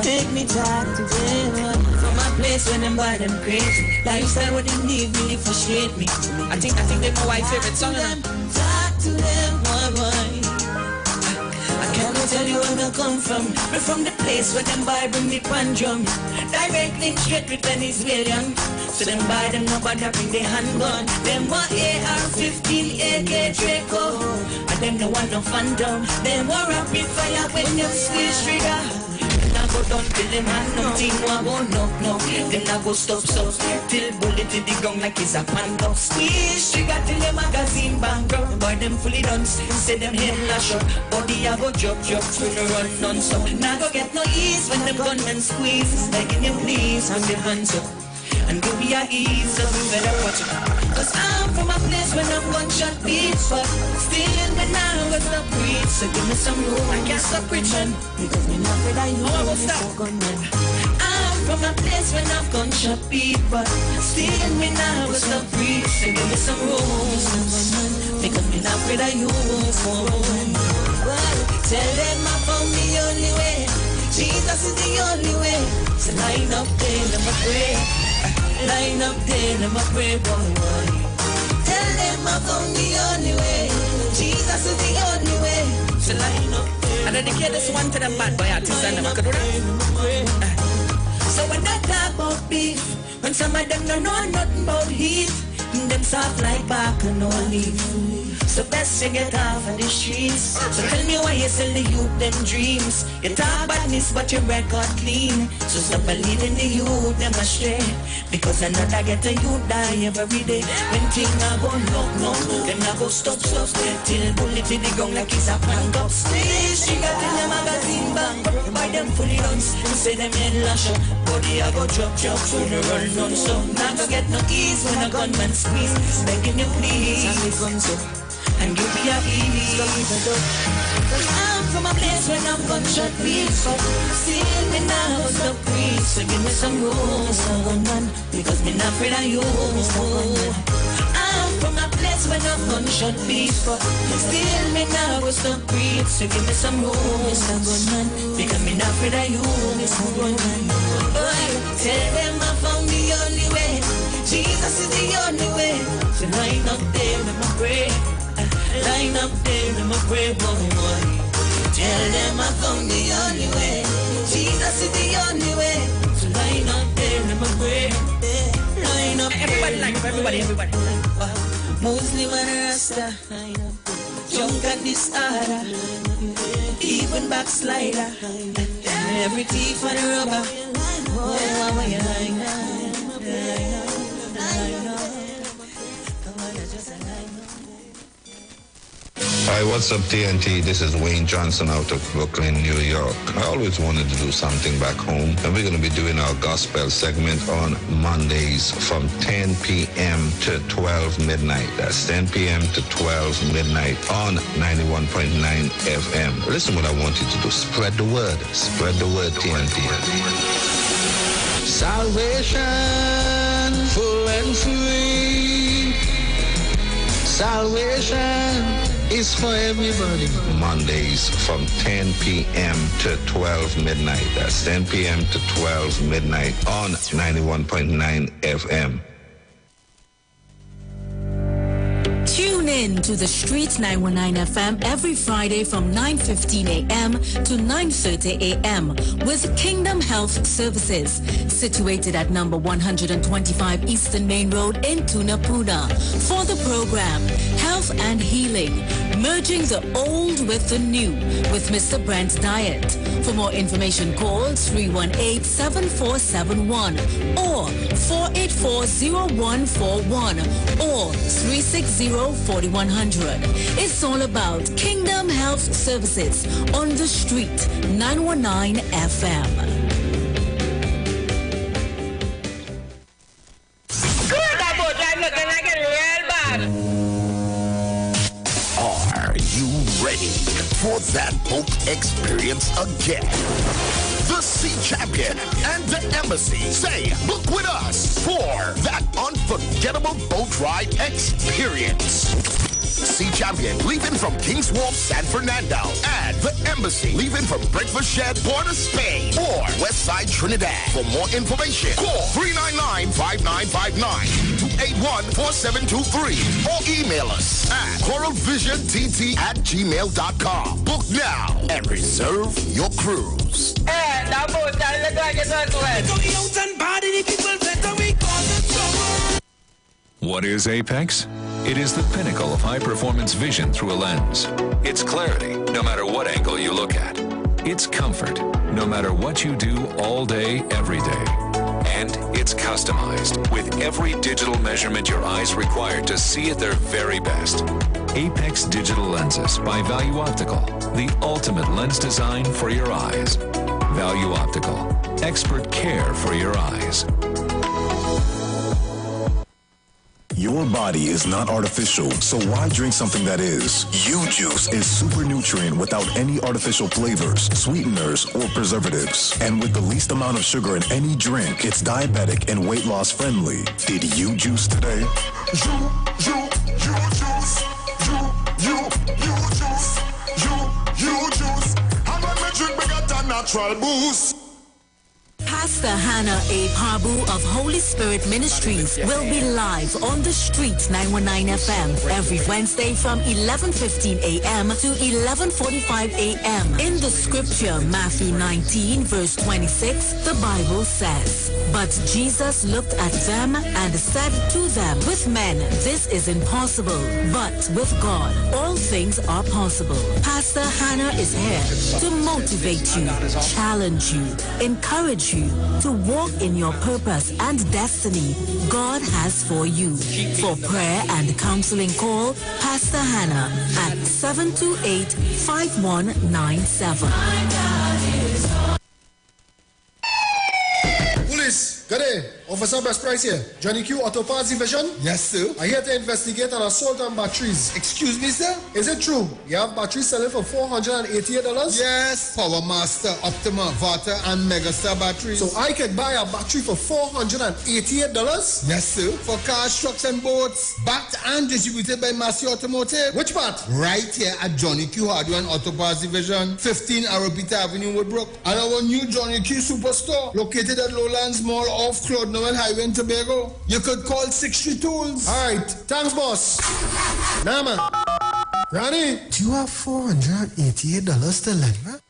Take me back to day one. From a place when them bad and crazy. Lifestyle where them need really frustrate me. I think they're my wife's favorite song. Talk to them, why? I cannot tell you where I come from. We're from the place where them buy bring the pan drum. Directly straight with Dennis William. So them buy them nobody bring the handgun. Them want AR-15 AK Draco. And them no want no phantom. Them want rapid fire when you squeeze trigger. Go down till them hand nothing won't no. Then I go stop. Till bullet to the ground like it's a panda. Squeeze trigger till the magazine bankrupt. Boy them fully done, say them head lash up. Body I go drop, when you run non-stop. Now go get no ease when them gunmen squeeze. Begging you please, hand your hands up. And give me a ease, so we better watch it. Cause I'm from a place where no gunshot beats. But still me now was not preach. So give me some room, I can't stop preaching. Because me not afraid I know I'm a gunman. I'm from a place where no gunshot beat. But still me now was not preach. So give me some room, because me not afraid I know I'm well, tell them I found the only way. Jesus is the only way. So line up there, let me pray. Line up there, let me pray, boy. Tell them I found the only way. Jesus is the only way. So line up there. I dedicate this one to them bad boy artists and them. I could do that. So when I talk about beef, when some of them don't know nothing about heat, them soft like bark and no leaf. So best you get off of the streets. So tell me why you sell the youth them dreams. You talk badness but your record clean. So stop believing the youth them astray. Because another get a youth die every day. When things are go no, then I go stop. Till bullet in the ground like it's a prank up. Squeeze trigger till the magazine bang. By them fully runs, say them in lash up. Body I go drop, when you run non-stop. Now go get no ease when a gunman squeeze. Begging you please, and it comes up. And give me a ease, cause I'm from a place where no gunshot beats. But still me now was the priest. So give me some room, Mr. Gunman, because me not afraid of you, Mr. Gunman. I'm from a place where no gunshot beats. But still me now was the priest. So give me some room, Mr. Gunman, because me not afraid of you, Mr. Gunman. Boy, tell them I found the only way. Jesus is the only way. So line up there, let me pray. Line up there, let me pray, boy. Tell them I found the only way. Jesus is the only way. So line up there, let me pray. Line up there. Everybody line up, everybody. Muslim and Rasta, junk and disorder, even backslider, every thief and robber. Oh, why you line up? Hi, what's up, TNT? This is Wayne Johnson out of Brooklyn, New York. I always wanted to do something back home, and we're going to be doing our gospel segment on Mondays from 10 p.m. to 12 midnight. That's 10 p.m. to 12 midnight on 91.9 FM. Listen what I want you to do. Spread the word. Spread the word, TNT. Salvation, full and free. Salvation is for everybody. Mondays from 10 p.m. to 12 midnight. That's 10 p.m. to 12 midnight on 91.9 FM. Tune in to The Street 919 FM every Friday from 9:15 a.m. to 9:30 a.m. with Kingdom Health Services, situated at number 125 Eastern Main Road in Tunapuna. For the program, Health and Healing, merging the old with the new with Mr. Brent Diet. For more information, call 318-7471 or 484-0141 or 360-4100. It's all about Kingdom Health Services on The Street 919 FM. Good about that looking like it real bad. Are you ready for that boat experience again? The Sea Champion and the Embassy say, book with us for that unforgettable boat ride experience. Sea Champion leaving from King's Wharf, San Fernando, and the Embassy leaving from Breakfast Shed, Port of Spain. Or Westside, Trinidad. For more information, call 399-595-281-4723 or email us at coralvisiontt@gmail.com. Book now and reserve your cruise. What is Apex? It is the pinnacle of high-performance vision through a lens. It's clarity, no matter what angle you look at. It's comfort, no matter what you do all day, every day. And it's customized with every digital measurement your eyes require to see at their very best. Apex Digital Lenses by Value Optical, the ultimate lens design for your eyes. Value Optical, expert care for your eyes. Your body is not artificial, so why drink something that is? U-Juice is super nutrient without any artificial flavors, sweeteners, or preservatives. And with the least amount of sugar in any drink, it's diabetic and weight loss friendly. Did you juice today? You juice. How about me drink bigger than natural boost? Pastor Hannah A. Pabu of Holy Spirit Ministries will be live on the streets 919 FM every Wednesday from 11:15 a.m. to 11:45 a.m. In the scripture, Matthew 19, verse 26, the Bible says, "But Jesus looked at them and said to them, with men this is impossible, but with God all things are possible." Pastor Hannah is here to motivate you, challenge you, encourage you to walk in your purpose and destiny God has for you. For prayer and counseling, call Pastor Hannah at 728-5197. Police, good day. Officer Best Price here. Johnny Q, Auto Parts Division? Yes, sir. I'm here to investigate an assault on batteries. Excuse me, sir? Is it true you have batteries selling for $488? Yes. Power Master, Optima, Vata, and Megastar batteries. So I could buy a battery for $488? Yes, sir. For cars, trucks, and boats. Backed and distributed by Massey Automotive. Which part? Right here at Johnny Q Hardware and Auto Parts Division, 15 Arrowbita Avenue, Woodbrook. And our new Johnny Q Superstore, located at Lowlands Mall off Claude Noel Highway in Tobago. You could call 60 Tools. All right. Thanks, boss. Nah, man. Ronnie, do you have $488 to lend, man?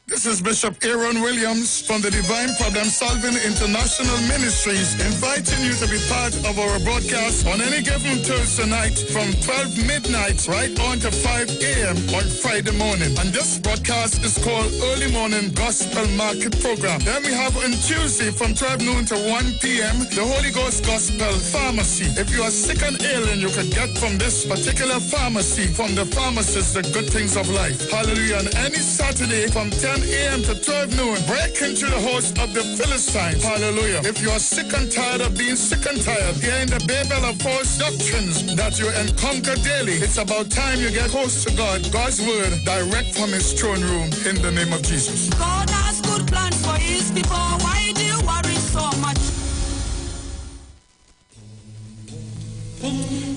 This is Bishop Aaron Williams from the Divine Problem Solving International Ministries, inviting you to be part of our broadcast on any given Thursday night from 12 midnight right on to 5 a.m. on Friday morning. And this broadcast is called Early Morning Gospel Market Program. Then we have on Tuesday from 12 noon to 1 p.m. the Holy Ghost Gospel Pharmacy. If you are sick and ailing, you can get from this particular pharmacy, from the pharmacist, the good things of life. Hallelujah. And any Saturday from 10 a.m. to 12 noon, break into the host of the Philistines. Hallelujah. If you are sick and tired of being sick and tired, hearing the babel of false doctrines that you encounter daily, it's about time you get close to God, God's word, direct from his throne room, in the name of Jesus. God has good plans for his people. Why do you worry so much?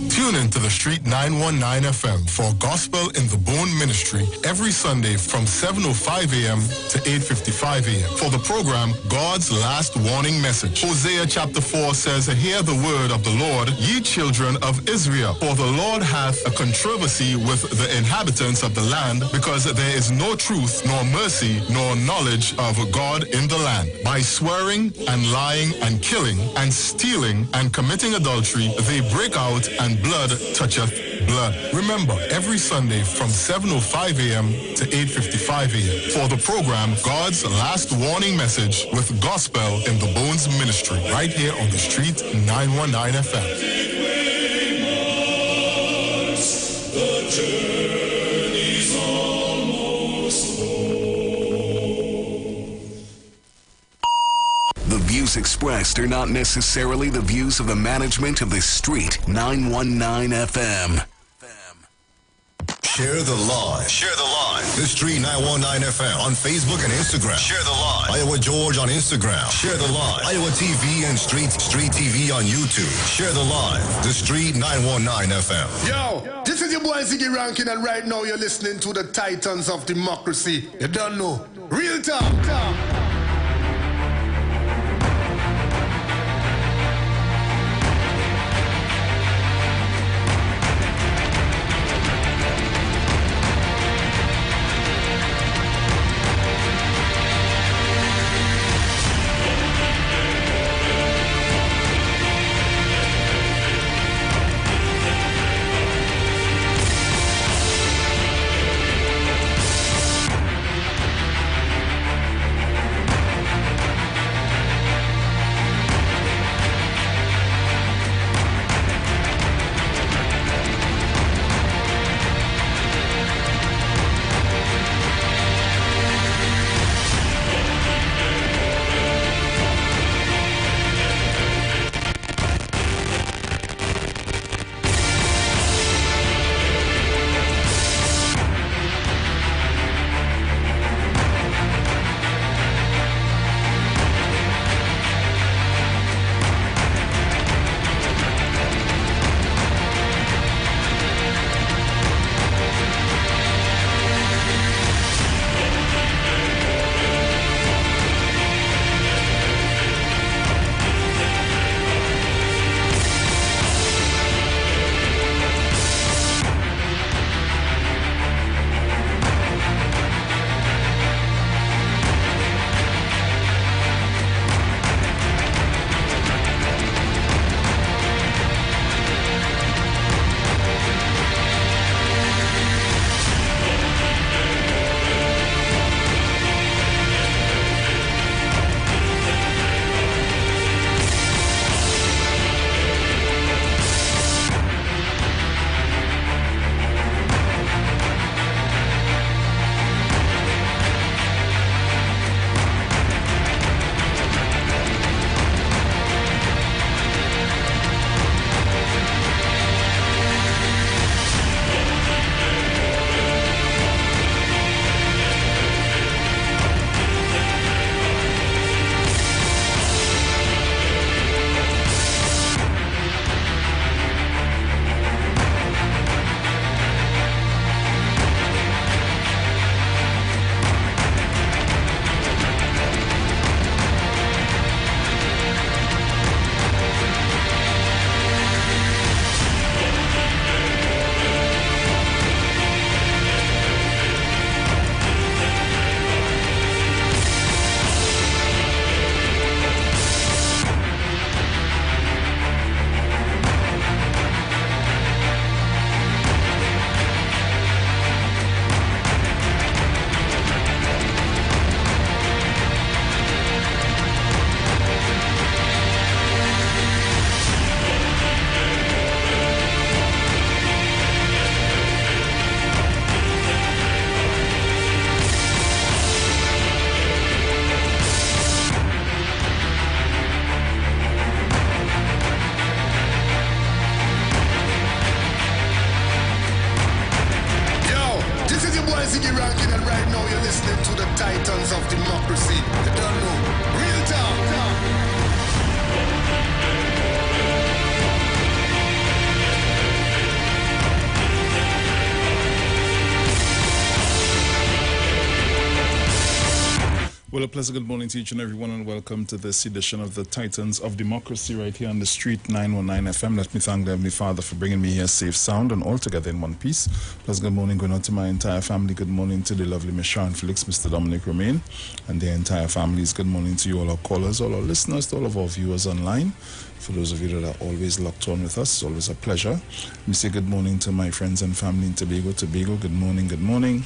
Tune in to the Street 919 FM for Gospel in the Bone Ministry every Sunday from 7:05 a.m. to 8:55 a.m. for the program God's Last Warning Message. Hosea chapter 4 says, "Hear the word of the Lord, ye children of Israel, for the Lord hath a controversy with the inhabitants of the land, because there is no truth, nor mercy, nor knowledge of God in the land. By swearing and lying and killing and stealing and committing adultery, they break out, and blood toucheth blood." Remember, every Sunday from 7:05 a.m. to 8:55 a.m. for the program God's Last Warning Message with Gospel in the Bones Ministry, right here on the Street 919 FM. The journey's almost The views expressed are not necessarily the views of the management of the Street 919 FM. Share the live. Share the live. The Street 919 FM on Facebook and Instagram. Share the live. Iowa George on Instagram. Share the live. Iowa TV and Street TV on YouTube. Share the live. The Street 919 FM. Yo, this is your boy Ziggy Rankin, and right now you're listening to the Titans of Democracy. You don't know. Real talk. pleasant good morning to each and everyone, and welcome to this edition of the Titans of Democracy right here on the Street 919 FM. Let me thank the Heavenly Father for bringing me here safe, sound, and all together in one piece. Pleasant good morning going out to my entire family. Good morning to the lovely Miss Sharon Felix, Mr. Dominic Romain, and their entire families. Good morning to you, all our callers, all our listeners, to all of our viewers online. For those of you that are always locked on with us, it's always a pleasure. Let me say good morning to my friends and family in Tobago. Good morning, good morning.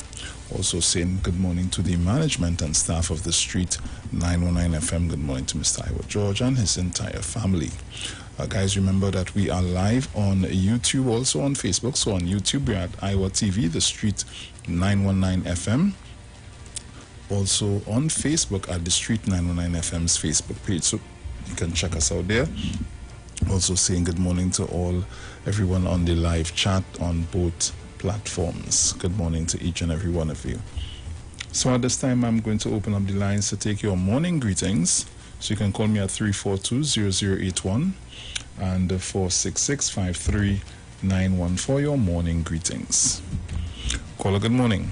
Also saying good morning to the management and staff of the Street 919 FM. Good morning to Mr. IWER George and his entire family. Guys, remember that we are live on YouTube, also on Facebook. So on YouTube, we're at IWER TV The Street 919 FM. Also on Facebook at the Street 919 FM's Facebook page. So you can check us out there. Also saying good morning to everyone on the live chat on both platforms. Good morning to each and every one of you. So at this time, I'm going to open up the lines to take your morning greetings. So you can call me at 342-0081 and 466-5391 for your morning greetings. Caller, good morning.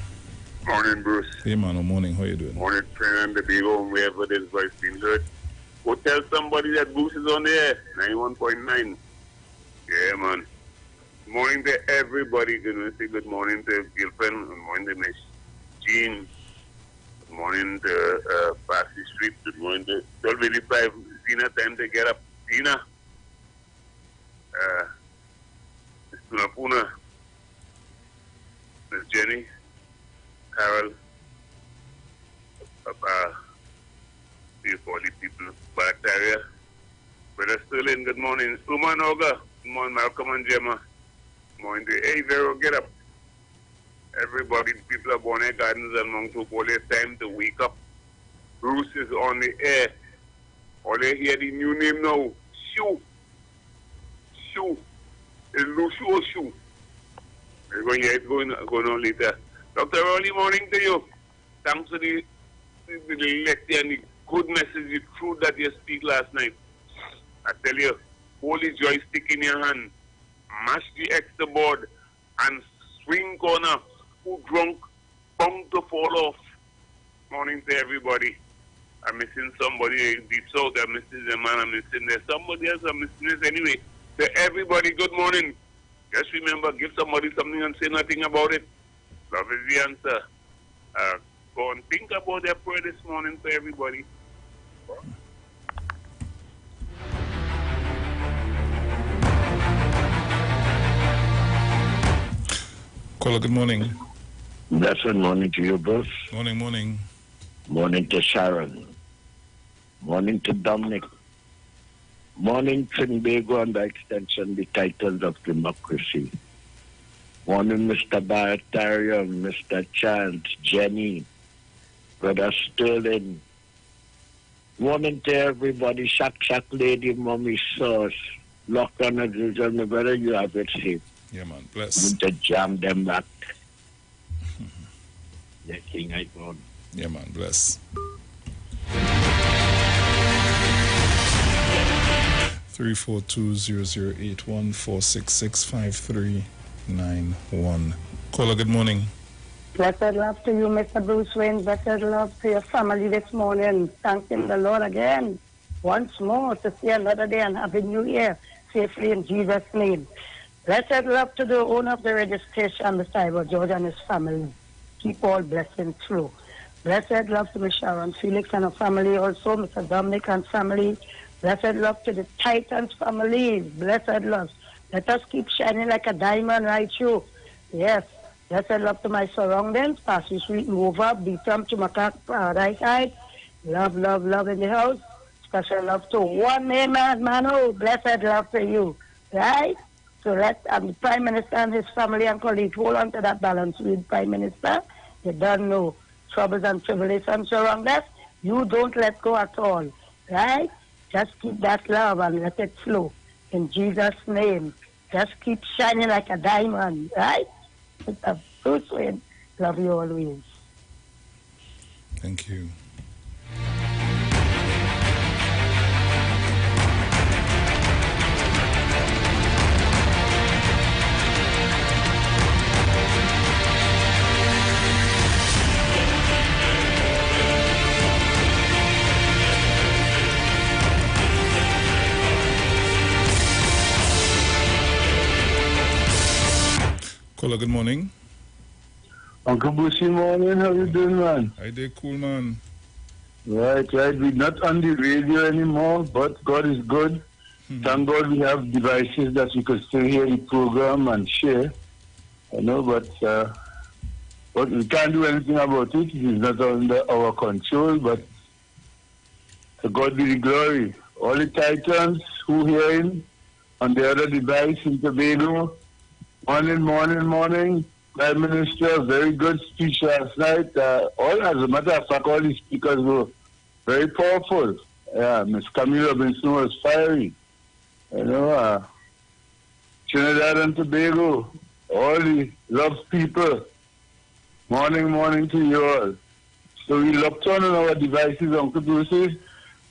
Morning, Bruce. Hey, man. Good morning. How you doing? Morning, friend. The big home, wherever this voice been heard. Go tell somebody that Bruce is on the air. 91.9. Yeah, man. Good morning to everybody. Good morning to Gilpin. Good morning to Miss Jean. Good morning to Passy Street. Good morning to 1285. Zina, time to get up. Zina. Miss Tunapuna. Miss Jenny. Carol. For the people. Bacteria. Brother Sterling, good morning. Uma Noga. Good morning, Malcolm and Gemma. Good morning to Hey Vero, get up. Everybody, people of Bonnet Gardens and Mount Hope, it's time to wake up. Bruce is on the air. All they hear the new name now. Shoo. Shoo. It's Lucio or Shoo. We're going to hear it going on later. Dr. Early morning to you. Thanks for the lecture and the good message, the truth that you speak last night. I tell you, hold the joystick in your hand, mash the extra board, and swing corner. Who drunk, bound to fall off. Morning to everybody. I'm missing somebody deep south. I'm missing the man. I'm missing there. Somebody else. I'm missing this anyway. To everybody, good morning. Just remember, give somebody something and say nothing about it. Love is the answer. Go and think about their prayer this morning for everybody. Caller, good morning. Blessed morning to you, Bruce. Morning. Morning to Sharon. Morning to Dominic. Morning Trinbago and by extension the Titans of Democracy. Morning Mr. Baratarian, Mr. Chant, Jenny, Brother Sterling. Morning to everybody, Shack Lady, Mommy Sauce. Lock on the vision, my brother, you have it safe. Yeah, man, bless. To jam them back. The king I found. Yeah, man, bless. 342-0081 466-5391. Caller, good morning. Blessed love to you, Mr. Bruce Wayne. Blessed love to your family this morning. Thanking the Lord again, once more, to see another day and have a new year safely in Jesus' name. Blessed love to the owner of the radio station, Mr. IWER George and his family. Keep all blessings through. Blessed love to Miss Sharon Felix and her family, also Mr. Dominic and family. Blessed love to the Titans family. Blessed love. Let us keep shining like a diamond right through. Yes. Blessed love to my surroundings. Passy Street, Nova, Beatam to Macaque, right side. Love in the house. Special love to one man, Mano. Blessed love to you. Right? So let the Prime Minister and his family and colleagues hold on to that balance with Prime Minister. You don't know troubles and tribulations around us. You don't let go at all. Right? Just keep that love and let it flow. In Jesus' name. Just keep shining like a diamond. Right? Mr. Bruce Wayne, love you always. Thank you. Caller, good morning. Uncle Bushy, morning. How you doing, man? I did cool, man. Right. We're not on the radio anymore, but God is good. Thank God we have devices that we could still hear the program and share. I know, but we can't do anything about it. It is not under our control, but to God be the glory. All the Titans who hearing on the other device in Tobago, morning. Prime Minister, very good speech last night. As a matter of fact, all the speakers were very powerful. Ms. Camille Robinson was fiery. Trinidad and Tobago, all the love people. Morning to you all. So we locked on our devices, Uncle Brucey,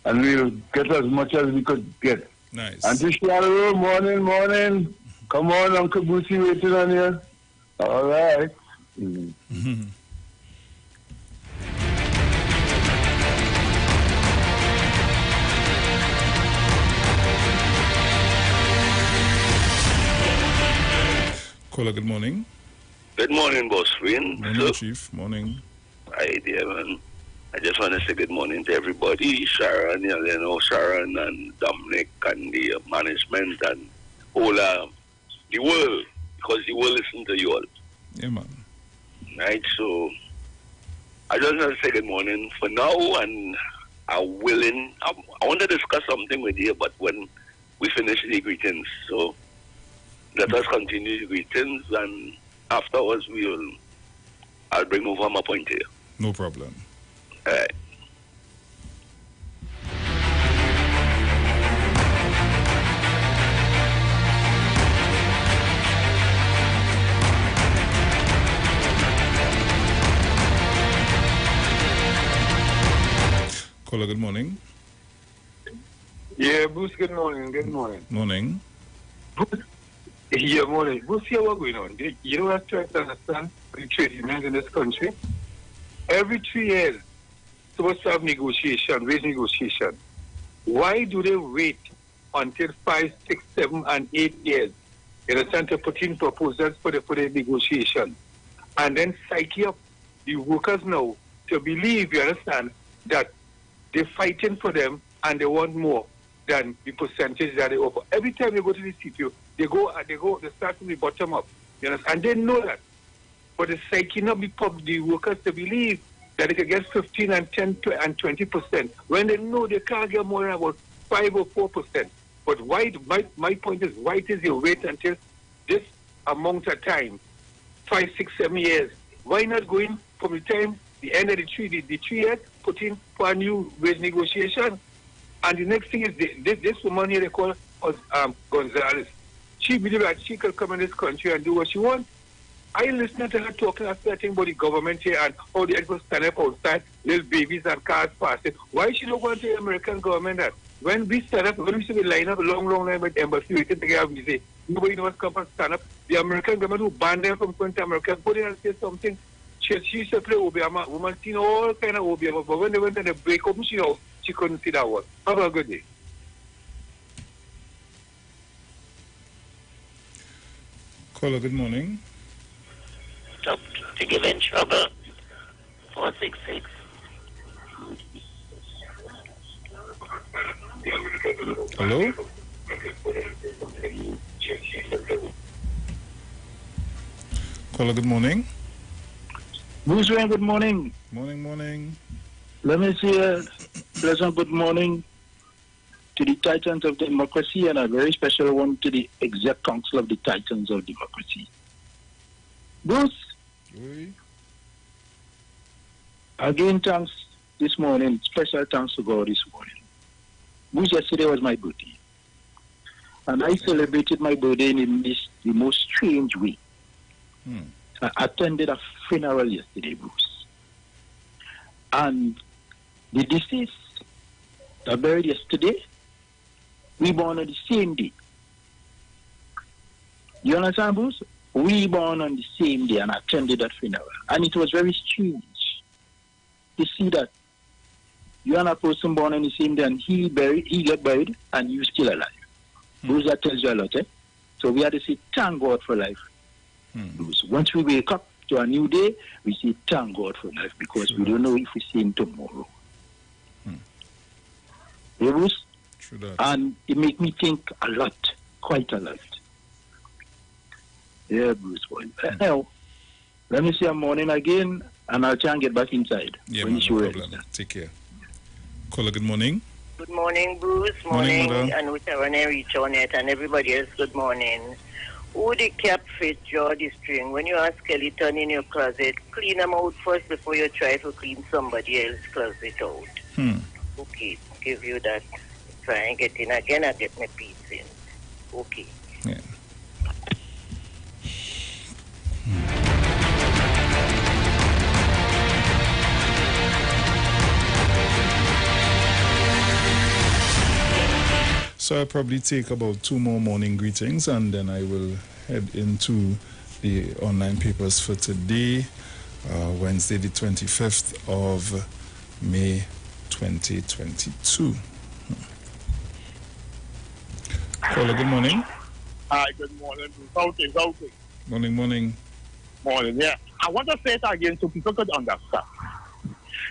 and we'll get as much as we could get. Nice. Auntie Shallow, morning. Come on, Uncle Brucey, waiting on you. All right. Caller, good morning. Good morning, Boss Wayne. Morning, Chief. Morning. Hi there, man. I just want to say good morning to everybody. Sharon, Sharon and Dominic and the management and all the world, because the world listen to you all. Yeah, man. Right, so I just want to say good morning for now, and I want to discuss something with you, but when we finish the greetings, so let us continue the greetings, and afterwards I'll bring over my point here. No problem. All right. Caller, good morning. Yeah, Bruce, good morning. Morning. Bruce, yeah, morning. Bruce, here what's going on? You know what I'm trying to understand the trade unions in this country? Every 3 years, supposed to have wage negotiation. Why do they wait until 5, 6, 7, and 8 years in a center to put in proposals for the negotiation? And then psyche up the workers now to believe, you understand, that they're fighting for them and they want more than the percentage that they offer. Every time they go to the CPO, they start from the bottom up. You understand? And they know that. But it's psyching up the workers to believe that they can get 15 and 10 and 20% when they know they can't get more than about 5 or 4%. But why? My point is, why does you wait until this amount of time, 5, 6, 7 years? Why not go in from the time the end of the 3 years, put in for a new wage negotiation? And the next thing is this woman here, they call Gonzalez. She believes that she could come in this country and do what she wants. I listened to her talking after thing about the government here and how they people stand up outside, little babies and cars passing. Why she don't want the American government that? When we stand up, when we see the line up, long line with the embassy waiting to get a visa, nobody knows come and stand up. The American government who banned them from going to America, put in and say something. She used to play Obama, woman seen all kind of Obama, but when they went and they break up, she couldn't see that one. Have a good day. Caller, good morning. Stop to give in trouble. 466. Hello? Caller, good morning. Bruce Wayne, good morning. Morning. Let me say a pleasant good morning to the Titans of Democracy and a very special one to the Exec Council of the Titans of Democracy. Bruce, again, thanks this morning, special thanks to God this morning. Bruce, yesterday was my birthday. And I celebrated my birthday in the most strange way. I attended a funeral yesterday, Bruce. And the deceased that buried yesterday, we born on the same day. You understand, Bruce? We born on the same day and attended that funeral. And it was very strange to see that you are a person born on the same day and he get buried and you still alive. Bruce, that tells you a lot, eh? So we had to say, thank God for life. Bruce. Once we wake up to a new day, we say, thank God for life, because we don't know if we see him tomorrow. Yeah, Bruce? True that. And it make me think a lot, quite a lot. Yeah, Bruce, boy. Now, let me say a morning again, and I'll try and get back inside. Yeah, man, no problem. Take care. Caller, good morning. Good morning, Bruce. Morning, mother. And whichever name reach on it, and everybody else, good morning. Who the cap fit, draw the string? When you have skeleton in your closet, clean them out first before you try to clean somebody else's closet out. Okay, give you that. Try and get in again, I get my piece in. Okay. Yeah. So I'll probably take about 2 more morning greetings, and then I will head into the online papers for today, Wednesday the 25th of May 2022. Caller, good morning. Hi, good morning. Voting. Morning. Morning, yeah. I want to say it again so people could understand.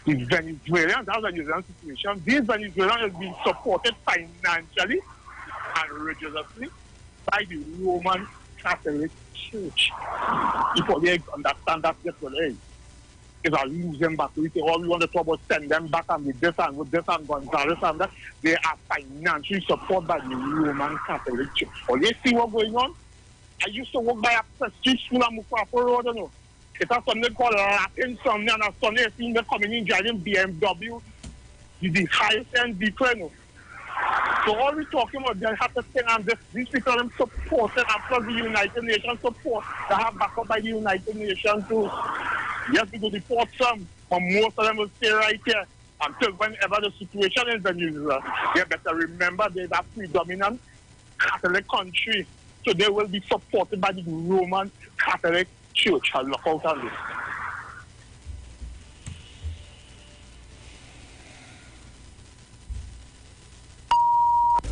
The Venezuelans, that's a Venezuelan situation. These Venezuelans have been supported financially and religiously by the Roman Catholic Church. People they understand that just what it is. It's a losing battle. We say, oh, we want to talk about send them back and with this and Gonzales and that. They are financially supported by the Roman Catholic Church. Oh, you see what's going on? I used to work by a prestige school on Mukapo Road, you know. It's a something called Latin Sunday, and a Sunday I see them coming in driving BMW, the highest end vehicle, you know. So all we're talking about, they have to thing, and these people are supported, and plus the United Nations support, they have backup by the United Nations too. Yes, we go deport some, but most of them will stay right here until whenever the situation is unusual. They better remember they're a predominant Catholic country, so they will be supported by the Roman Catholic Church. I'll look out on this.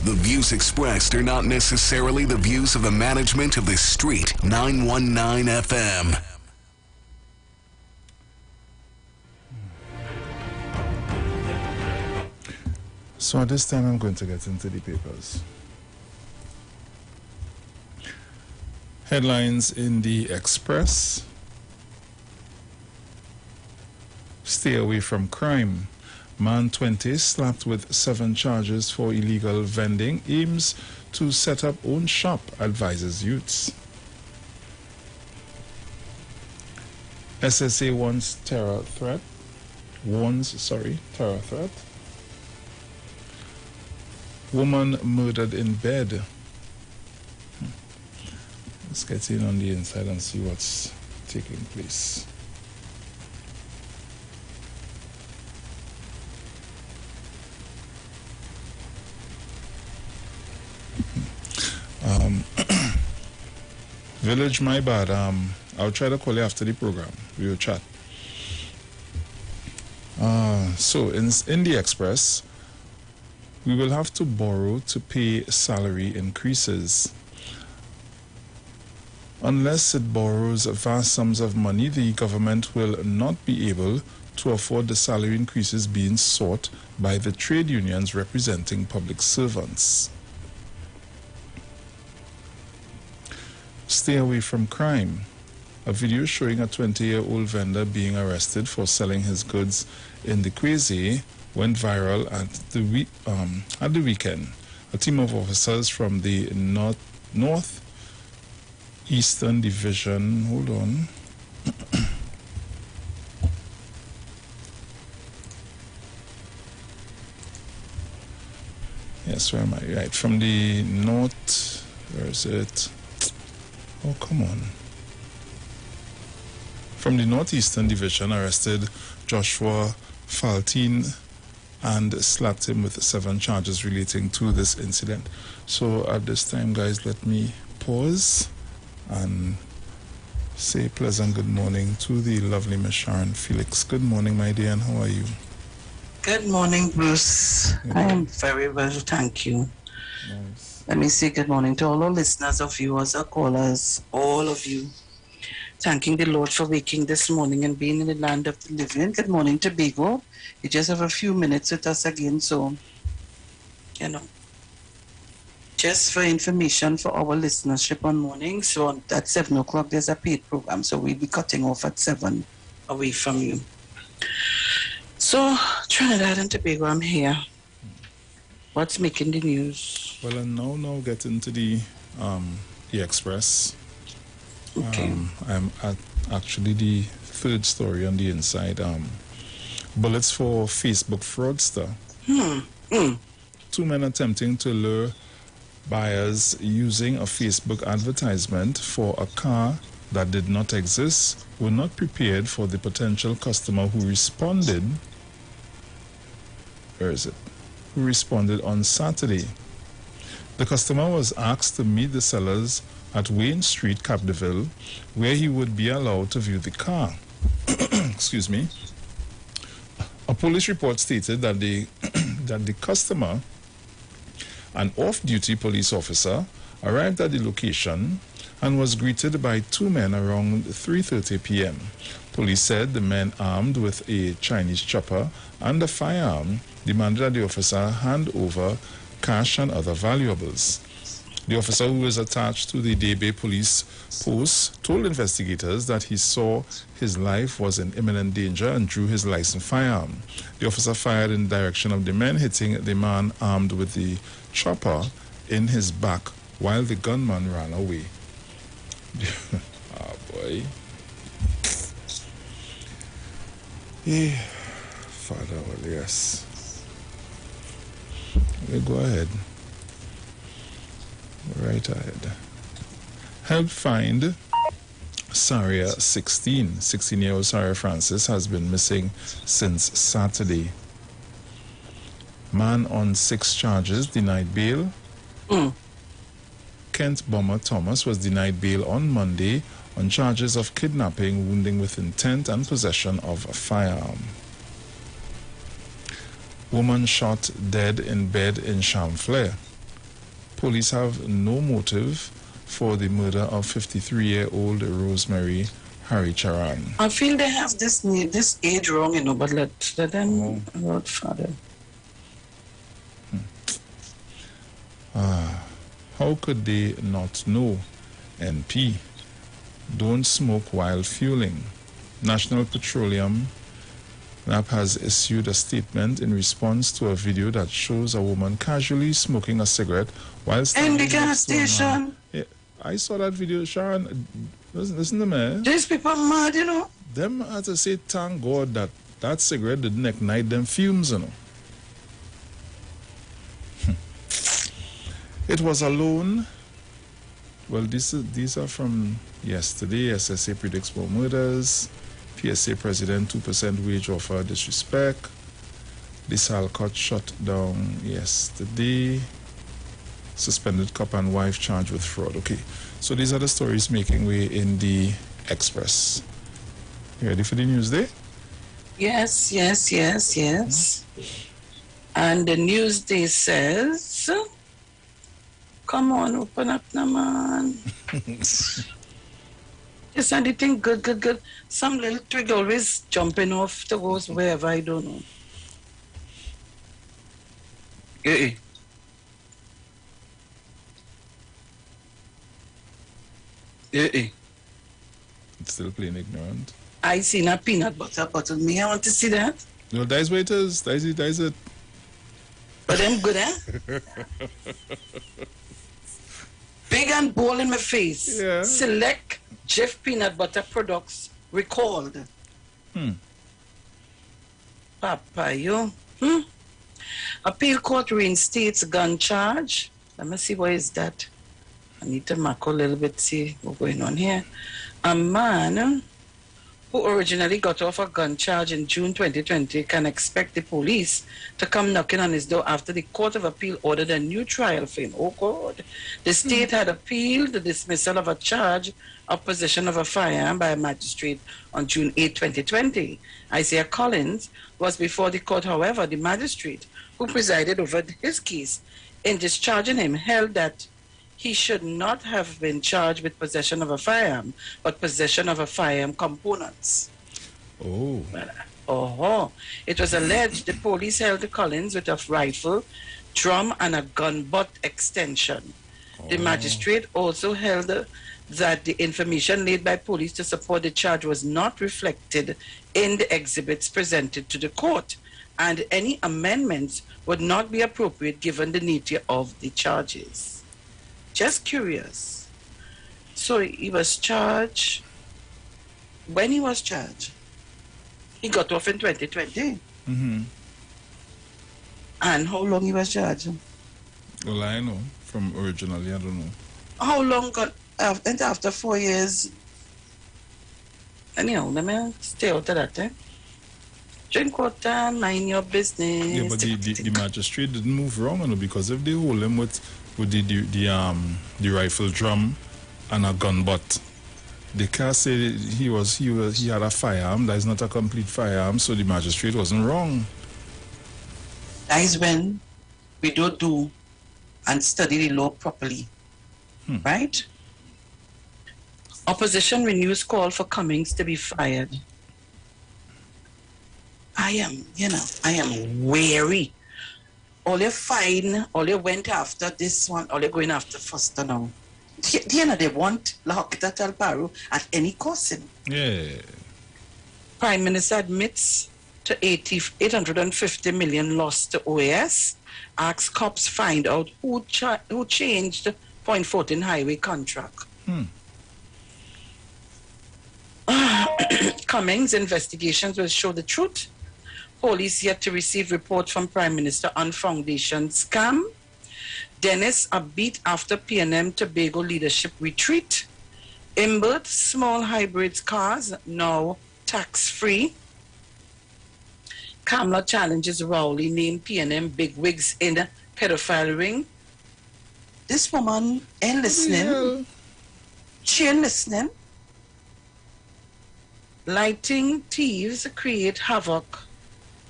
The views expressed are not necessarily the views of the management of the Street 919 FM. So at this time I'm going to get into the papers. Headlines in the Express. Stay away from crime. Man 20 slapped with 7 charges for illegal vending. Aims to set up own shop, advises youths. SSA warns terror threat. Woman murdered in bed. Let's get in on the inside and see what's taking place. Village, my bad. I'll try to call you after the program. We will chat. So in the Express, we will have to borrow to pay salary increases. Unless it borrows vast sums of money, the government will not be able to afford the salary increases being sought by the trade unions representing public servants. Stay away from crime. A video showing a 20-year-old vendor being arrested for selling his goods in the Quasi went viral at the weekend. A team of officers from the Northeastern Division, hold on. Yes, where am I? Right, from the north, where is it? Oh, come on. From the Northeastern Division, arrested Joshua Faltine and slapped him with 7 charges relating to this incident. So at this time, guys, let me pause and say pleasant good morning to the lovely Miss Sharon Felix. Good morning, my dear, and how are you? Good morning, Bruce. I am very well, thank you. Nice. Let me say good morning to all our listeners, our viewers, our callers, all of you. thanking the Lord for waking this morning and being in the land of the living. Good morning, Tobago. You just have a few minutes with us again, so, you know, just for information for our listenership on morning. So at 7 o'clock, there's a paid program, so we'll be cutting off at 7 away from you. So, Trinidad and Tobago, I'm here. What's making the news? Well, I'm now getting to the Express. Okay. I'm at actually the third story on the inside. Bullets for Facebook fraudster. Two men attempting to lure buyers using a Facebook advertisement for a car that did not exist were not prepared for the potential customer who responded. Where is it? Who responded on Saturday. The customer was asked to meet the sellers at Wayne Street, Capdeville, where he would be allowed to view the car. Excuse me. A police report stated that the customer, an off-duty police officer, arrived at the location and was greeted by two men around 3:30 p.m. Police said the men, armed with a Chinese chopper and a firearm, demanded that the officer hand over cash and other valuables. The officer, who was attached to the Day Bay police post, told investigators that he saw his life was in imminent danger and drew his licensed firearm. The officer fired in the direction of the men, hitting the man armed with the chopper in his back while the gunman ran away. Oh boy. Yeah. Father, well, yes. Okay, go ahead. Right ahead. Help find Saria 16-year-old Saria Francis has been missing since Saturday. Man on 6 charges denied bail. Kent Bomber Thomas was denied bail on Monday on charges of kidnapping, wounding with intent, and possession of a firearm. Woman shot dead in bed in Chamflair. Police have no motive for the murder of 53-year-old Rosemary Harry Charan. I feel they have this age wrong, you know, but let them about father. How could they not know? NP. Don't smoke while fueling. National Petroleum NAP has issued a statement in response to a video that shows a woman casually smoking a cigarette while standing in the gas next to a man. station. Yeah, I saw that video, Sharon. Listen to me. These people mad, you know. Them had to say, thank God that that cigarette didn't ignite them fumes, you know. It was alone. Well, these are from yesterday. SSA predicts more murders. PSA president, 2% wage offer disrespect. This Alcott shut down yesterday. Suspended cop and wife charged with fraud. Okay, so these are the stories making way in the Express. You ready for the news day? Yes. And the Newsday says, come on, open up now, man. Yes, and the thing good. Some little twig always jumping off to go wherever, I don't know. Hey. It's still plain ignorant. I seen a peanut butter bottle. Me, I want to see that. No, that's what it is. That's it. But them good, eh? Big and bold in my face. Yeah. Select Jeff peanut butter products recalled. Papa, you. Appeal court reinstates gun charge. Let me see what is that. I need to mark a little bit, see what's going on here. A man who originally got off a gun charge in June 2020 can expect the police to come knocking on his door after the Court of Appeal ordered a new trial for him. Oh, God. The state had appealed the dismissal of a charge of possession of a firearm by a magistrate on June 8, 2020. Isaiah Collins was before the court. However, the magistrate who presided over his case in discharging him held that he should not have been charged with possession of a firearm, but possession of a firearm components. It was alleged the police held Collins with a rifle, drum, and a gun butt extension. The magistrate also held that the information laid by police to support the charge was not reflected in the exhibits presented to the court, and any amendments would not be appropriate given the nature of the charges. Just curious. So he was charged. When he was charged, he got off in 2020. Mm-hmm. And how long he was charged? Well, I know. From originally, I don't know. How long got after 4 years? Anyhow, let me stay out of that, eh? Drink water, mind your business. Yeah, but the magistrate didn't move wrong, you know, because if they hold him with the rifle drum and a gun butt, they can't say he had a firearm. That is not a complete firearm, so the magistrate wasn't wrong. That is when we don't do and study the law properly, right? Opposition renews call for Cummings to be fired. I am wary. All you find, all you went after this one, all you going after Foster now. They want Lahokita Talparu at any cost. Yeah. Prime Minister admits to 850 million lost to OAS. Asks cops find out who changed Point 14 highway contract. Cummings investigations will show the truth. Police yet to receive report from Prime Minister on foundation scam. Dennis upbeat after PNM Tobago leadership retreat. Imbert small hybrid cars now tax-free. Kamla challenges Rowley named PNM bigwigs in pedophile ring. This woman ain't listening. Yeah. She ain't listening. Lighting thieves create havoc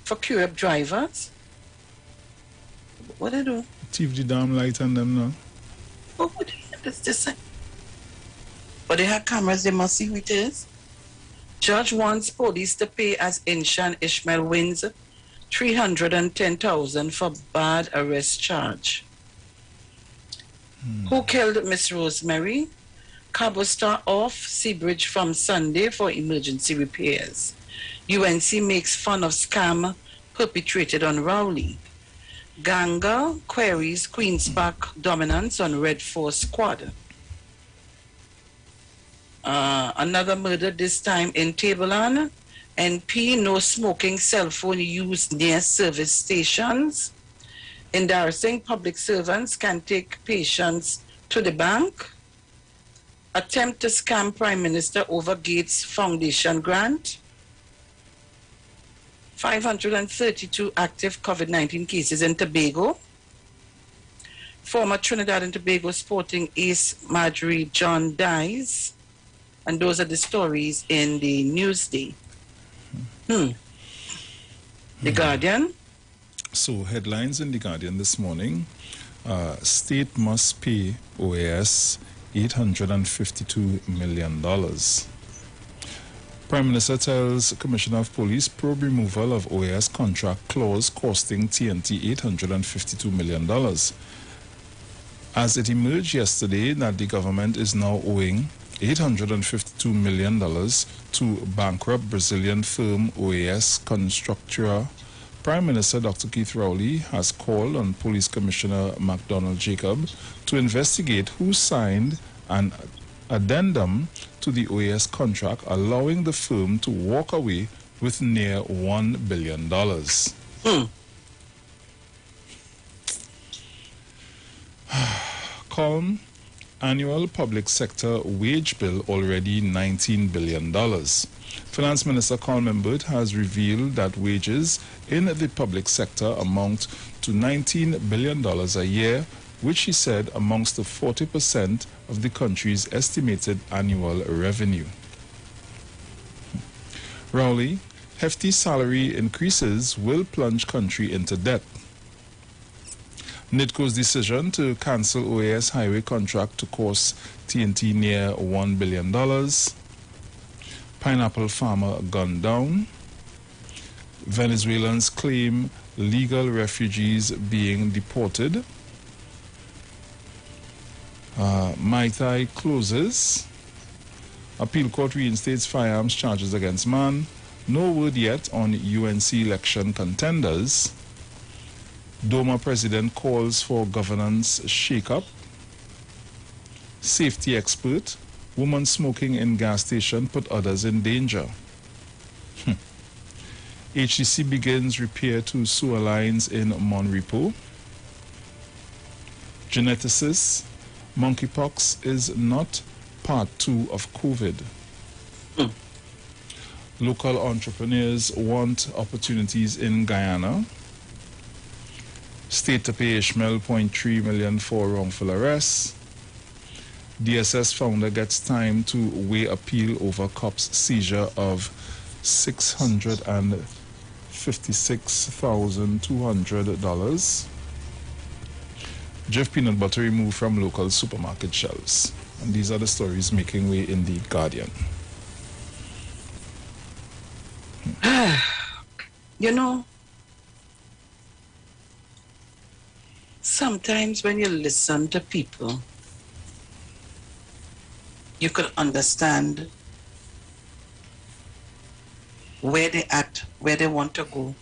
for Curab drivers. What they do? Thief the damn light on them now. But what is this? But they have cameras, they must see who it is. Judge wants police to pay as Inshan Ishmael wins $310,000 for bad arrest charge. Who killed Miss Rosemary? Cabo Star off Seabridge from Sunday for emergency repairs. UNC makes fun of scam perpetrated on Rowley. Ganga queries Queen's Park dominance on Red Force squad. Another murder, this time in Tableland. NP, no smoking cell phone used near service stations. Embarrassing, public servants can take patients to the bank. Attempt to scam Prime Minister over Gates Foundation grant. 532 active COVID-19 cases in Tobago. Former Trinidad and Tobago sporting ace Marjorie John dies. And those are the stories in the Newsday. The Guardian. So, headlines in The Guardian this morning. State must pay OAS $852 million. Prime Minister tells Commissioner of Police probe removal of OAS contract clause costing TNT $852 million. As it emerged yesterday that the government is now owing $852 million to bankrupt Brazilian firm OAS Constructora, Prime Minister Dr. Keith Rowley has called on Police Commissioner MacDonald Jacob to investigate who signed an addendum to the OAS contract, allowing the firm to walk away with near $1 billion. Calm. Annual public sector wage bill already $19 billion. Finance Minister Colin Membert has revealed that wages in the public sector amount to $19 billion a year, which he said amounts to 40% of the country's estimated annual revenue. Rowley, hefty salary increases will plunge country into debt. NIDCO's decision to cancel OAS highway contract to cost TNT near $1 billion. Pineapple farmer gunned down. Venezuelans claim legal refugees being deported. Mai Tai closes. Appeal court reinstates firearms charges against man. No word yet on UNC election contenders. Doma president calls for governance shake-up. Safety expert. Woman smoking in gas station put others in danger. HCC begins repair to sewer lines in Monrepo. Geneticists. Monkeypox is not part 2 of COVID. Local entrepreneurs want opportunities in Guyana. State to pay Ishmael $0.3 million for wrongful arrest. DSS founder gets time to weigh appeal over cops' seizure of $656,200. Jif peanut butter removed from local supermarket shelves. And these are the stories making way in the Guardian. You know, sometimes when you listen to people, you could understand where they're at, where they want to go,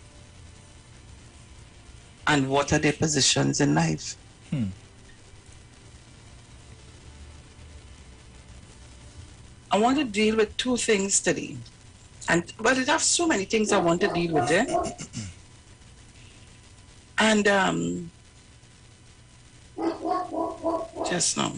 and what are their positions in life. I want to deal with two things today. And well, I have so many things I want to deal with there. And just now.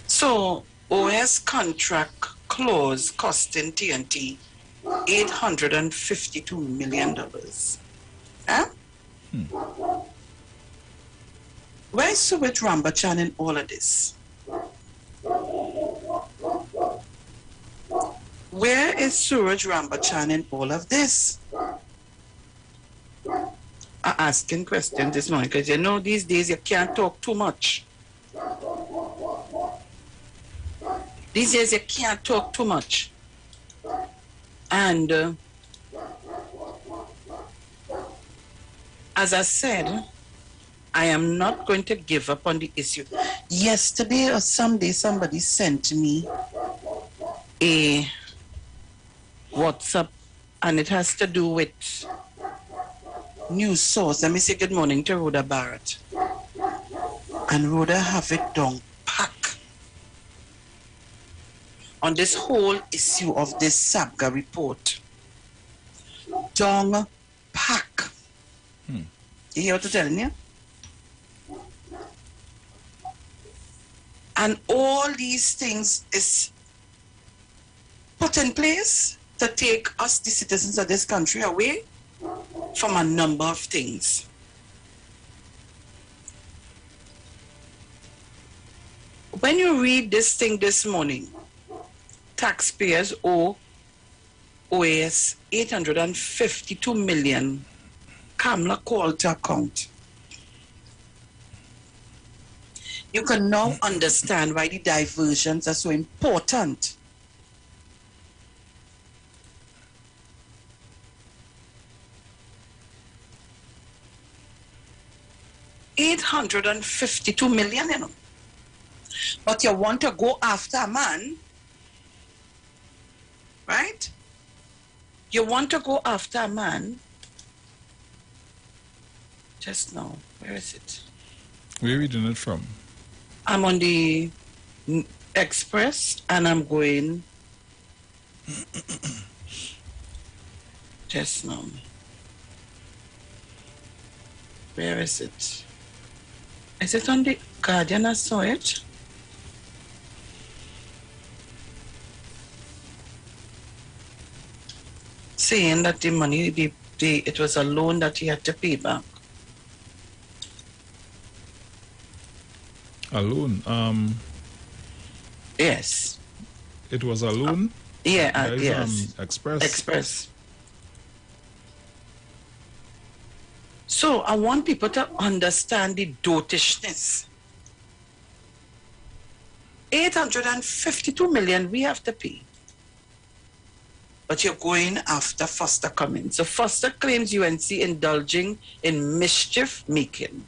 So OS contract clause costing TNT $852 million. Huh? Where's Suraj Rambachan in all of this? Where is Suraj Rambachan in all of this? I'm asking questions this morning because you know these days you can't talk too much. These days you can't talk too much. And as I said, I am not going to give up on the issue. Yesterday or someday somebody sent me a WhatsApp and it has to do with news source. Let me say good morning to Rhoda Barrett. And Rhoda have it down pack on this whole issue of this SABGA report. Down pack. You hear what I'm telling you? And all these things is put in place to take us, the citizens of this country, away from a number of things. When you read this thing this morning, taxpayers owe OAS $852 million. Kamla called to account. You can now understand why the diversions are so important. $852 million, you know. But you want to go after a man, right? You want to go after a man. Just now, where is it? Where are you reading it from? I'm on the Express and I'm going just now. Where is it? Is it on the Guardian? I saw it. Saying that the money, it was a loan that he had to pay back. A loan? Yes. It was a loan? Yeah, yes. Express? Express. So I want people to understand the dotishness. 852 million we have to pay. But you're going after Foster Cummins. So Foster claims UNC indulging in mischief making.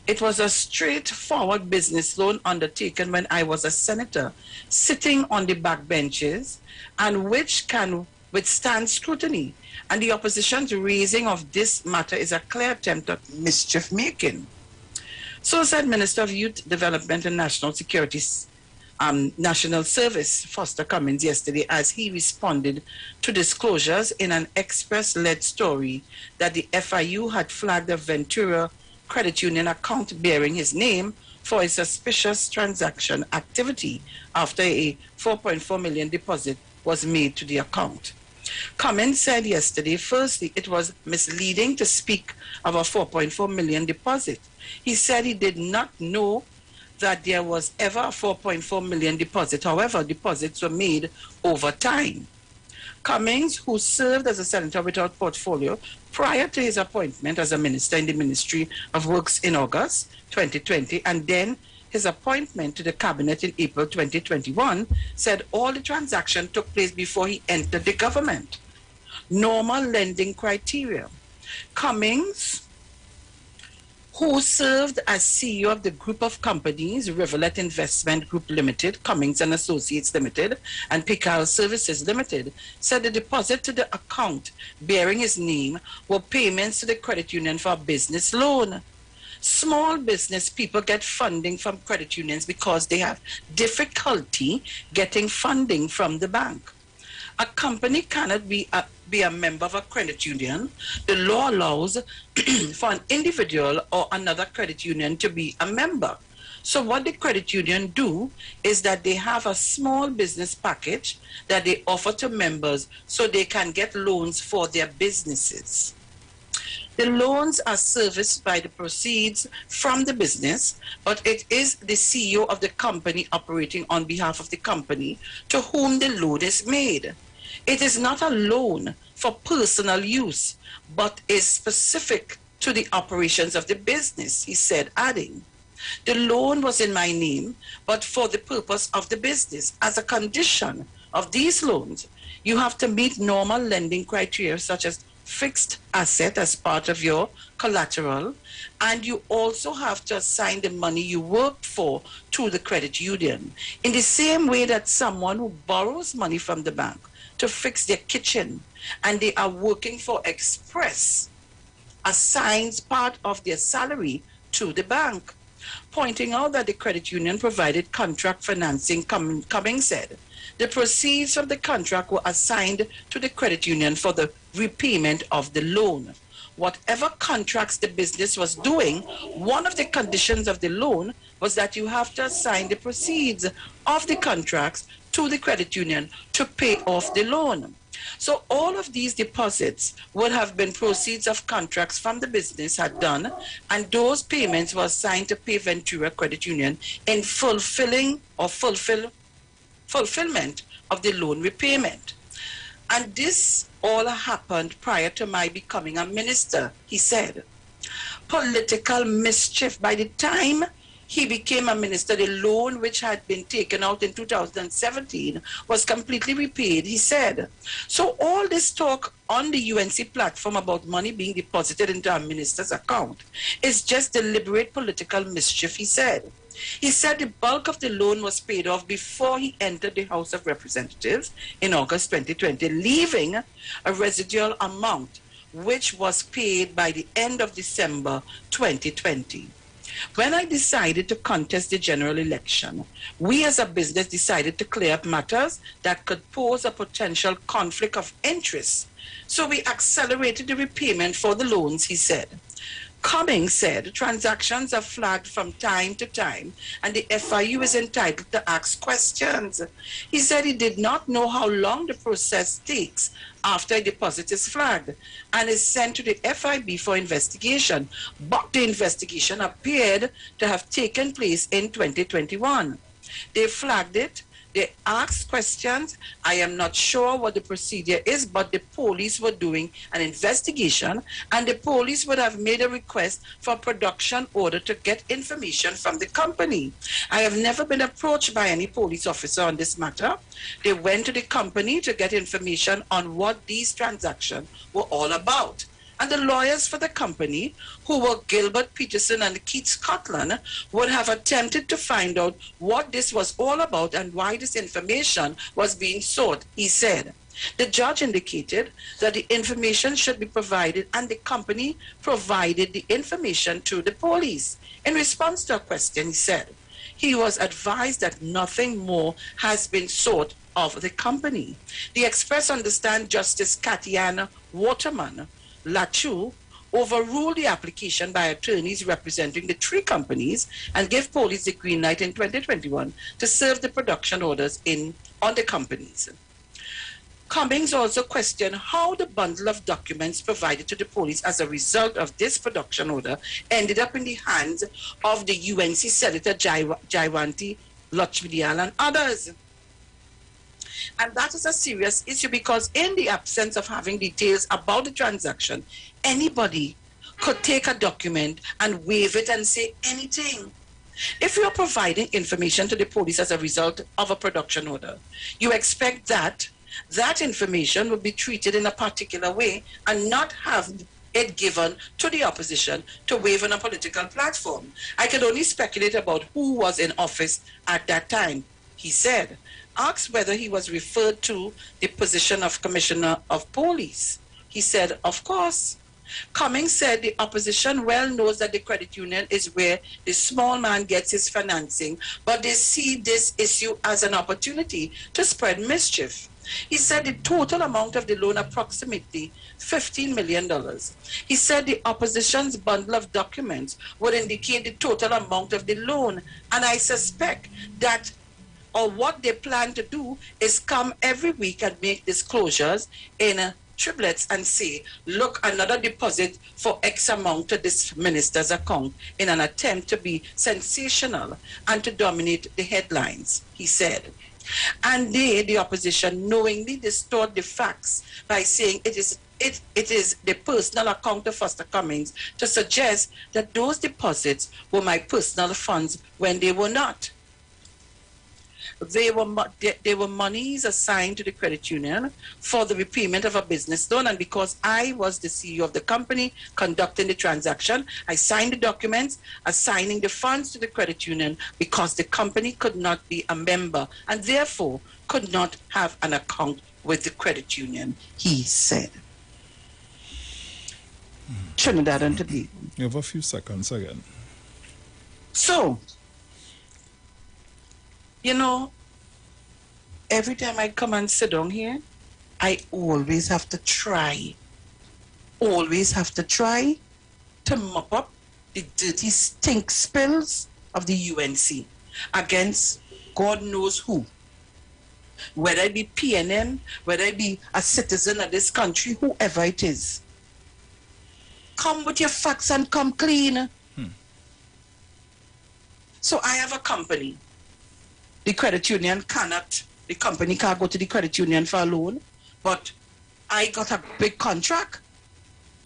It was a straightforward business loan undertaken when I was a senator, sitting on the backbenches, and which can withstand scrutiny. And the opposition's raising of this matter is a clear attempt at mischief making. So said Minister of Youth Development and National Security National Service, Foster Cummins, yesterday as he responded to disclosures in an Express-led story that the FIU had flagged a Ventura Credit Union account bearing his name for a suspicious transaction activity after a 4.4 million deposit was made to the account. Cummins said yesterday, firstly, it was misleading to speak of a 4.4 million deposit. He said he did not know that there was ever a 4.4 million deposit. However, deposits were made over time. Cummins, who served as a senator without portfolio prior to his appointment as a minister in the Ministry of Works in August 2020, and then his appointment to the cabinet in April 2021, said all the transaction took place before he entered the government. Normal lending criteria. Cummins, who served as CEO of the group of companies, Riverlet Investment Group Limited, Cummins and Associates Limited, and Pical Services Limited, said the deposit to the account bearing his name were payments to the credit union for a business loan. Small business people get funding from credit unions because they have difficulty getting funding from the bank. A company cannot be a member of a credit union. The law allows for an individual or another credit union to be a member. So what the credit union do is that they have a small business package that they offer to members so they can get loans for their businesses. The loans are serviced by the proceeds from the business, but it is the CEO of the company operating on behalf of the company to whom the loan is made. It is not a loan for personal use, but is specific to the operations of the business, he said, adding, the loan was in my name, but for the purpose of the business. As a condition of these loans, you have to meet normal lending criteria such as fixed asset as part of your collateral, and you also have to assign the money you worked for to the credit union. In the same way that someone who borrows money from the bank to fix their kitchen and they are working for Express assigns part of their salary to the bank. Pointing out that the credit union provided contract financing, Cummings said, the proceeds from the contract were assigned to the credit union for the repayment of the loan. Whatever contracts the business was doing, one of the conditions of the loan was that you have to assign the proceeds of the contracts to the credit union to pay off the loan. So all of these deposits would have been proceeds of contracts from the business had done, and those payments were assigned to pay Ventura Credit Union in fulfillment of the loan repayment. And this all happened prior to my becoming a minister, he said. Political mischief. By the time he became a minister, the loan which had been taken out in 2017 was completely repaid, he said. So all this talk on the UNC platform about money being deposited into a minister's account is just deliberate political mischief, he said. He said the bulk of the loan was paid off before he entered the House of Representatives in August 2020, leaving a residual amount which was paid by the end of December 2020. When I decided to contest the general election, we as a business decided to clear up matters that could pose a potential conflict of interest. So we accelerated the repayment for the loans, he said. Cummings said transactions are flagged from time to time and the FIU is entitled to ask questions. He said he did not know how long the process takes after a deposit is flagged and is sent to the FIB for investigation, but the investigation appeared to have taken place in 2021. They flagged it, They asked questions. I am not sure what the procedure is, but the police were doing an investigation, and the police would have made a request for a production order to get information from the company. I have never been approached by any police officer on this matter. They went to the company to get information on what these transactions were all about. And the lawyers for the company, who were Gilbert Peterson and Keith Scotland, would have attempted to find out what this was all about and why this information was being sought, he said. The judge indicated that the information should be provided, and the company provided the information to the police. In response to a question, he said he was advised that nothing more has been sought of the company. The Express understand Justice Katiana Waterman Lachu overruled the application by attorneys representing the three companies and gave police the green light in 2021 to serve the production orders on the companies. Cummings also questioned how the bundle of documents provided to the police as a result of this production order ended up in the hands of the UNC Senator Jaiwanti Lochmidial and others. And that is a serious issue because in the absence of having details about the transaction, anybody could take a document and wave it and say anything. If you're providing information to the police as a result of a production order, you expect that that information will be treated in a particular way and not have it given to the opposition to wave on a political platform. I can only speculate about who was in office at that time, he said. Asked whether he was referred to the position of Commissioner of Police, he said, of course. Cummings said the opposition well knows that the credit union is where the small man gets his financing, but they see this issue as an opportunity to spread mischief. He said the total amount of the loan approximately $15 million. He said the opposition's bundle of documents would indicate the total amount of the loan, and I suspect that or what they plan to do is come every week and make disclosures in triplets and say, look, another deposit for X amount to this minister's account in an attempt to be sensational and to dominate the headlines, he said. And they, the opposition, knowingly distort the facts by saying it is the personal account of Foster Cummings to suggest that those deposits were my personal funds when they were not. They were monies assigned to the credit union for the repayment of a business loan, and because I was the CEO of the company conducting the transaction, I signed the documents assigning the funds to the credit union because the company could not be a member and therefore could not have an account with the credit union, he said. Trinidad and Tobago. You have a few seconds again. So, you know, every time I come and sit down here, I always have to try to mop up the dirty stink spills of the UNC against God knows who. Whether it be PNM, whether it be a citizen of this country, whoever it is. Come with your facts and come clean. So I have a company. The credit union the company can't go to the credit union for a loan, but I got a big contract.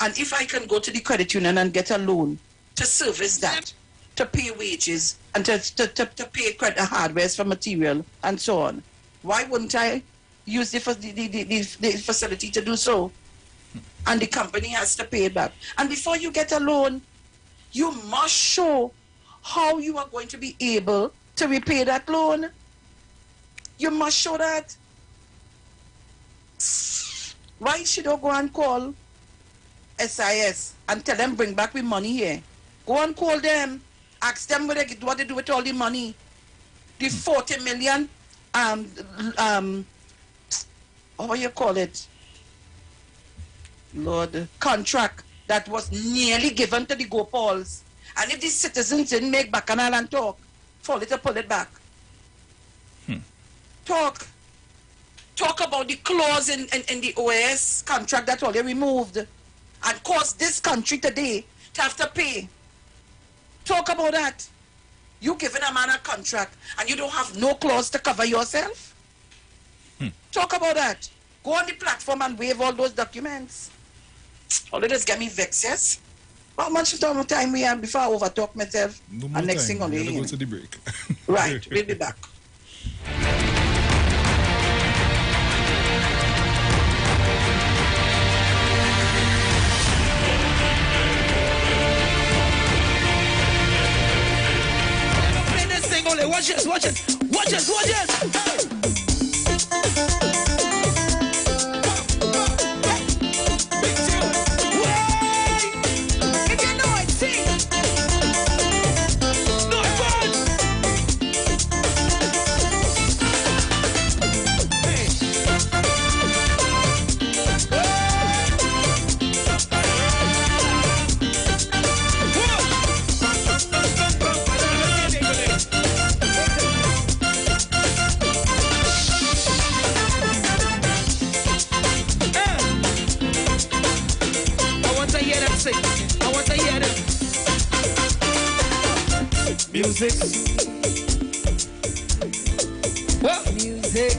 And if I can go to the credit union and get a loan to service that, to pay wages, and to pay credit hardwares for material and so on, why wouldn't I use the facility to do so? And the company has to pay it back. And before you get a loan, you must show how you are going to be able to repay that loan. You must show that. Why should I go and call SIS and tell them bring back my money here? Go and call them. Ask them what they do with all the money. The 40 million, how you call it? Lord, contract that was nearly given to the Gopals. And if the citizens didn't make bacchanal and talk, pull it back. Talk about the clause in the OAS contract that already removed and caused this country today to have to pay. Talk about that. You giving a man a contract and you don't have no clause to cover yourself? Talk about that. Go on the platform and waive all those documents. All of this get me vexed, yes? How much time we have before I overtalk myself? No and more next time. thing on the Go to the break. Right, we'll be back. Play this thing only. Watch this, watch this. Watch this, watch this. Music. What? Music.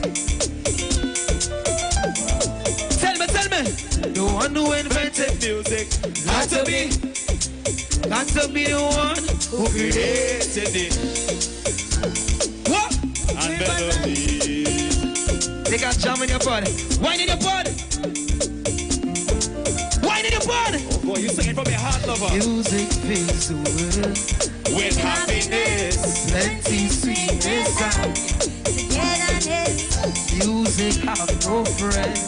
Tell me. The one who invented music. Got to be the one who created it. What? And melody. They got jam in your body. Wine in your body. Wine in your body. Oh boy, you singing from your heart, lover. Music fills the world with happiness, plenty sweetness and togetherness. Music have no friend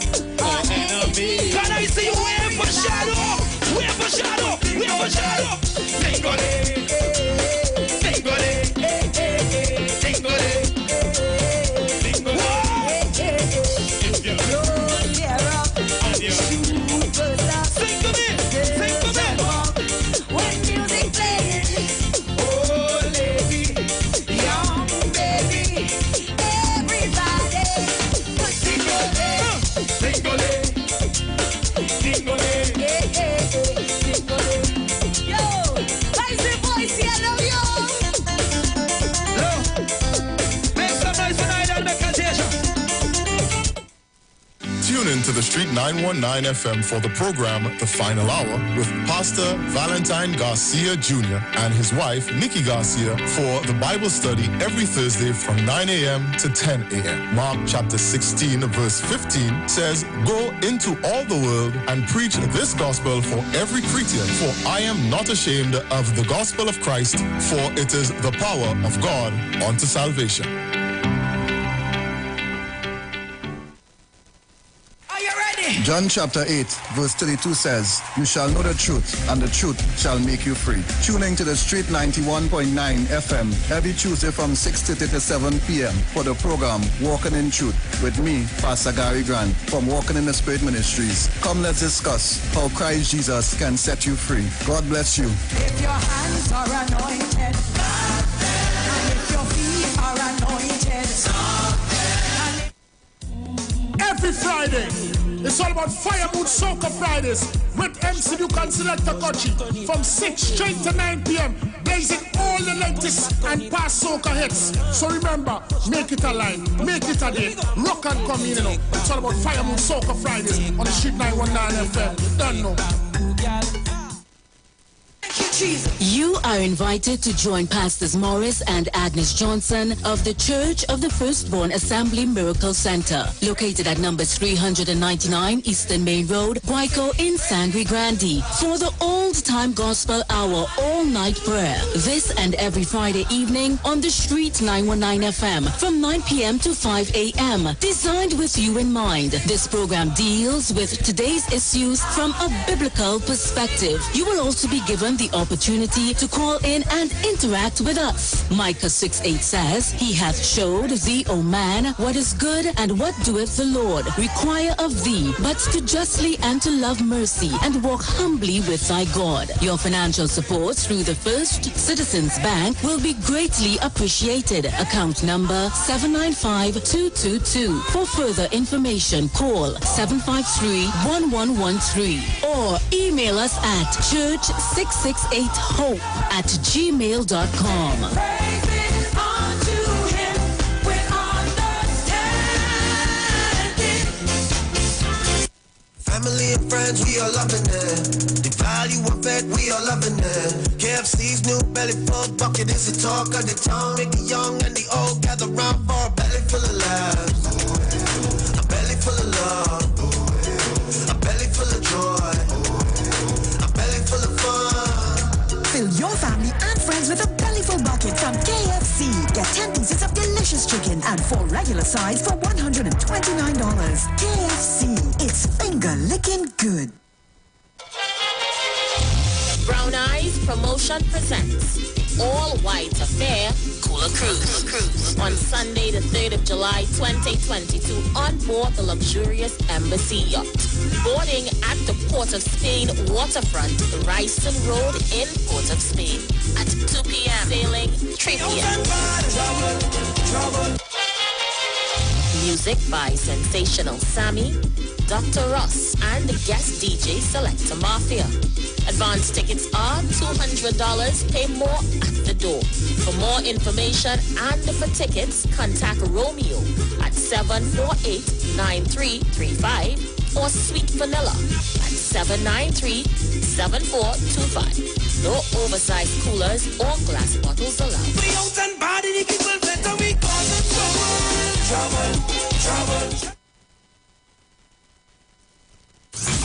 or enemy. Can I see you waiting for shadow? Wait for shadow. Wait for shadow. Tingole, tingole, tingole, tingole. If you don't tear up and you sing to me, sing to me. When music plays. Tune in to the Street 919 FM for the program The Final Hour with Pastor Valentine Garcia Jr. and his wife Nikki Garcia for the Bible study every Thursday from 9 a.m. to 10 a.m. Mark chapter 16 verse 15 says, "Go into all the world and preach this gospel for every creature, for I am not ashamed of the gospel of Christ, for it is the power of God unto salvation." John chapter 8, verse 32 says, "You shall know the truth, and the truth shall make you free." Tuning to the Street 91.9 FM every Tuesday from 6:30 to 7 p.m. for the program Walking in Truth with me, Pastor Gary Grant from Walking in the Spirit Ministries. Come, let's discuss how Christ Jesus can set you free. God bless you. If your hands are anointed, and if your feet are anointed, Every Friday, it's all about Fire Mood Soca Fridays with MC Duke and Selector Kochi from 6 straight to 9 p.m. blazing all the latest and past soca hits. So remember, make it a line, make it a day, rock and come in, you know. It's all about Fire Mood Soca Fridays on the Street 919 FM. You don't know. You are invited to join Pastors Morris and Agnes Johnson of the Church of the Firstborn Assembly Miracle Center, located at number 399 Eastern Main Road, Guayco in Sangre Grande, for the old-time gospel hour all-night prayer. This and every Friday evening on the Street 919 FM from 9 p.m. to 5 a.m. Designed with you in mind, this program deals with today's issues from a biblical perspective. You will also be given the opportunity to call in and interact with us. Micah 6:8 says, "He hath showed thee, O man, what is good and what doeth the Lord require of thee, but to justly and to love mercy and walk humbly with thy God." Your financial support through the First Citizens Bank will be greatly appreciated. Account number 795222. For further information, call 753-1113 or email us at church668hope@gmail.com. Family and friends, we are loving it. The value of it, we are loving it. KFC's new belly full bucket is the talk of the town. Make the young and the old gather round for a belly full of laughs. A belly full of love. A belly full of joy. A belly full of fun. Fill your family and friends with a bellyful bucket from KFC. Get 10 pieces of delicious chicken and 4 regular sides for $129. KFC, it's finger-licking good. Brown Eyes Promotion presents All White Affair Cooler Cruise on Sunday the 3rd of July 2022 on board the luxurious Embassy Yacht. Boarding at the Port of Spain waterfront, Ryston Road in Port of Spain at 2 p.m. Sailing 3 p.m. Music by Sensational Sammy, Dr. Ross, and the guest DJ Selector Mafia. Advance tickets are $200, pay more at the door. For more information and for tickets, contact Romeo at 748-9335 or Sweet Vanilla at 793-7425. No oversized coolers or glass bottles allowed.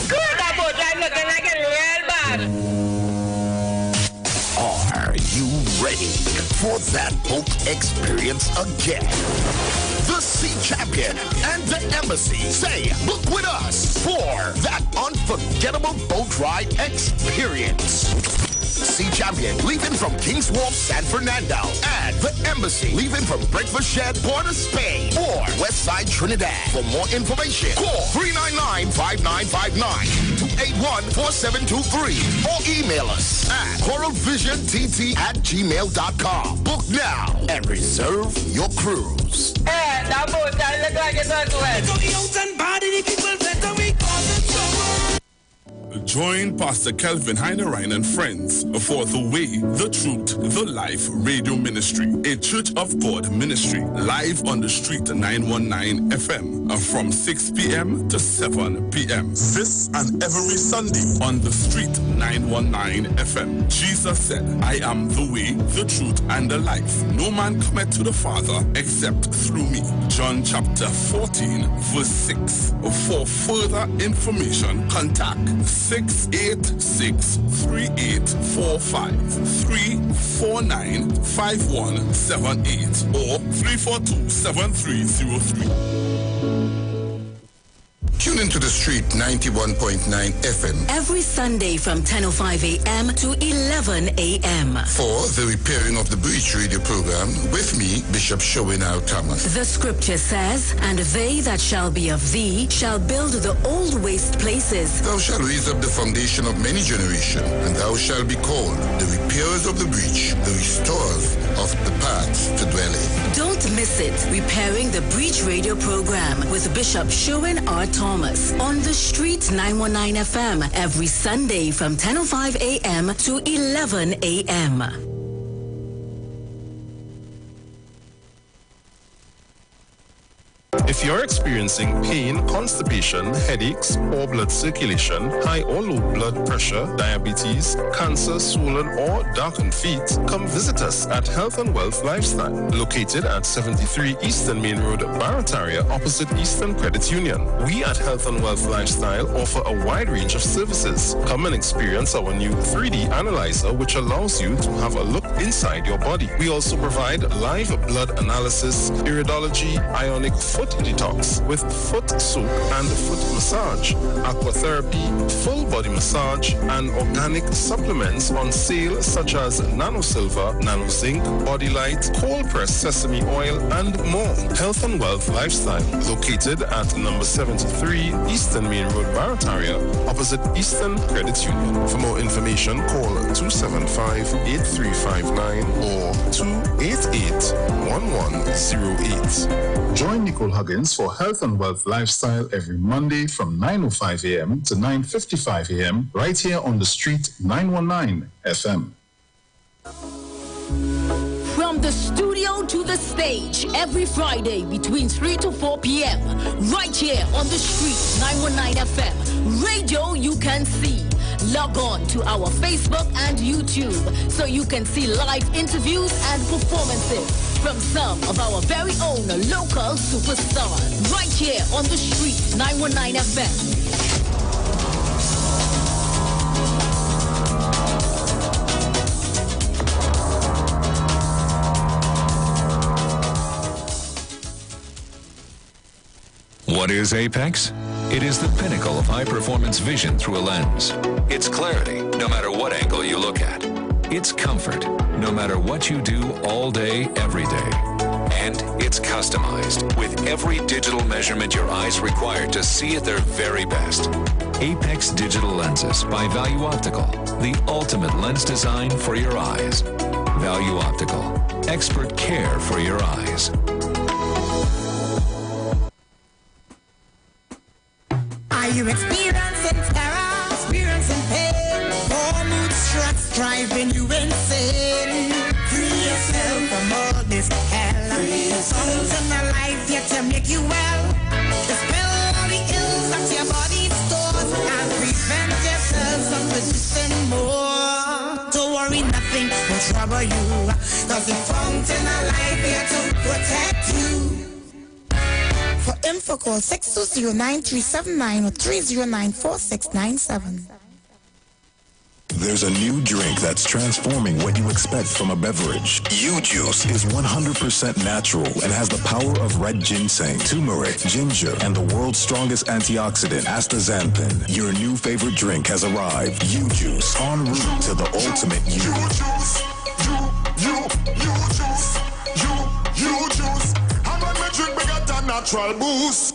Good about I'm looking like a real bad. Are you ready for that boat experience again? The Sea Champion and the Embassy say, book with us for that unforgettable boat ride experience. Sea Champion leaving from King's Wharf, San Fernando, and the Embassy leaving from Breakfast Shed, Port of Spain, or Westside Trinidad. For more information, call 399-595-9, 281-4723, or email us at coralvisiontT@gmail.com. Book now and reserve your cruise. Hey, that boat, I look like it's not well. Join Pastor Kelvin Heinerine and friends for The Way, The Truth, The Life Radio Ministry, a Church of God ministry, live on the street 919 FM from 6 p.m. to 7 p.m. This and every Sunday on the street 919 FM. Jesus said, I am the way, the truth, and the life. No man cometh to the Father except through me. John chapter 14, verse 6. For further information, contact 686-3845, 349-5178, or 342-7303. Tune into the street 91.9 FM Every Sunday from 10:05 a.m. to 11 a.m. for the Repairing of the Breach radio program with me, Bishop Showin R. Thomas. The scripture says, and they that shall be of thee shall build the old waste places. Thou shalt raise up the foundation of many generations, and thou shalt be called the repairers of the breach, the restorers of the paths to dwell in. Don't miss it. Repairing the Breach radio program with Bishop Showin R. Thomas on the street 919 FM every Sunday from 10:05 a.m. to 11 a.m. If you're experiencing pain, constipation, headaches, poor blood circulation, high or low blood pressure, diabetes, cancer, swollen or darkened feet, come visit us at Health and Wealth Lifestyle, located at 73 Eastern Main Road, Barataria, opposite Eastern Credit Union. We at Health and Wealth Lifestyle offer a wide range of services. Come and experience our new 3D analyzer, which allows you to have a look inside your body. We also provide live blood analysis, iridology, ionic foot detox with foot soak and foot massage, aquatherapy, full body massage, and organic supplements on sale such as Nano Silver, Nano Zinc, Body Light, cold pressed sesame oil, and more. Health and Wealth Lifestyle, located at number 73 Eastern Main Road, Barataria, opposite Eastern Credit Union. For more information, call 275-8359 or 288-1108. Join Nicole Huggins for Health and Wealth Lifestyle every Monday from 9:05 a.m. to 9:55 a.m. right here on the street 919 FM. From the studio to the stage, every Friday between 3 to 4 p.m. Right here on the street, 919 FM. Radio you can see. Log on to our Facebook and YouTube so you can see live interviews and performances from some of our very own local superstars. Right here on the street, 919 FM. What is Apex? It is the pinnacle of high-performance vision through a lens. It's clarity, no matter what angle you look at. It's comfort, no matter what you do all day, every day. And it's customized, with every digital measurement your eyes require to see at their very best. Apex Digital Lenses by Value Optical, the ultimate lens design for your eyes. Value Optical, expert care for your eyes. Are you experiencing terror, experiencing pain? Poor mood stress driving you insane. Free yourself from all this hell. Songs in the life yet to make you well. Dispel all the ills that your body stores and prevent yourself from resisting more. Don't worry, nothing will trouble you, cause the fountain of life here to protect you. For info, call 620-9379 or 309-4697. There's a new drink that's transforming what you expect from a beverage. U-Juice is 100% natural and has the power of red ginseng, turmeric, ginger, and the world's strongest antioxidant, astaxanthin. Your new favorite drink has arrived. U-Juice, en route to the ultimate you. U-Juice. How about me drink bigger than natural boost?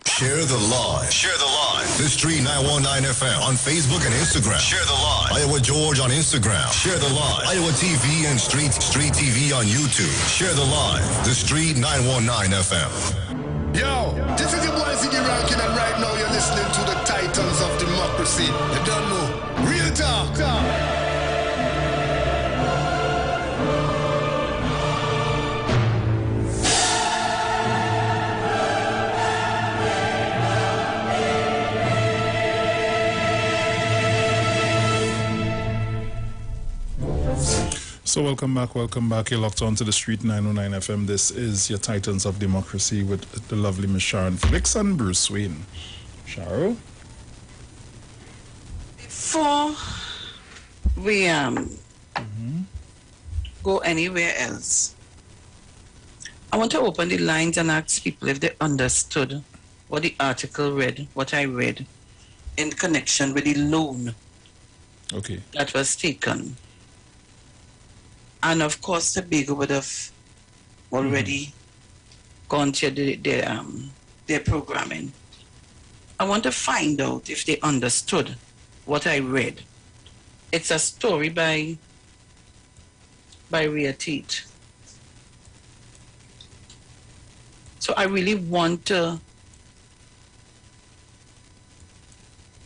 Share the live. Share the live. The Street 919 FM on Facebook and Instagram. Share the live. Iowa George on Instagram. Share the live. Iowa TV and Street TV on YouTube. Share the live. The Street 919 FM. Yo, this is your boy Ziggy Rankin, and right now you're listening to the Titans of Democracy. You don't know. Real talk. So welcome back. You're locked on to the Street 909 FM. This is your Titans of Democracy with the lovely Miss Sharon Felix and Bruce Wayne. Sharon? Before we go anywhere else, I want to open the lines and ask people if they understood what the article read, what I read, in connection with the loan that was taken. And of course, the Tobago would have already gone to their programming. I want to find out if they understood what I read. It's a story by Rhea Tate. So I really want to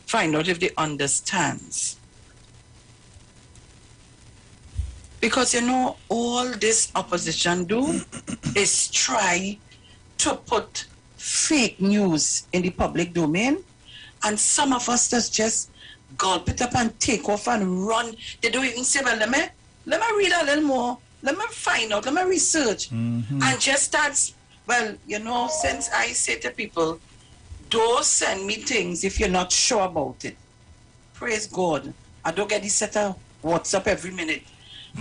find out if they understands. Because, you know, all this opposition do is try to put fake news in the public domain. And some of us just gulp it up and take off and run. They don't even say, well, let me read a little more. Let me find out. Let me research. And just start, well, you know, since I say to people, don't send me things if you're not sure about it. Praise God. I don't get this set of WhatsApp every minute.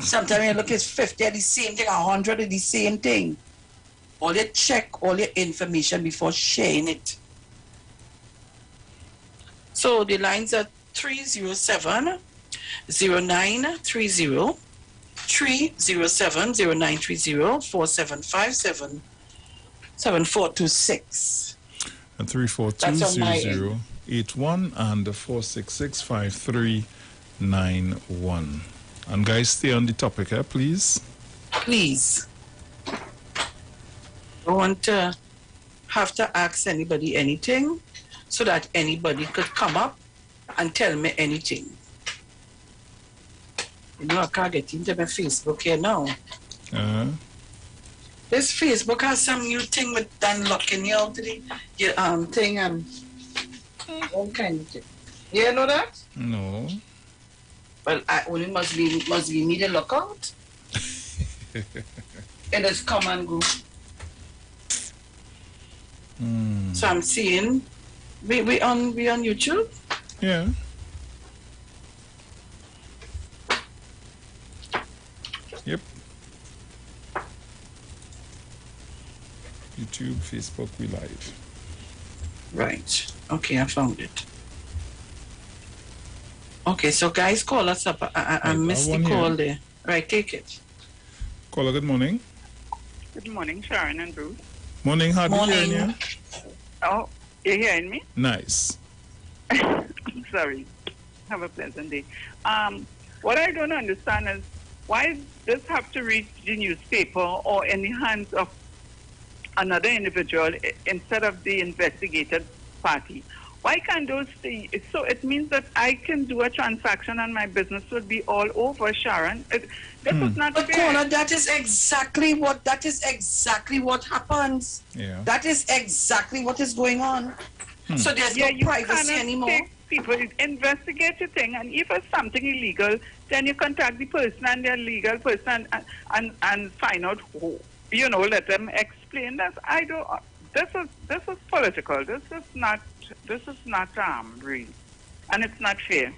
Sometimes you look, it's 50 of the same thing, 100 of the same thing. All you check all your information before sharing it. So the lines are 307-0930, 307-0930, 4757-7426. And 342-0081 and 466-5391. And guys, stay on the topic, please. Please. I want to have to ask anybody anything so that anybody could come up and tell me anything. You know, I can't get into my Facebook here now. This Facebook has some new thing with unlocking you out to the thing and all kind of thing. You know that? No. Well, I only must be me the lookout. It has come and go. So I'm seeing we on YouTube? Yeah. Yep. YouTube, Facebook, we live. Right. Okay, I found it. Okay, so guys, call us up. I missed the call there. Right, take it. Caller, good morning. Good morning, Sharon and Bruce. Morning, hard to hear you. Oh, you're hearing me? Nice. Sorry. Have a pleasant day. What I don't understand is why does this have to reach the newspaper or in the hands of another individual instead of the investigated party? Why can't those things? So it means that I can do a transaction and my business will be all over, Sharon. This is not but fair. Caller, that is exactly what happens. Yeah. That is exactly what is going on. So there's no privacy anymore. People investigate your thing, and if it's something illegal, then you contact the person and the legal person and find out who. You know, let them explain this. This is political. This is not real, and it's not fair.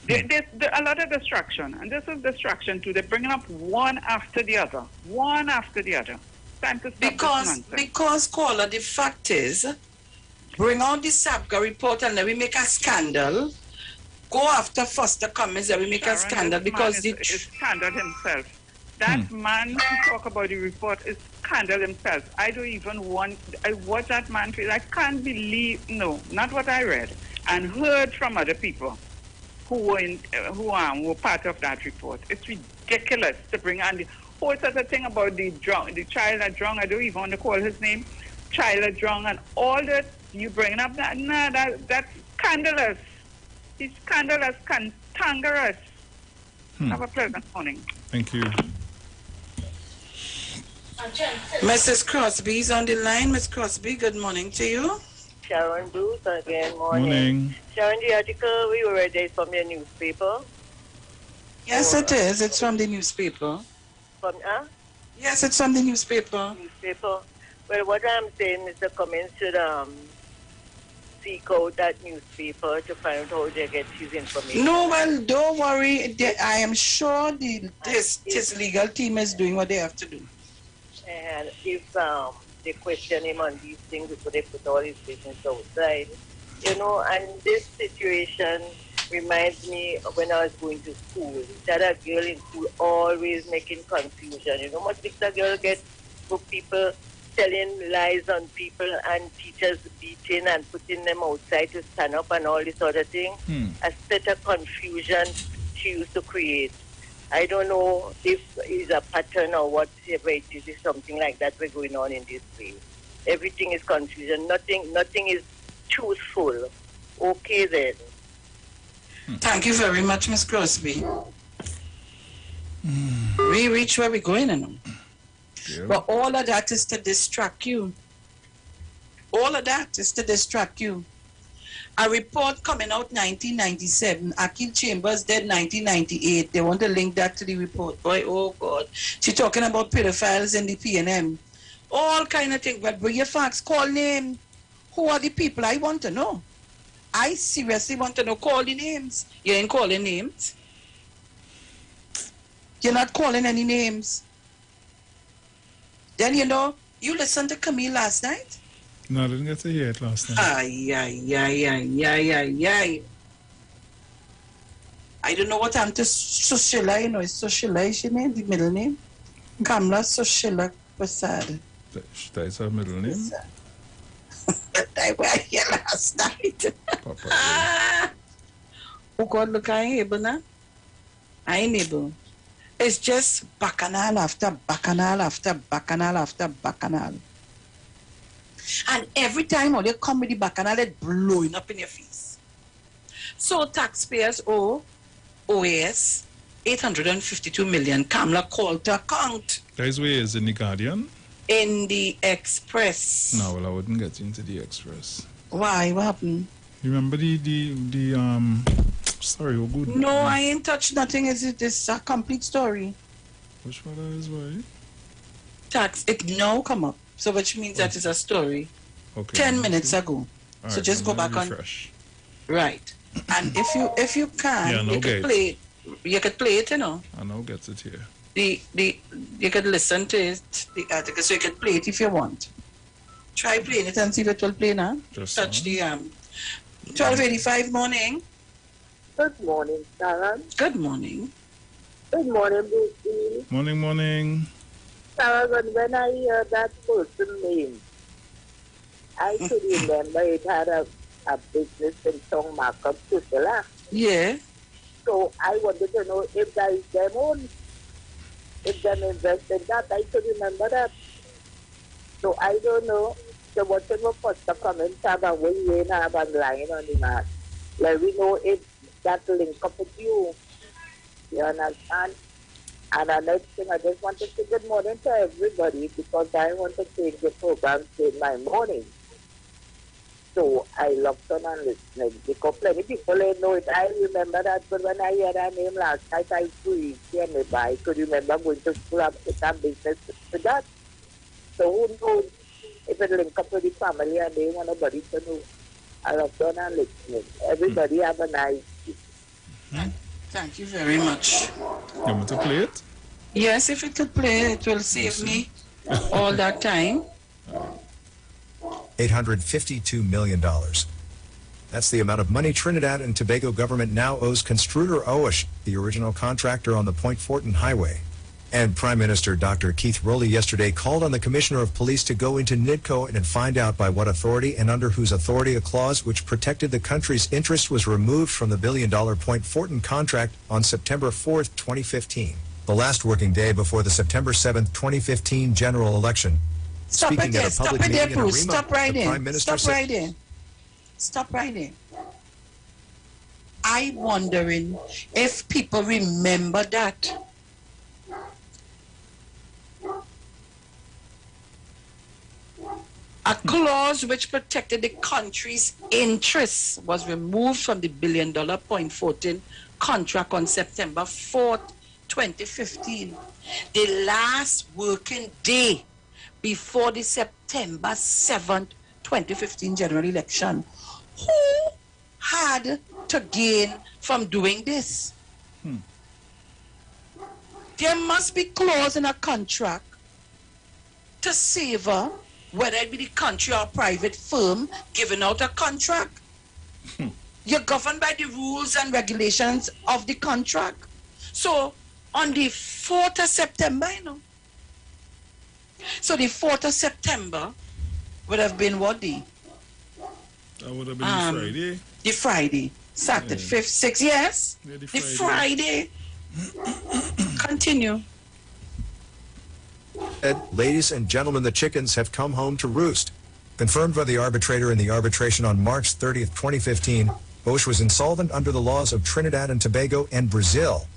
There's a lot of distraction, and this is distraction too. They're bringing up one after the other. Time to stop this nonsense. Because caller, the fact is, bring out the SAPGA report and then we make a scandal. Go after Foster Cummins and we make a scandal because the scandal himself. That man who talk about the report is scandal himself. I don't even want. I watch that man feel. I can't believe. No, not what I read and heard from other people who were part of that report. It's ridiculous to bring on the whole sort of thing about the child that drunk. I don't even want to call his name. Child that drunk and all that. You bringing up that? Nah, that's scandalous. It's scandalous, cantankerous. Have a pleasant morning. Thank you. Mrs. Crosby is on the line. Miss Crosby, good morning to you. Sharon Bruce again, morning. Morning. Sharon, the article we read is from your newspaper? Yes, it is. It's from the newspaper. Yes, it's from the newspaper. Well, what I'm saying, Mr. Cummins should seek out that newspaper to find out how they get his information. No, well, don't worry. I am sure this legal team is doing what they have to do. And if they question him on these things before they put all his business outside, you know, and this situation reminds me of when I was going to school. That a girl in school always making confusion. You know how much a girl gets for people telling lies on people and teachers beating and putting them outside to stand up and all this other thing. A state of confusion she used to create. I don't know if it's a pattern or whatever it is something like that we're going on in this place. Everything is confusion. Nothing is truthful. Okay then. Thank you very much, Miss Crosby. We reach where we're going now. Yeah. But all of that is to distract you. All of that is to distract you. A report coming out 1997, Akil Chambers dead 1998. They want to link that to the report. Boy, oh God. She's talking about pedophiles in the PNM. All kind of things. But bring your facts, call name. Who are the people? I want to know. I seriously want to know. Call the names. You ain't calling names. You're not calling any names. Then, you know, you listened to Camille last night? No, I didn't get to hear it last night. Ay. I don't know what happened to Sushila, you know, it's Sushila, is your name, the middle name? Kamla Sushila Prasad. That is her middle name? I were here last night. Oh God, look, I ain't able now. I ain't able. It's just bacchanal after bacchanal after bacchanal after bacchanal. And every time when they come with the bacchanal, it's blowing up in your face. So taxpayers owe OAS 852 million. Kamla called to account. Guys, where is in the Guardian? In the Express. No, well, I wouldn't get into the Express. Why? What happened? You remember the sorry, oh good. No, I ain't touched nothing. It's a complete story. Which one is why? Tax, it now come up. So which means that is a story. Okay. 10 minutes ago. All so right, just go back refresh. on. Right. And if you can, you could play. You could play it, you know. I know gets it here. You could listen to it, the article, so you can play it if you want. Try playing it and see if it will play now. Just touch the 12:85 morning. Good morning, Sarah. Good morning. Good morning, Lucy. Morning. Sarah, when I heard that person's name, I could remember it had a business in Song Markup, Switzerland. Yeah. So I wanted to know if that is them own, if them invest in that. I could remember that. So I don't know. So whatever first the comments have and when you have online on the mat, let me know if that link up with you. You understand? And the next thing, I just want to say good morning to everybody because I want to change the program to my morning. So I logged on and listening because plenty people ain't know it. I remember that, but when I heard her name last night, I could hear me by. I could remember going to school and put that business to that. So who knows if it link up with the family and they want nobody to know. I logged on and listening. Everybody have a nice day. Thank you very much. You want me to play it? Yes, if it could play, it will save me all that time. $852 million. That's the amount of money Trinidad and Tobago government now owes Constructor Owish, the original contractor on the Point Fortin Highway. And Prime Minister Dr. Keith Rowley yesterday called on the Commissioner of Police to go into NIDCO and find out by what authority and under whose authority a clause which protected the country's interest was removed from the billion-dollar Point Fortin contract on September 4th, 2015, the last working day before the September 7th, 2015 general election. Stop right there. Stop right there, Bruce. Stop right in. Stop right in. Stop right in. I'm wondering if people remember that. A clause which protected the country's interests was removed from the billion-dollar Point Fortin contract on September 4th, 2015. The last working day before the September 7th, 2015 general election. Who had to gain from doing this? There must be clause in a contract to savor whether it be the country or private firm giving out a contract. You're governed by the rules and regulations of the contract. So on the 4th of September, so the 4th of September would have been what day? That would have been Friday. The Friday. Saturday, 5th, 6th, yes? Yeah, the Friday. Continue. Ladies and gentlemen, the chickens have come home to roost. Confirmed by the arbitrator in the arbitration on March 30th, 2015, Osh was insolvent under the laws of Trinidad and Tobago and Brazil.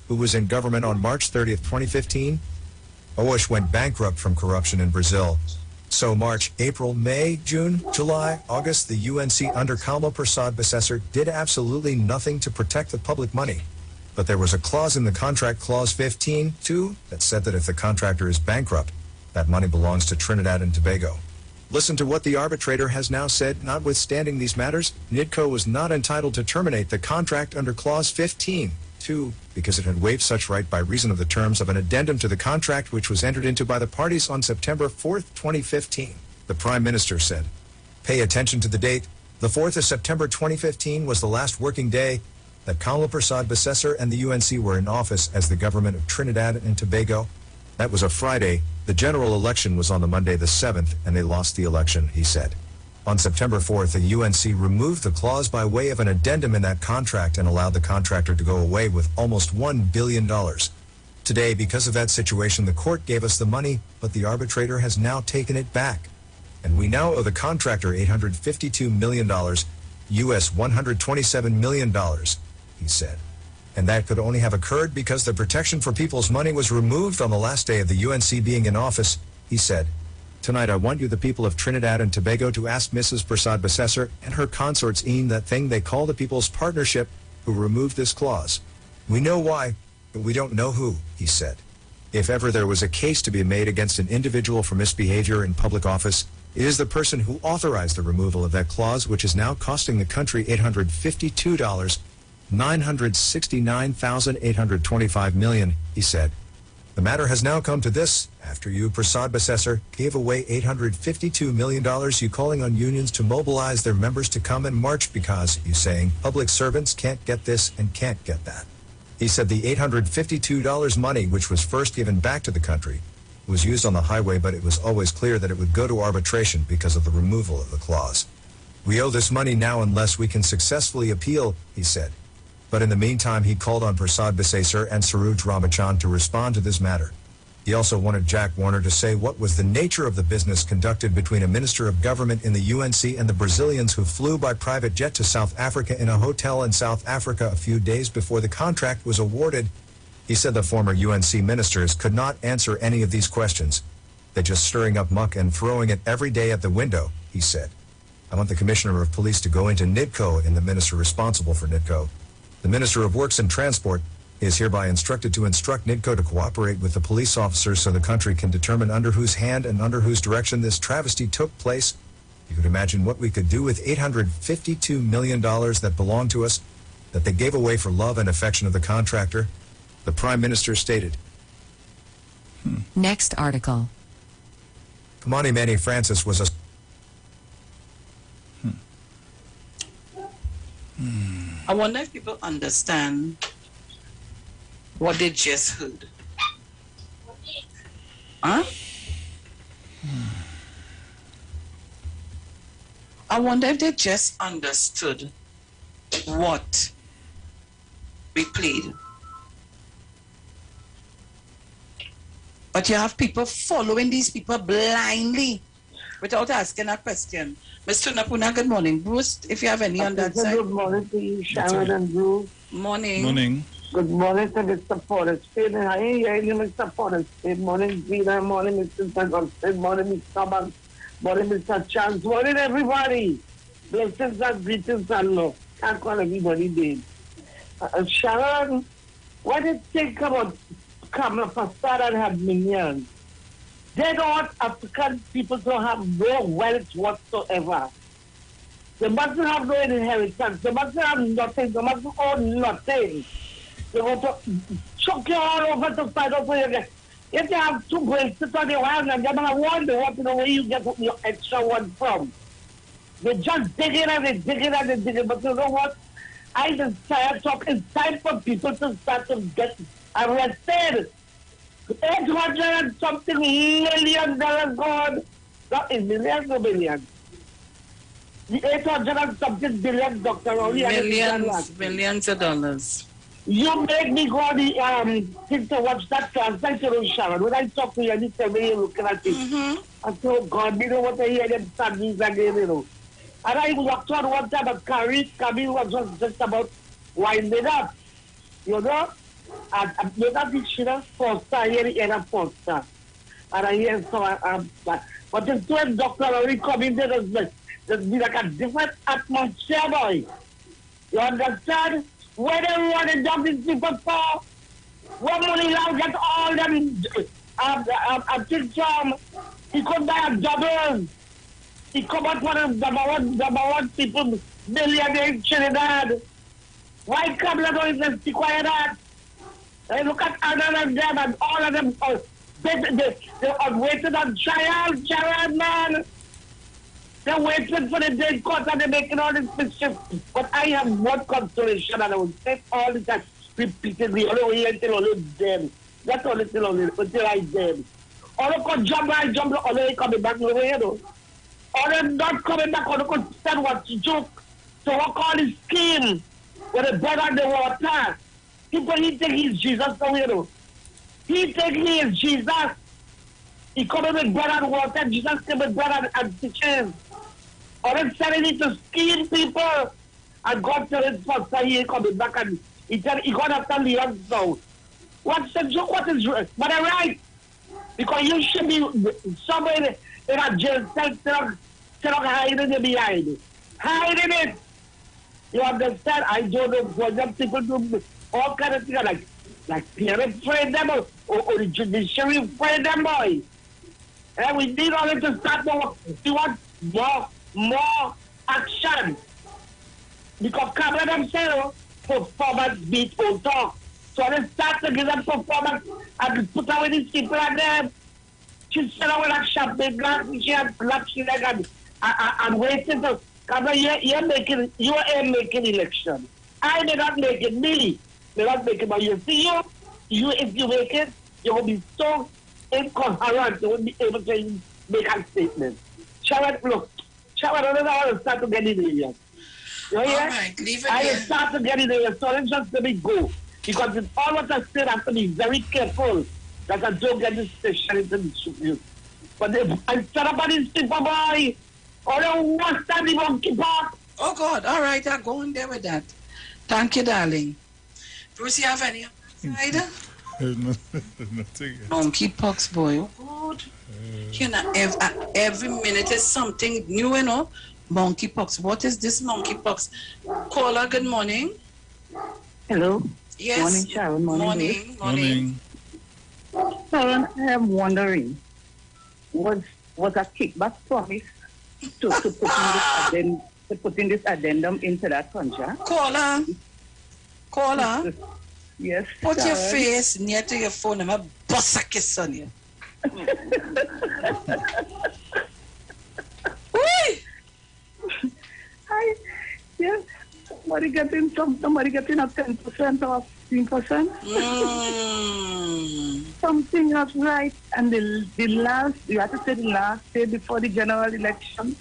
Who was in government on March 30th, 2015? Osh went bankrupt from corruption in Brazil. So March, April, May, June, July, August, the UNC under Kamla Persad-Besesser did absolutely nothing to protect the public money. But there was a clause in the contract, clause 15.2, that said that if the contractor is bankrupt, that money belongs to Trinidad and Tobago. Listen to what the arbitrator has now said. Notwithstanding these matters, NIDCO was not entitled to terminate the contract under clause 15.2 because it had waived such right by reason of the terms of an addendum to the contract which was entered into by the parties on September 4th, 2015. The Prime Minister said, "Pay attention to the date. The 4th of September 2015 was the last working day that Kamla Persad-Besesser and the UNC were in office as the government of Trinidad and Tobago. That was a Friday. The general election was on the Monday the 7th, and they lost the election," he said. On September 4th, the UNC removed the clause by way of an addendum in that contract and allowed the contractor to go away with almost $1 billion. Today, because of that situation, the court gave us the money, but the arbitrator has now taken it back. And we now owe the contractor $852 million, US $127 million, he said. and that could only have occurred because the protection for people's money was removed on the last day of the UNC being in office. He said, "Tonight I want you, the people of Trinidad and Tobago, to ask Mrs. Prasad Besesser and her consorts in that thing they call the People's Partnership who removed this clause. We know why, but we don't know who," he said. If ever there was a case to be made against an individual for misbehavior in public office, it is the person who authorized the removal of that clause, which is now costing the country $852, $969,825 million, he said. The matter has now come to this, after you, Prasad Besesser, gave away $852 million, you calling on unions to mobilize their members to come and march because, you saying, public servants can't get this and can't get that. He said the $852 money, which was first given back to the country, was used on the highway, but it was always clear that it would go to arbitration because of the removal of the clause. We owe this money now unless we can successfully appeal, he said. But in the meantime, he called on Prasad Besesser and Saroj Ramachan to respond to this matter. He also wanted Jack Warner to say what was the nature of the business conducted between a minister of government in the UNC and the Brazilians who flew by private jet to South Africa in a hotel in South Africa a few days before the contract was awarded. He said the former UNC ministers could not answer any of these questions. They're just stirring up muck and throwing it every day at the window, he said. I want the Commissioner of Police to go into NIDCO and the minister responsible for NIDCO. The Minister of Works and Transport is hereby instructed to instruct NIDCO to cooperate with the police officers so the country can determine under whose hand and under whose direction this travesty took place. You could imagine what we could do with $852 million that belonged to us, that they gave away for love and affection of the contractor, the Prime Minister stated. Next article. Kamani Manny Francis was a... I wonder if people understand what they just heard. Huh? I wonder if they just understood what we played. But you have people following these people blindly without asking a question. Mr. Napuna, good morning. Bruce, if you have any on that side. Good morning to you, Sharon and Bruce. Morning. Morning. Good morning to Mr. Forrest. I ain't hearing you, Mr. Forrest. Good morning, Zina. Morning, Mr. Sagan. Good morning, Mr. Banks. Morning, Mr. Chance. Morning, everybody. Blessings and greetings and love. Can't call everybody name. Sharon, what do you think about Kamala Prasad and her minions? They don't want African people to have no wealth whatsoever. They mustn't have no inheritance. They mustn't have nothing. They mustn't own nothing. They want to chuck you all over to find out where you get. If you have two great sit on your hand and then I wonder what, where you get your extra one from. They just dig it and they dig it and they dig it. But you know what? I just tired talking. It's time for people to start to get arrested. $800 and something million gone. Not in millions or billions. The 800 and something billion, Dr. Rowley. Millions of dollars. You make me go on the thing to watch that class. Thank you, Sharon. When I talk to you, you tell me you're looking at it. I say, oh God, you know what I hear them standing again, you know. And I walked on one time at Camille was just about winding up. You know? And you know this shit is Foster, here in a Foster. And I hear so, but it's when Dr. Rowley come in there, there's be like a different atmosphere, boy. You understand? Where they want to dump these people for? What money now get all them I think he could buy a double. He come out one of number one people, millionaire in Trinidad. Why come they don't even stick quiet that? They look at other of them and all of them, they are waiting on trial, man. They're waiting for the day court and they're making all this mischief. But I have one consolation and I will say all the time repeatedly, all the way until all is dead. That's all until I dead. All the court jump, all the way coming back over here, though. All them not coming back, all the court stand what's joke. So what call this scheme? With the bread and the water. He think he's Jesus, so you know. He think he is Jesus. He come with bread and water. Jesus came with bread and fishes. Or it's telling me to scheme people. And God tell his pastor he ain't coming back and He got after Leon now. What's the joke? What is but I'm right. Because you should be somewhere in a jail cell hiding it behind. Hiding it. You understand? I don't know what people do all kind of things like parents afraid them or the judiciary afraid them, boy. And we need all to start more. We want more action. Because Cameron themselves performance beat on talk. So they start to give them performance and put away these people and them. She said, I will have champagne glass, she had black she leg and waiting to Cameron, you are making election. I may not make it, me. May not make it, but you see you if you make it, you will be so incoherent, you won't be able to make a statement. Sharon, look, Sharon, I don't know how to start to get in there yet. You know, all right, leave it I there. start to get in there, so let's just let me go. Because it's all what I said, I have to be very careful that I don't get this station into the dispute. But I set up on these people, boy. Or the worst time you won't keep up. Oh, God. All right, I'll go in there with that. Thank you, darling. Bruce, you have any either? Nothing. Monkeypox, boy. Oh, God. You know, every minute is something new, you know. Monkeypox. What is this monkeypox? Caller, good morning. Hello. Yes. Morning, Sharon. Morning. Sharon, I am wondering, was a kickback promise to put in this addendum into that contract? Caller. Yes. Put your Sharon. face near to your phone and I'll bust a kiss on you. Yes. Somebody getting a 10% or 15%. Something was right. And you have to say the last day before the general election,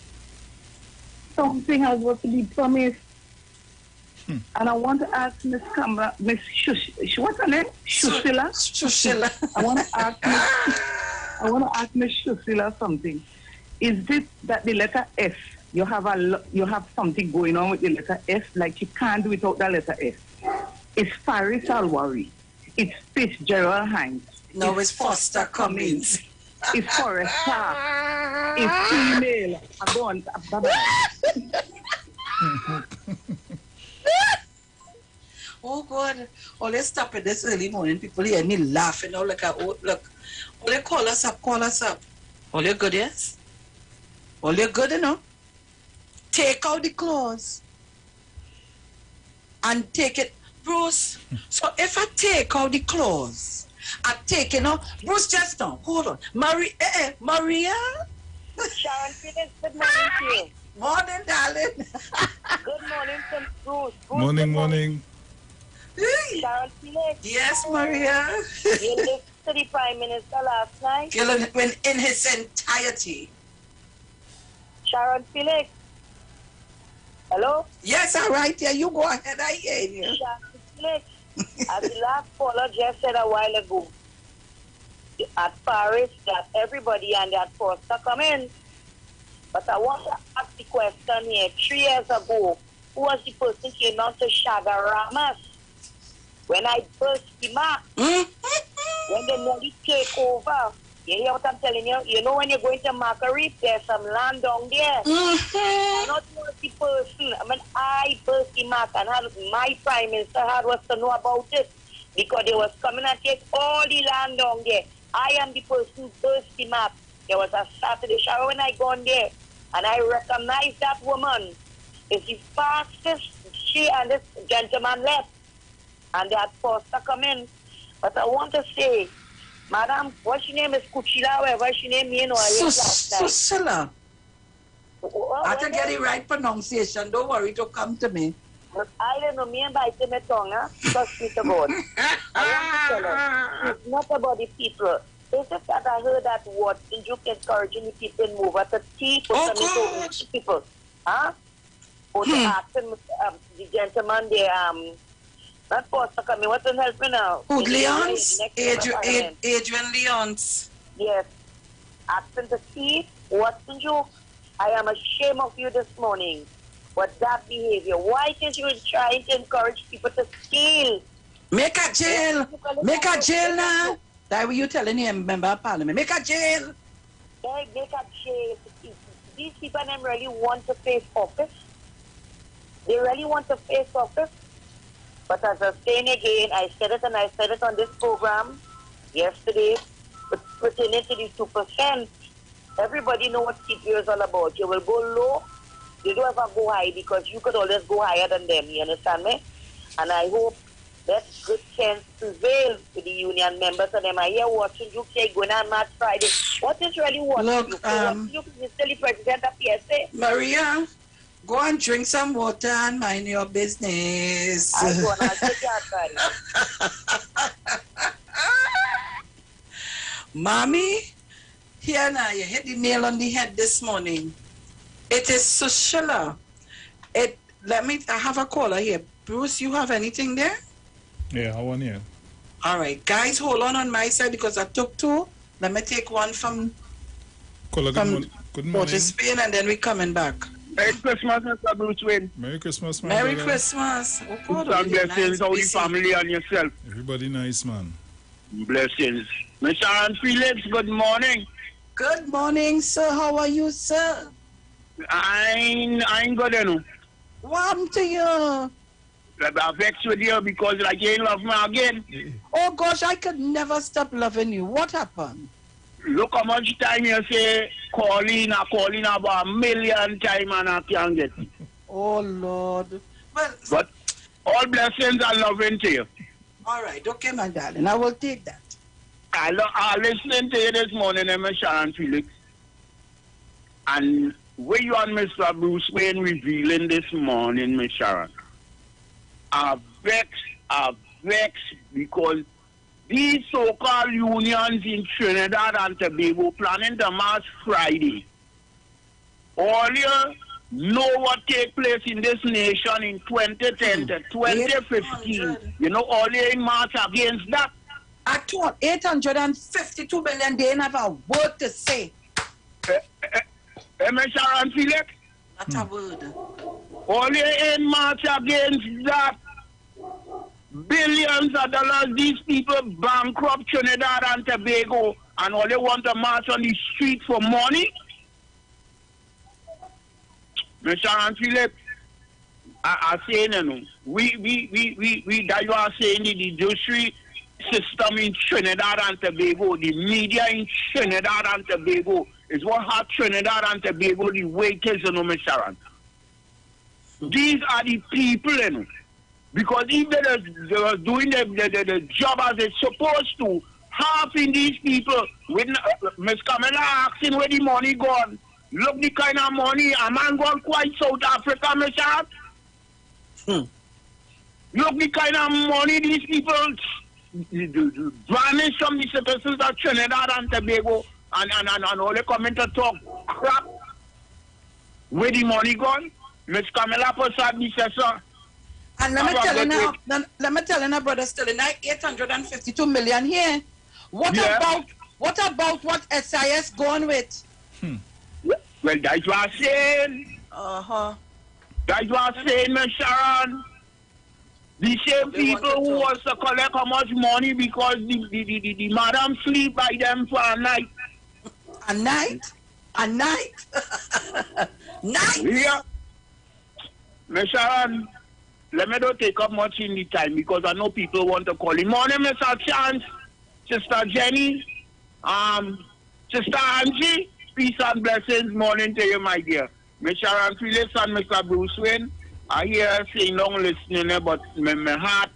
something has what to be promised. And I want to ask Miss what's her name? Shushila. I want to ask Miss Shushila something. Is it that the letter F, you have something going on with the letter F, like you can't do without the letter F? It's Faris Alwari. It's Fitzgerald Hines. No, it's Foster Cummings. It's Forrest Park. It's female. I go on. Bye-bye. Oh, God. Oh, let's stop at this early morning. People hear me laughing. Oh, look. Oh, they call us up. All you're good, yes? All you're good, you know? Take out the clause. And take it. Bruce, so if I take out the clause, I take, you know, Bruce, just now, hold on. Maria? Sharon Phillips, good morning to you. Morning, darling. Good morning to Bruce. Morning. Sharon Phillips. Yes, Maria. You listened to the Prime Minister last night? In his entirety. Sharon Phillips. Hello? Yes, all right. Yeah, you go ahead. I hear you. Sharon Phillips, as the last caller just said a while ago, at Paris, that everybody and that Foster come in. But I want to ask the question here. 3 years ago, who was the person who came out to Shaga Ramas? When I burst him up, when they nearly take over, you hear what I'm telling you? You know when you're going to Marguerite, there's some land down there. I'm not the person. I mean, I burst him up and had my Prime Minister was to know about it because they was coming and take all the land down there. I am the person who burst him up. There was a Saturday shower when I gone there and I recognized that woman. It's the fastest she and this gentleman left. And that Foster come in. But I want to say, Madam, what's your name is Kuchila, whatever she name you know. Susila. I have to get it right pronunciation. Don't worry, to come to me. But I don't know, me and by my tongue, huh? Trust me to God. I want to tell her, it's not about the people. It's just that I heard that word, you encouraging the people to move at the tea for some people. Huh? Or to ask them, the gentleman there, not Foster coming, what's in help me now? Who, Leons? Adrian Leons. Yes. Asking to see what's the joke. I am ashamed of you this morning. But that behavior, why is you trying to encourage people to steal? Make a jail. Make a jail now. That what you telling him, member of parliament. Make a jail. They make a jail. These people them really want to face office. They really want to face office. But as I was saying again, I said it and I said it on this program yesterday, pertaining to the 2%. Everybody know what CPO is all about. You will go low, you don't ever go high because you could always go higher than them, you understand me? And I hope that good sense prevails with the union members and them are here watching you say going on March Friday. What is really watching you? You're still the president of PSA. Maria, go and drink some water and mind your business. I go and I'll take your advice. Mommy, here now, you hit the nail on the head this morning. It is Sushila. I have a caller here. Bruce, you have anything there? Yeah, I want you. All right, guys, hold on my side because I took two. Let me take one from Good morning. Port of Spain and then we're coming back. Merry Christmas, Mr. Bruce Wayne. Merry Christmas, man. Merry Christmas. Oh, God, blessings, how your family and yourself. Everybody nice, man. Blessings. Mr. Aaron Felix, good morning. Good morning, sir. How are you, sir? I ain't good enough. What happened to you? I'm vexed with you because like you ain't love me again. Oh gosh, I could never stop loving you. What happened? Look how much time you say calling about 1 million times and I can't get it. Oh Lord. Well, but all blessings and loving to you. All right, okay, my darling. I will take that. I listening to you this morning, Mr. Aaron Felix. And where you and Mr. Bruce Wayne revealing this morning, Miss Sharon, are vexed because these so-called unions in Trinidad and Tobago planning the March Friday. All you know what take place in this nation in 2010 to 2015. You know, all you in march against that. I thought 852 million, they never have a word to say. Miss Sharon Felix? Not a word. All you in march against that. Billions of dollars, these people bankrupt Trinidad and Tobago and all they want to march on the street for money. Mr. Aaron Philip, I say no. We that you are saying the judiciary system in Trinidad and Tobago, the media in Trinidad and Tobago is what had Trinidad and Tobago the way it is, Mr. Aaron. These are the people, because if they were doing the job as it's supposed to, half in these people, with Miss Camilla asking where the money gone. Look the kind of money, a man gone quite South Africa, Miss Sharon. Look the kind of money these people vanish from the citizens of Trinidad and Tobago and all they come in to talk crap. Where the money gone? Miss Camilla Posad, says, sir. And let me tell you, brother, still in 852 million here. What about what SIS going with? Well, that's what I'm saying. That's what I'm saying, Miss Sharon. The same people who wants to collect how much money because the madam sleep by them for a night. A night? A night? Night? Yeah. Miss Sharon, let me not take up much in the time because I know people want to call in. Morning, Mr. Chance, Sister Jenny, Sister Angie, peace and blessings. Morning to you, my dear. Miss Sharon Felix and Mr. Bruce Wayne, I hear saying long listening, but my heart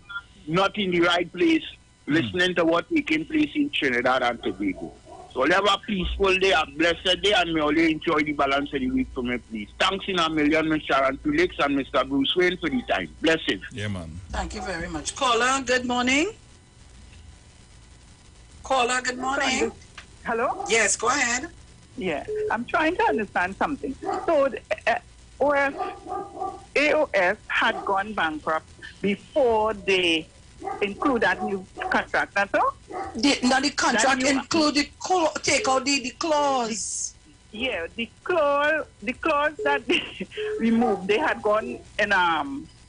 not in the right place, listening to what taking place in Trinidad and Tobago. So have a peaceful day, a blessed day, and may only enjoy the balance of the week for me, please. Thanks in a million, Mr. Sharon Felix and Mr. Bruce Wayne for the time. Blessings. Yeah, man. Thank you very much. Caller, good morning. Caller, good morning. Hello? Yes, go ahead. Yeah, I'm trying to understand something. So, AOS had gone bankrupt before they include that new contract, that's all? The contract included take out the clause. Yeah, the clause that they removed, they had gone in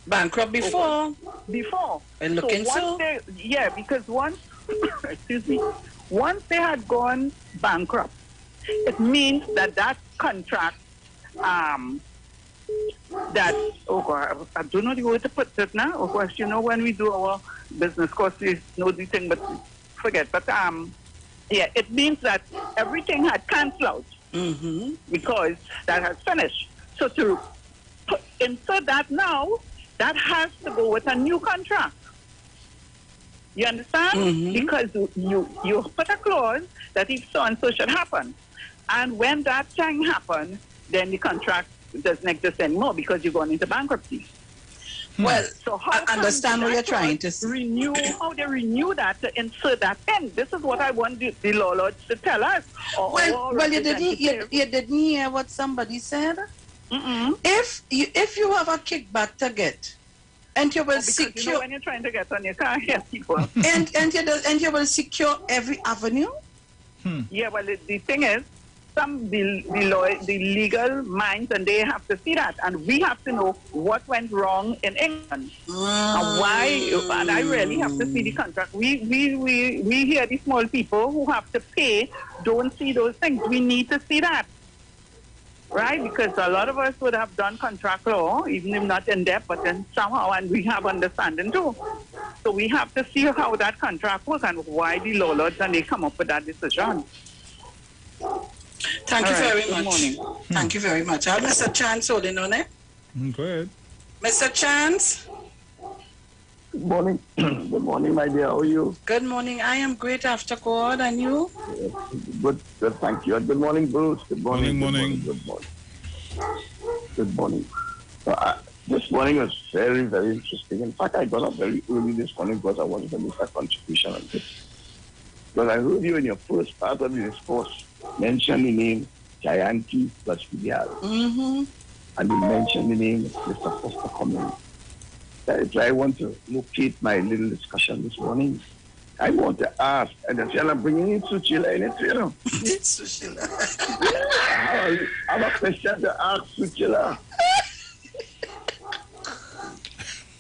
bankrupt before. Before. And looking so. Because once excuse me, once they had gone bankrupt, it means that contract that I don't know the way to put it now. Of course, when we do our business course, we know the thing, but forget. But it means that everything had cancelled out because that has finished. So to insert that now, that has to go with a new contract. You understand? Because you put a clause that if so and so should happen, and when that thing happens, then the contract doesn't exist anymore because you're going into bankruptcy. Well, so how I understand what you're trying to renew. How they renew that to insert that in? This is what I want the law lords to tell us. Well, you didn't hear what somebody said. If you have a kickback to get, and you will secure when you're trying to get on, you can't hear people. and you will secure every avenue. Yeah, well, the thing is, the legal minds, and they have to see that, and we have to know what went wrong in England and why. And I really have to see the contract. We hear the small people who have to pay don't see those things. We need to see that, right? Because a lot of us would have done contract law, even if not in depth, but then somehow, and we have understanding too. So we have to see how that contract works and why the law lords and they come up with that decision. Thank you very much. Thank you very much. I have Mr. Chance holding on it. Go ahead. Mr. Chance. Good morning. Good morning, my dear. How are you? Good morning. I am great after God. And you? Good, thank you. Good morning, Bruce. Good morning. Good morning. Good morning. This morning was very, very interesting. In fact, I got up very early this morning because I wanted to make a contribution on this. Because I heard you in your first part of the discourse mention the name Jayanti plus Vidal. And you mentioned the name Mr. Foster Cummings. So I want to locate my little discussion this morning. I want to ask, and I'm bringing in Suchila in it, Suchila. I have a question to ask Suchila.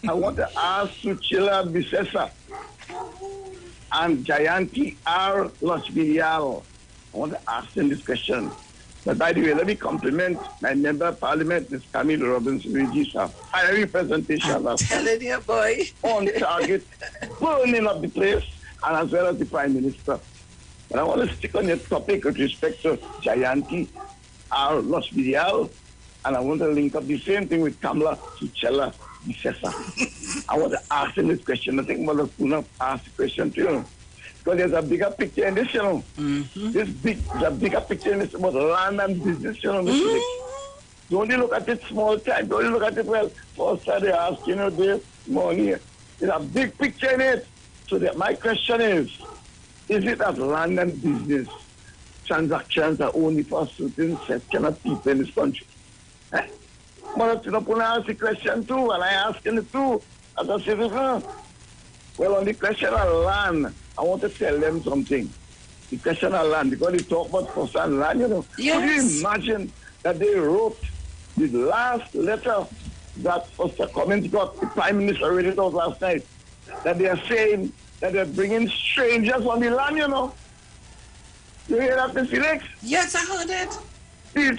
I want to ask Suchila Bisesa and Jayanti R. Losbilial. I want to ask them this question. But by the way, let me compliment my member of parliament, Ms. Camille Robinson-Regis, fiery presentation. I'm telling you, boy. On target, burning up the place, and as well as the Prime Minister. But I want to stick on your topic with respect to Jayanti R. Losbilial, and I want to link up the same thing with Kamla Suchela Bisesa. I want to ask them this question. I think Mother Puna asked the question to you. Because there's a bigger picture in this, There's a bigger picture in this about land and business, Don't you look at it small time. Don't you look at it, first time they ask, this money. There's a big picture in it. So my question is it that land and business transactions are only for a certain section of people in this country? Mother Tinapuna asked the question too, and I asked it too, as a citizen. Well, on the question of land, I want to tell them something. The question of land, because they talk about first-hand land, Yes. Could you imagine that they wrote the last letter that Foster Cummings got, the Prime Minister read it out last night, that they are saying that they're bringing strangers on the land, You hear that, Mr. Felix? Yes, I heard it. They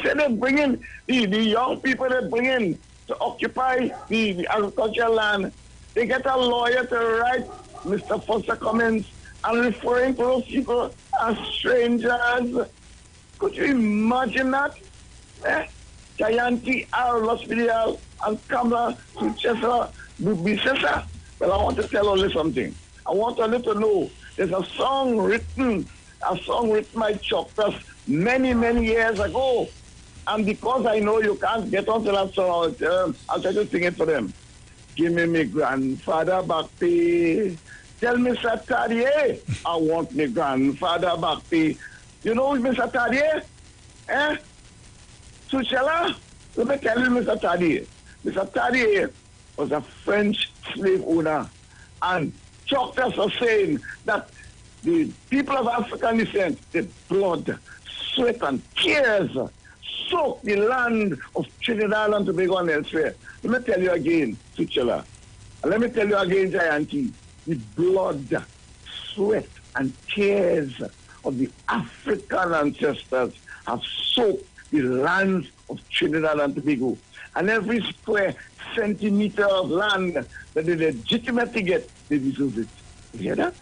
say they're bringing the young people they're bringing to occupy the agricultural land. They get a lawyer to write Mr. Foster Cummings and referring to those people as strangers. Could you imagine that? Jayanti R. Losbilial and Kamla Suchesa Bisesa. Well, I want to tell only something. I want only to know there's a song written by Choctaws many, many years ago. And because I know you can't get onto that song, I'll try to sing it for them. Give me my grandfather back pay. Tell Mr. Tadier, I want my grandfather back pay. You know Mr. Tadier? Suchela? Let me tell you Mr. Tadier. Mr. Tadier was a French slave owner. And Choctaws are saying that the people of African descent, the blood, sweat and tears soak the land of Trinidad and Tobago and elsewhere. Let me tell you again, Tuchela, and let me tell you again, Jayanti, the blood, sweat, and tears of the African ancestors have soaked the lands of Trinidad and Tobago. And every square centimeter of land that they legitimately get, they deserve it. You hear that?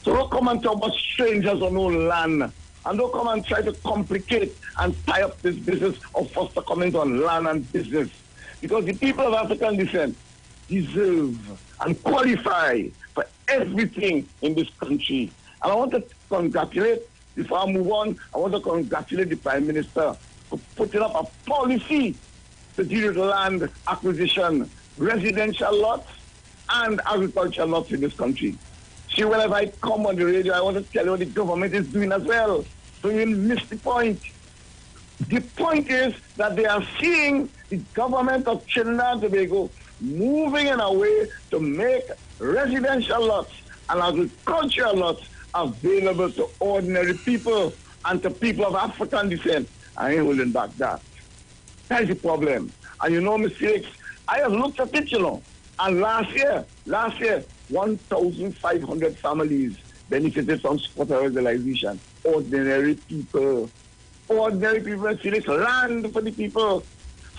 So don't come and talk about strangers on own land. And don't come and try to complicate and tie up this business of foster comings on land and business. Because the people of African descent deserve and qualify for everything in this country. And I want to congratulate, before I move on, I want to congratulate the Prime Minister for putting up a policy to deal with land acquisition, residential lots, and agricultural lots in this country. See, whenever I come on the radio, I want to tell you what the government is doing as well. So you miss the point. The point is that they are seeing the government of Trinidad and Tobago moving in a way to make residential lots and agricultural lots available to ordinary people and to people of African descent. I ain't holding back that. That's the problem. And you know, Ms. Felix, I have looked at it, you know, and last year, 1,500 families benefited from squatter regularization. Ordinary people, Ms. Felix, land for the people.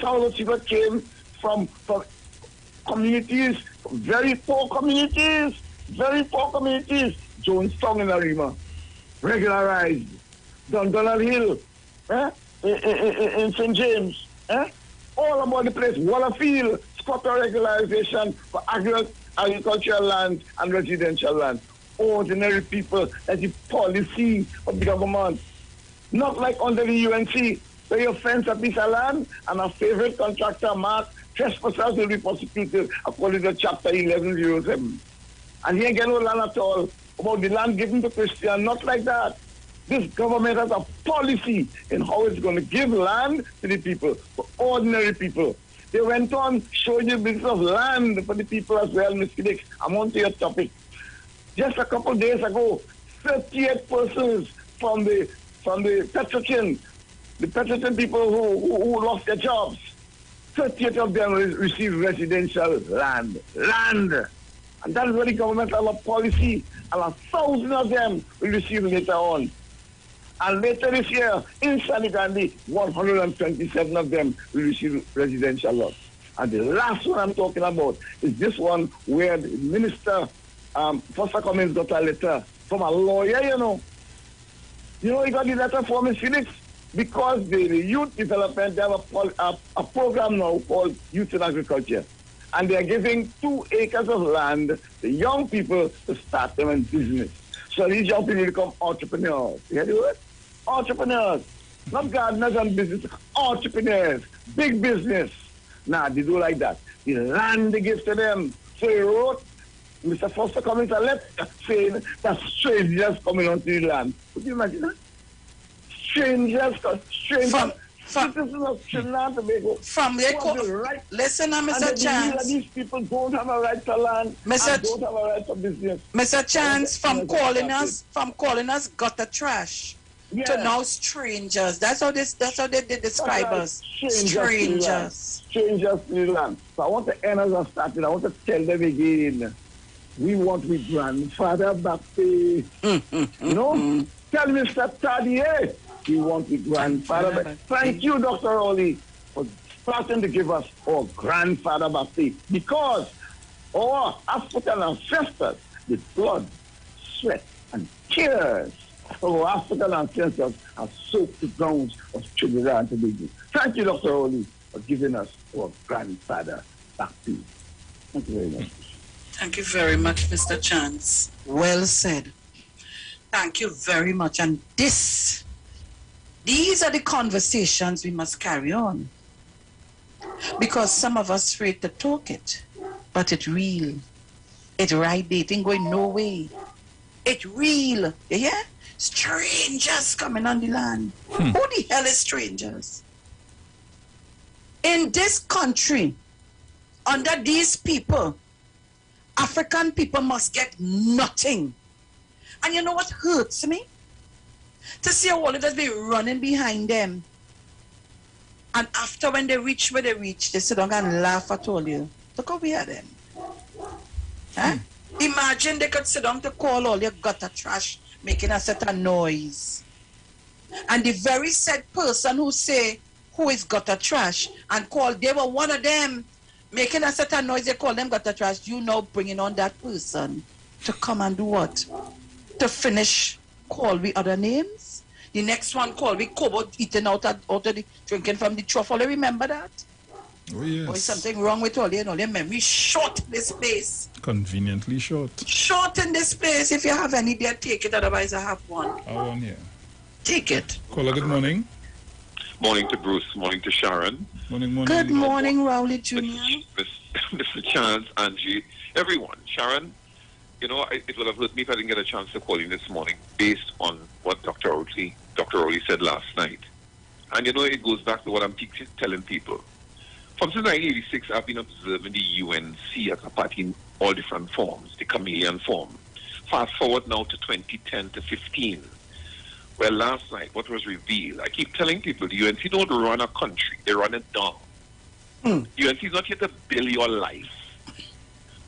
Some of those people came from communities, very poor communities, Jonestown in Arima, regularized. Donald Hill, in St. James, all about the place, Wallafield, squatter regularization for agricultural land and residential land. Ordinary people, that's the policy of the government. Not like under the UNC, where you fence a piece of land and a favorite contractor marked trespassers will be prosecuted according to Chapter 1107. And he ain't get no land at all about the land given to Christian, not like that. This government has a policy in how it's going to give land to the people, for ordinary people. They went on showing you business of land for the people as well, Ms. Felix. I'm on to your topic. Just a couple of days ago, 38 persons from the Petrochin, people who lost their jobs, 38 of them received residential land. And that is what the government has a policy, and 1,000 of them will receive later on. And later this year, in Sanigandi, 127 of them will receive residential lots. And the last one I'm talking about is this one where the minister, Foster Cummings, got a letter from a lawyer, you know. You know, he got the letter from Ms. Felix because the youth development, they have a program now called Youth in Agriculture. And they are giving 2 acres of land to young people to start them in business. So these young people become entrepreneurs. You hear the word? Entrepreneurs. Not gardeners and business, entrepreneurs. Big business. Nah, they do like that. The land they give to them. So he wrote, Mr. Foster Cummings, a letter saying that strangers coming onto the land. Could you imagine that? Strangers. Citizens of Trinidad and Tobago. Listen, Mr. Chance. These people don't have a right to land and don't have a right to business. Mr. Chance, from calling us gutter trash to now strangers. That's how they describe us. Strangers. Strangers to the land. So I want to end as I started. I want to tell them again. We want with grandfather back pay. You know? Tell Mr. Tadier. We want with grandfather back. Thank you, Dr. Oli, for starting to give us our grandfather back pay. Because our African ancestors, with blood, sweat, and tears, our African ancestors have soaked the grounds of Trinidad and Tobago. Thank you, Dr. Oli, for giving us our grandfather back pay. Thank you very much. Thank you very much, Mr. Chance. Well said. Thank you very much. And these are the conversations we must carry on. Because some of us afraid to talk it. But it's real. It's right there. It ain't going no way. It's real. You hear? Strangers coming on the land. Who the hell is strangers? In this country, under these people, African people must get nothing. And you know what hurts me? To see how all of us be running behind them. And after when they reach where they reach, they sit down and laugh at all you. Look how we are them. Huh? Imagine they could sit down to call all your gutter trash, making a set of noise. And the very said person who say, who is gutter trash, and call, they were one of them, making a set of noise, they call them gutter trash, you now bringing on that person to come and do what? To finish, call we other names? The next one call we cobalt eating out of the, drinking from the truffle, remember that? Oh, yes. Or is something wrong with all your memory? Short in this place. Conveniently short. Short in this place. If you have any beer, take it. Otherwise, I have one. I have one here. Take it. Caller, good morning. Morning to Bruce. Morning to Sharon. Morning. Good morning, Rowley Jr. Mr. Chance, Angie, everyone. Sharon, you know, it would have hurt me if I didn't get a chance to call you this morning based on what Dr. Rowley said last night. And, you know, it goes back to what I'm telling people. From since 1986, I've been observing the UNC as a party in all different forms, the chameleon form. Fast forward now to 2010 to 15. Well, last night, what was revealed, I keep telling people, the UNC don't run a country, they run it down. UNC is not here to build your life.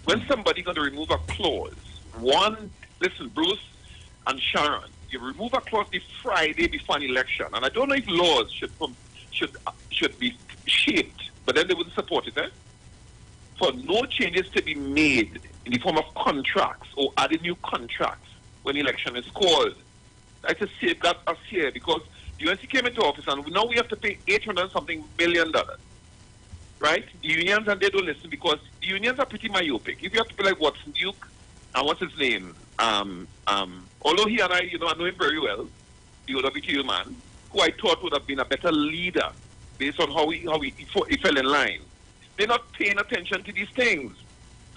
When somebody's going to remove a clause, listen, Bruce and Sharon, you remove a clause the Friday before an election, and I don't know if laws should be shaped, but then they wouldn't support it, for no changes to be made in the form of contracts or adding new contracts when election is called. I just safeguard us here because the UNC came into office and now we have to pay $800-something million. Right? The unions, and they don't listen because the unions are pretty myopic. If you have to be like Watson Duke and what's his name, although he and I, you know, I know him very well, the OWTU man, who I thought would have been a better leader based on how he fell in line. They're not paying attention to these things.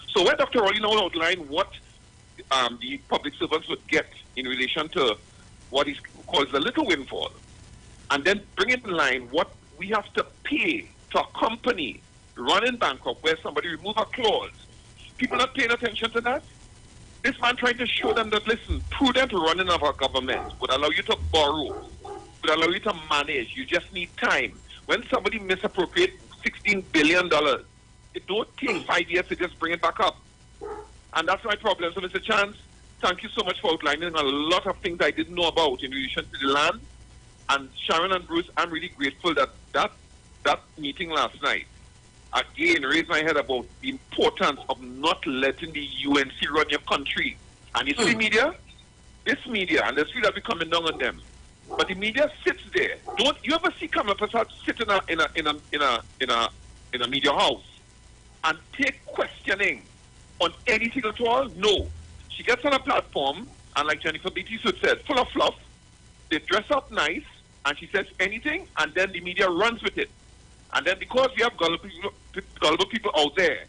So when Dr. Rowley now outlined what the public servants would get in relation to what he calls the little windfall, and then bring it in line what we have to pay to a company running bankrupt where somebody remove a clause. People not paying attention to that. This man trying to show them that, listen, prudent running of our government would allow you to borrow, would allow you to manage. You just need time. When somebody misappropriate $16 billion, it don't take 5 years to just bring it back up. And that's my problem. So, Mr. Chance, thank you so much for outlining a lot of things I didn't know about in relation to the land. And Sharon and Bruce, I'm really grateful that meeting last night, again, raised my head about the importance of not letting the UNC run your country. And you see the media? This media, and there's people that be coming down on them. But the media sits there. Don't you ever see Kamala Prasad sit in a media house and take questioning on anything at all? No. She gets on a platform, and like Jennifer Beatty said, full of fluff. They dress up nice, and she says anything, and then the media runs with it. And then because we have gullible people out there,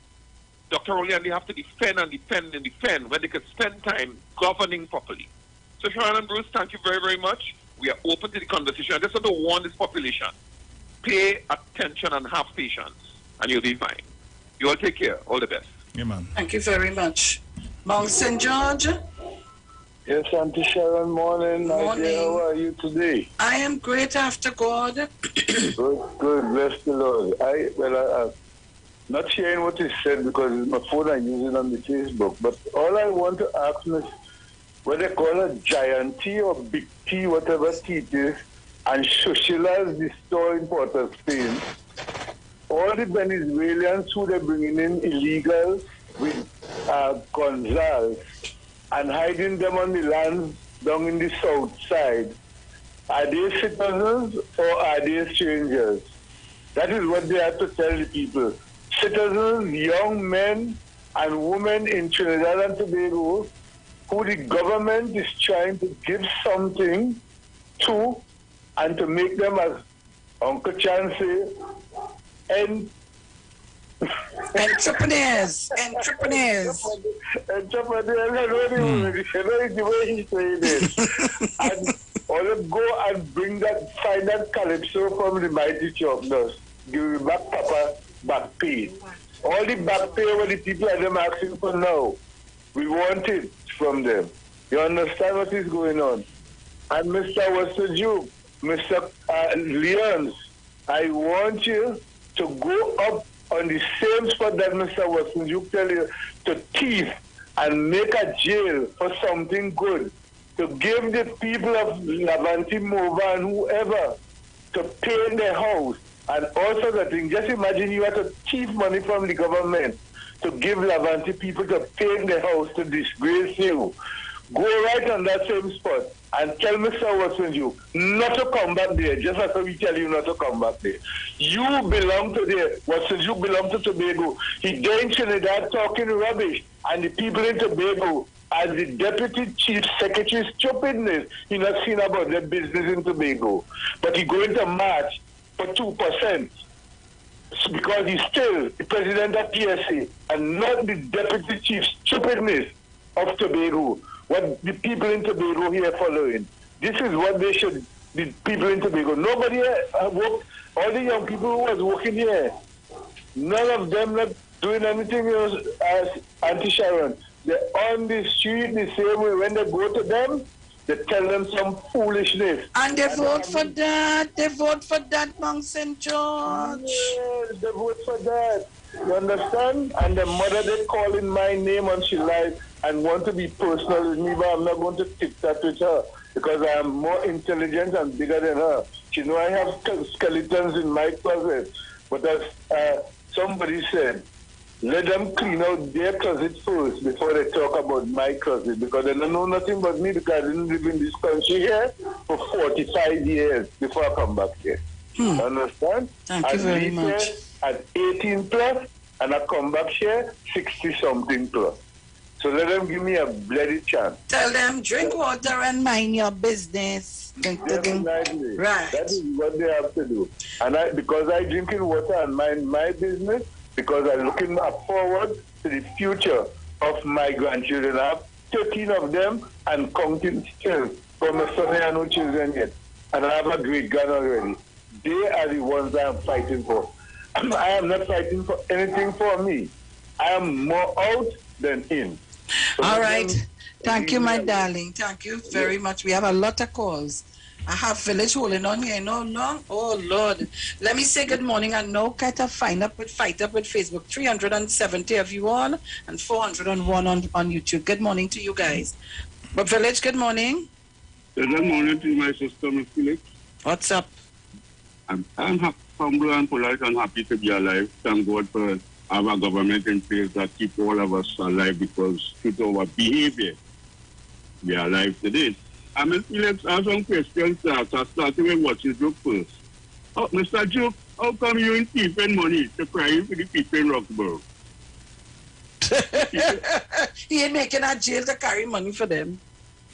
Dr. Rowley and they have to defend when they could spend time governing properly. So Sharon and Bruce, thank you very, very much. We are open to the conversation. I just want to warn this population. Pay attention and have patience, and you'll be fine. You all take care. All the best. Yeah, man. Thank you very much. Mount St. George? Yes, Auntie Sharon, morning. Morning. How are you today? I am great after God. Good, bless the Lord. I'm not sharing what he said because it's my phone I use it on the Facebook, but all I want to ask is what they call a giant T or big T, whatever T it is, and Shoshila's the store in Port-of-Spain. All the Venezuelans who they're bringing in illegal with Gonzales and hiding them on the land down in the south side, are they citizens or are they strangers? That is what they have to tell the people. Citizens, young men and women in Trinidad and Tobago who the government is trying to give something to and to make them, as Uncle Chan say, entrepreneurs. I know the way he said it. And all go and find that calypso from the mighty chocolates. Give back Papa back pay. All the back pay what the people are them asking for now. We want it from them. You understand what is going on? And Mr. Wasserjuk, Mr. Leons, I want you to go up on the same spot that Mr. Wasserjuk tell you to thief and make a jail for something good, to give the people of Lavanti, Mova, and whoever to paint their house and also the thing. Just imagine you have to thief money from the government to give Lavanti people to paint their house to disgrace you. Go right on that same spot and tell Mr. Wasserjuk not to come back there, just as we tell you not to come back there. You belong to there. Wasserjuk belong to Tobago. He there in Trinidad talking rubbish, and the people in Tobago, as the deputy chief secretary, stupidness, he not seen about their business in Tobago. But he going to march for 2%. Because he's still the president of PSA and not the deputy chief, stupidness of Tobago. What the people in Tobago here following. This is what they should, the people in Tobago. Nobody worked, all the young people who was working here, none of them not doing anything else as Auntie Sharon. They're on the street the same way. When they go to them, they tell them some foolishness. And they vote for that. They vote for that, Mount St. George. Yes, they vote for that. You understand? And the mother, they calling my name on she live and want to be personal with me, but I'm not going to tic that with her because I am more intelligent and bigger than her. She know I have skeletons in my closet. But as somebody said, let them clean out their closet first before they talk about my closet, because they don't know nothing about me because I didn't live in this country here for 45 years before I come back here. Understand? Thank you very much. At 18 plus, and I come back here 60-something plus. So let them give me a bloody chance. Tell them, drink water and mind your business. Definitely. Right. That is what they have to do. And because I drinking water and mind my business, because I'm looking forward to the future of my grandchildren. I have 13 of them and counting still. From my son, I have no children yet. And I have a great grand already. They are the ones I am fighting for. I am not fighting for anything for me. I am more out than in. So all right. Thank you, my darling. Thank you very much. We have a lot of calls. I have Village holding on here no long. Oh, Lord. Let me say good morning. And no kind of fight up with Facebook. 370 of you all and 401 on YouTube. Good morning to you guys. But Village, good morning. Good morning to my sister, Miss Felix. What's up? I'm humble and polite and happy to be alive. Thank God for our government in place that keep all of us alive because due to our behavior, we are alive today. Miss Felix, I have some questions starting with what you do first. Oh, Mr. Duke, how come you ain't keeping money to cry for the people in Roxborough? He ain't making a jail to carry money for them.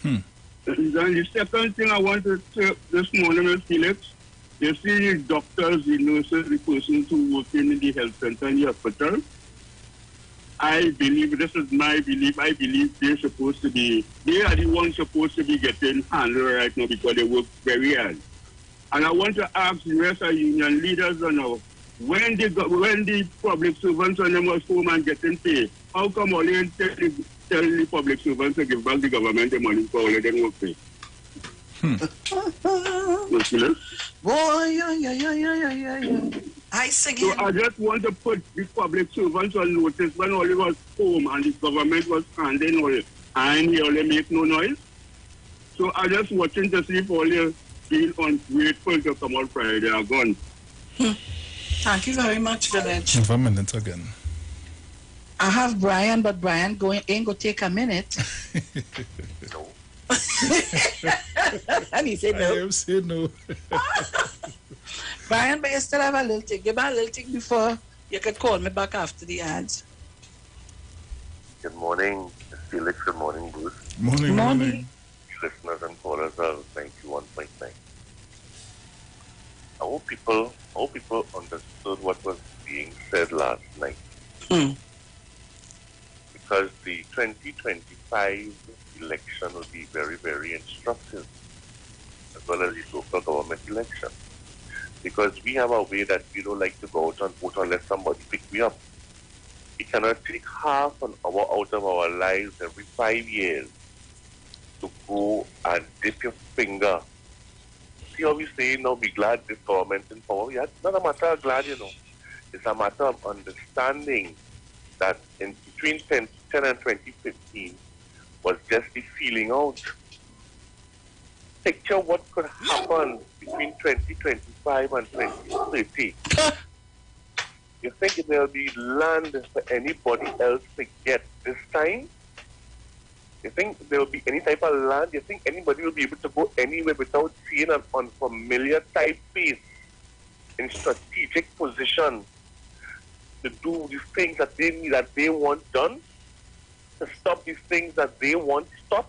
And the second thing I want to say this morning, Miss Felix, you see the doctors, the nurses, the persons who work in the health center and the hospital. I believe, this is my belief, I believe they are the ones supposed to be getting handled right now because they work very hard. And I want to ask the rest of union leaders now, when the public servants on them was home and getting paid, how come all they tell the public servants to give back the government the money for all of them work pay? Boy, yeah. I sing So I just want to put the public servants on notice when all was home and the government was handing all and he only make no noise. So I just watching to see if all you feel ungrateful to come out Friday are gone. Thank you very much, Village. Have a minute again. I have Brian, but Brian ain't go take a minute. No. And he said no. I have said no. Brian, but you still have a little thing. Give me a little thing before you can call me back after the ads. Good morning, Felix. Good morning, Bruce. Morning. Listeners and callers of 91.9. I hope people understood what was being said last night. Because the 2025 election will be very, very instructive, as well as the local government election. Because we have a way that we don't like to go out and vote unless somebody pick me up. We cannot take half an hour out of our lives every 5 years to go and dip your finger. See how we say now, be glad this government in power. Yeah, it's not a matter of glad, you know. It's a matter of understanding that in between 10 and 2015 was just the feeling out. Picture what could happen between 2025 and 2030. You think there will be land for anybody else to get this time? You think there will be any type of land? You think anybody will be able to go anywhere without seeing an unfamiliar type face in strategic position to do the things that they need, that they want done, to stop the things that they want stopped?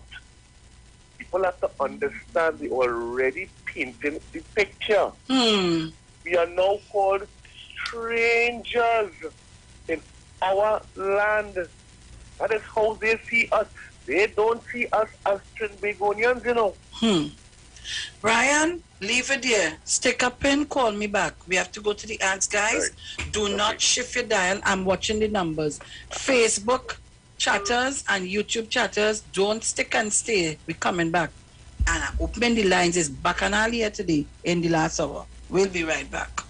People have to understand they already painting the picture. We are now called strangers in our land. That is how they see us. They don't see us as Trinbagonians, you know. Brian, leave it there. Stick a pin, call me back. We have to go to the ads, guys. Do not shift your dial. I'm watching the numbers. Facebook chatters and YouTube chatters, don't stick and stay. We're coming back. And opening the lines is back and all here today in the last hour. We'll be right back.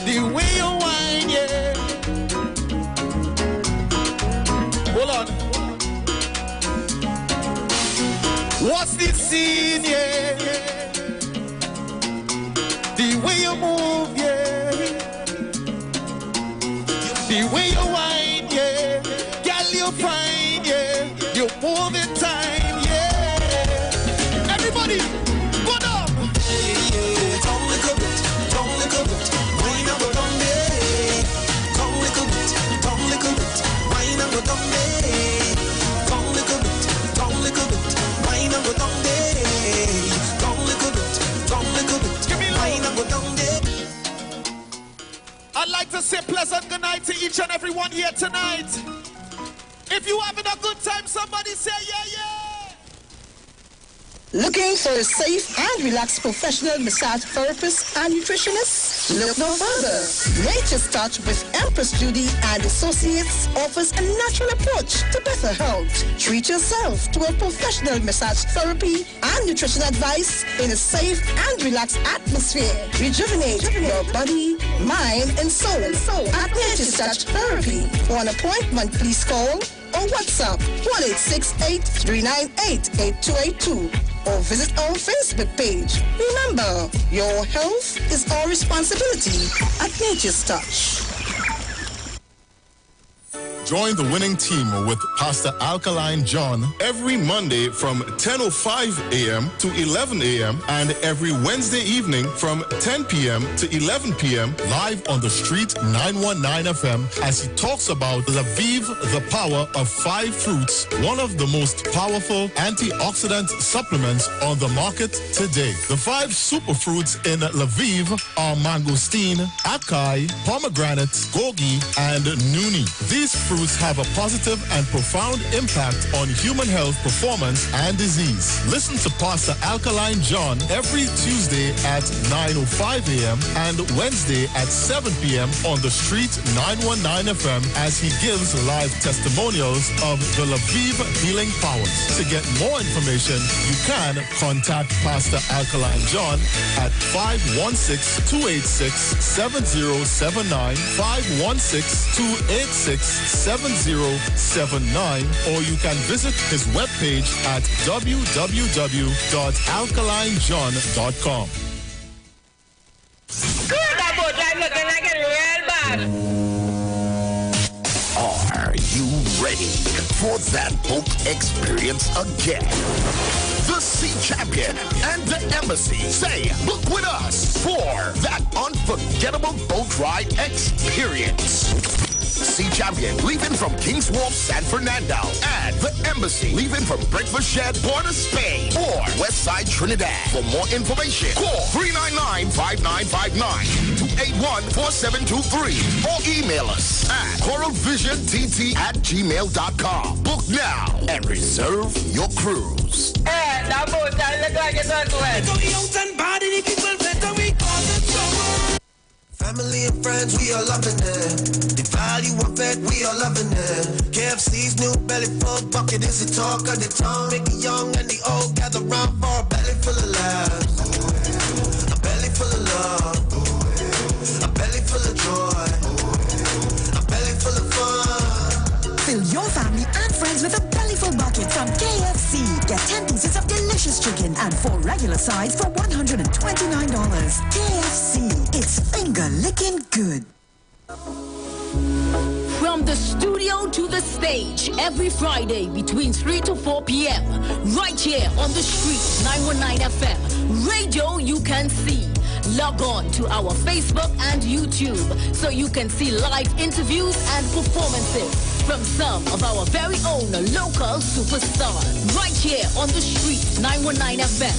The way you whine, yeah. Hold on. What's the scene, yeah? The way you move, yeah. The way you whine, yeah. Girl, you fine, yeah. You move in time, yeah. Everybody, go down. I'd like to say pleasant good night to each and everyone here tonight. If you having a good time, somebody say yeah, yeah. Looking for a safe and relaxed professional massage therapist and nutritionist? Look no further. Nature's Touch with Empress Judy and Associates offers a natural approach to better health. Treat yourself to a professional massage therapy and nutrition advice in a safe and relaxed atmosphere. Rejuvenate your body, mind, and soul at Nature's Touch Therapy. For an appointment, please call or WhatsApp 1-868-398-8282 or visit our Facebook page. Remember, your health is our responsibility at Nature's Touch. Join the winning team with Pastor Alkaline John every Monday from 10:05 a.m. to 11 a.m. and every Wednesday evening from 10 p.m. to 11 p.m. live on the Street 919 FM as he talks about Lviv, the power of 5 fruits, one of the most powerful antioxidant supplements on the market today. The 5 superfruits in Lviv are mangosteen, acai, pomegranate, gogi, and nuni. These fruits have a positive and profound impact on human health, performance, and disease. Listen to Pastor Alkaline John every Tuesday at 9:05 a.m. and Wednesday at 7 p.m. on the Street 919 FM as he gives live testimonials of the Lviv healing powers. To get more information, you can contact Pastor Alkaline John at 516-286-7079, 516-286-7079, or you can visit his webpage at www.alkalinejohn.com. Good, that boat like looking like it real bad. Are you ready for that boat experience again? The Sea Champion and the Embassy say, book with us for that unforgettable boat ride experience. Sea Champion leaving from Kings Wharf, San Fernando, and the Embassy leaving from Breakfast Shed, Port of Spain, or Westside Trinidad. For more information, call 399-5959, 281-4723, or email us at coralvisiontt@gmail.com. Book now and reserve your cruise. Hey, that boat, I look like it's on wet. Family and friends, we are loving it. The value of it, we are loving it. KFC's new belly full bucket is the talk of the town. Make the young and the old gather round for a belly full of laughs, a belly full of love, a belly full of joy, a belly full of fun. Fill your family and friends with a bellyful bucket from KFC. Get 10 pieces of delicious chicken and 4 regular sides for $129. KFC, it's finger-licking good. From the studio to the stage, every Friday between 3 to 4 p.m. Right here on the Street 919 FM. Radio you can see. Log on to our Facebook and YouTube so you can see live interviews and performances from some of our very own local superstars. Right here on the Street 919 FM.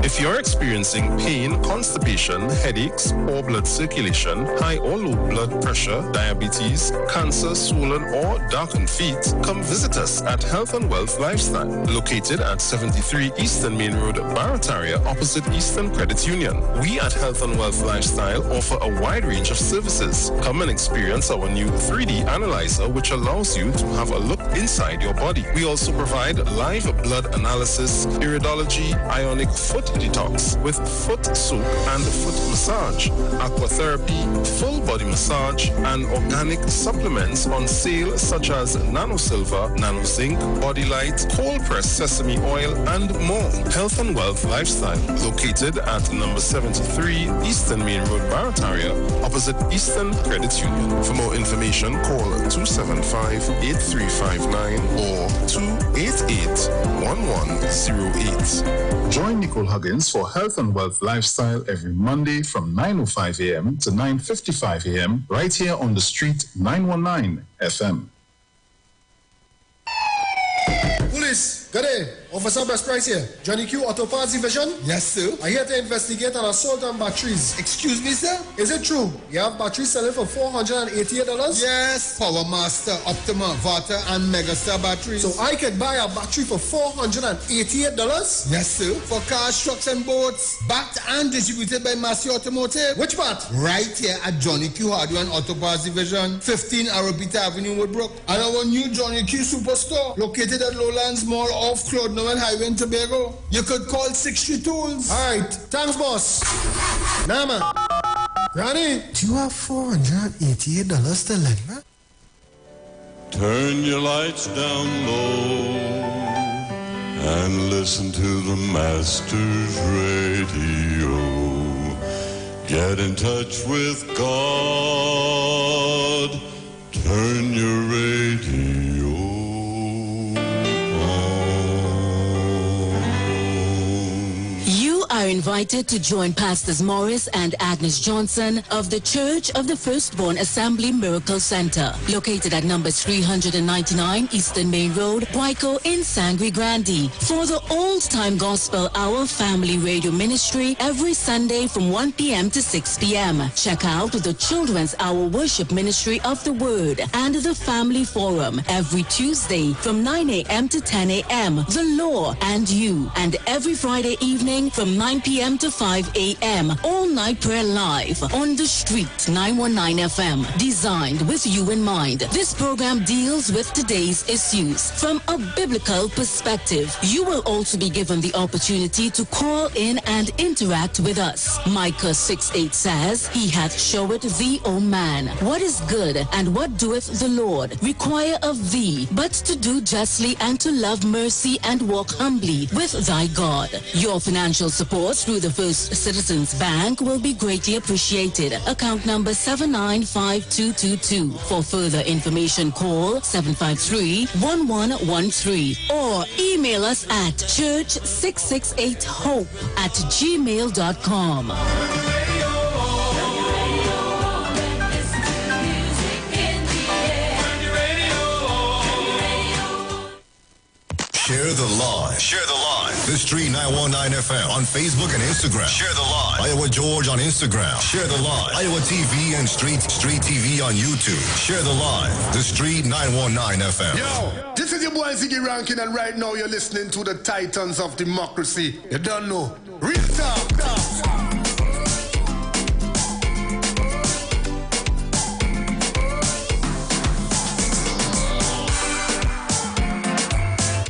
If you're experiencing pain, constipation, headaches, poor blood circulation, high or low blood pressure, diabetes, cancer, swollen or darkened feet, come visit us at Health and Wealth Lifestyle, located at 73 Eastern Main Road, Barataria, opposite Eastern Credit Union. We at Health and Wealth Lifestyle offer a wide range of services. Come and experience our new 3D analyzer, which allows you to have a look inside your body. We also provide live blood analysis, iridology, ionic foot detox with foot soak and foot massage, aquatherapy, full body massage, and organic supplements on sale such as nano silver, nano zinc, body light, cold pressed sesame oil, and more. Health and Wealth Lifestyle, located at number 73 Eastern Main Road, Barataria, opposite Eastern Credit Union. For more information, call 275-8359 or 288-1108. Join Nicole Huggins for Health and Wealth Lifestyle every Monday from 9:05 a.m. to 9:55 a.m. right here on the Street 919 FM. Police, good day. Officer Best Price here. Johnny Q Auto Parts Division? Yes, sir. I'm here to investigate an assault on batteries. Excuse me, sir? Is it true? You have batteries selling for $488? Yes. Power Master, Optima, Vata, and Megastar batteries. So I could buy a battery for $488? Yes, sir. For cars, trucks, and boats. Backed and distributed by Massey Automotive. Which part? Right here at Johnny Q Hardware and Auto Parts Division, 15 Arabita Avenue, Woodbrook. And our new Johnny Q Superstore, located at Lowlands Mall off Claude Noel Highway in Tobago. You could call 63 Tools. All right. Thanks, boss. Nama. Ronnie. Do you have $488 to lend, man? Turn your lights down low and listen to the Master's radio. Get in touch with God. Turn your radio on. You are invited to join Pastors Morris and Agnes Johnson of the Church of the Firstborn Assembly Miracle Center, located at number 399 Eastern Main Road, Guayco in Sangre Grande, for the Old Time Gospel Hour Family Radio Ministry every Sunday from 1 p.m. to 6 p.m. Check out the Children's Hour Worship Ministry of the Word and the Family Forum every Tuesday from 9 a.m. to 10 a.m. The Law and You, and every Friday evening from 9 p.m. to 5 a.m. All night prayer live on the street 919 FM, designed with you in mind. This program deals with today's issues from a biblical perspective. You will also be given the opportunity to call in and interact with us. Micah 6:8 says, He hath showed thee, O man, what is good, and what doeth the Lord require of thee, but to do justly and to love mercy and walk humbly with thy God. Your financial support through the First Citizens Bank will be greatly appreciated. Account number 795222. For further information, call 753-1113 or email us at church668hope@gmail.com. Share the live. Share the live. The Street 919 FM on Facebook and Instagram. Share the live. Iowa George on Instagram. Share the live. Iowa TV and Street TV on YouTube. Share the live. The Street 919 FM. Yo, this is your boy Ziggy Rankin, and right now you're listening to the Titans of Democracy. You don't know. Real talk.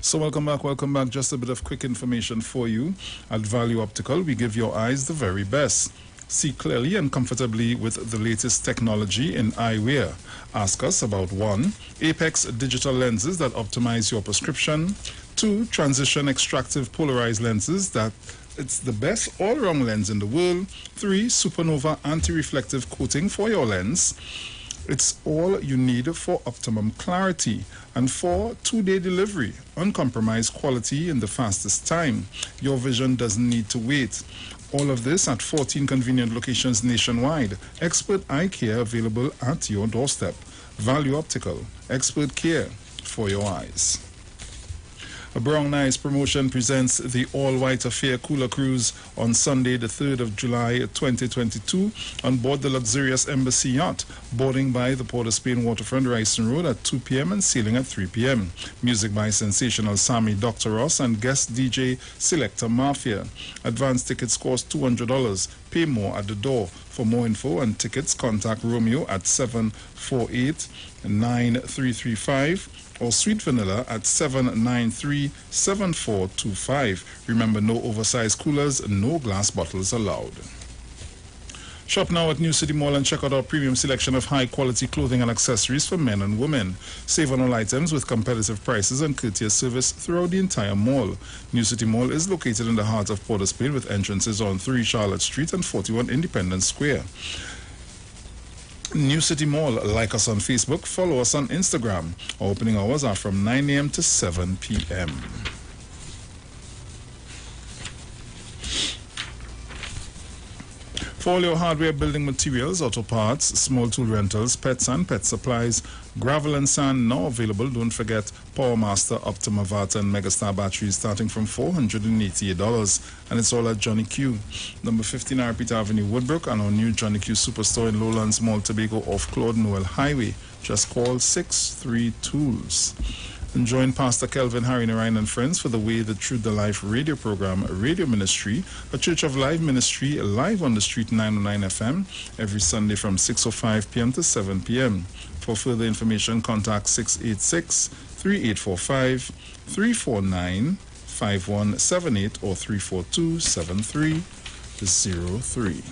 So welcome back. Just a bit of quick information for you. At Value Optical, we give your eyes the very best. See clearly and comfortably with the latest technology in eyewear. Ask us about 1. Apex digital lenses that optimize your prescription. 2. Transition extractive polarized lenses that it's the best all-round lens in the world. 3. Supernova anti-reflective coating for your lens. It's all you need for optimum clarity. And 4, 2-day delivery, uncompromised quality in the fastest time. Your vision doesn't need to wait. All of this at 14 convenient locations nationwide. Expert eye care available at your doorstep. Value Optical, expert care for your eyes. A Brown Eyes promotion presents the All-White Affair Cooler Cruise on Sunday, the 3rd of July, 2022, on board the luxurious Embassy Yacht, boarding by the Port of Spain Waterfront Ryson Road at 2 p.m. and sailing at 3 p.m. Music by sensational Sammy Dr. Ross and guest DJ Selector Mafia. Advance tickets cost $200. Pay more at the door. For more info and tickets, contact Romeo at 748-9335 or Sweet Vanilla at 793-7425. Remember, no oversized coolers, no glass bottles allowed. Shop now at New City Mall and check out our premium selection of high-quality clothing and accessories for men and women. Save on all items with competitive prices and courteous service throughout the entire mall. New City Mall is located in the heart of Port of Spain with entrances on 3 Charlotte Street and 41 Independence Square. New City Mall. Like us on Facebook, follow us on Instagram. Our opening hours are from 9 a.m. to 7 p.m. For all your hardware, building materials, auto parts, small tool rentals, pets and pet supplies, gravel and sand now available. Don't forget PowerMaster, Optima Vata and Megastar batteries starting from $488. And it's all at Johnny Q. Number 15 Arpita Avenue, Woodbrook, and our new Johnny Q Superstore in Lowlands Mall, Tobago off Claude Noel Highway. Just call 63 Tools. And join Pastor Kelvin, Harry Narayan and friends for the Way, the Truth, the Life radio program, Radio Ministry, a Church of Life ministry, live on the Street 909 FM, every Sunday from 6:05 p.m. to 7 p.m. For further information, contact 686-3845, 349-5178 or 342-7303.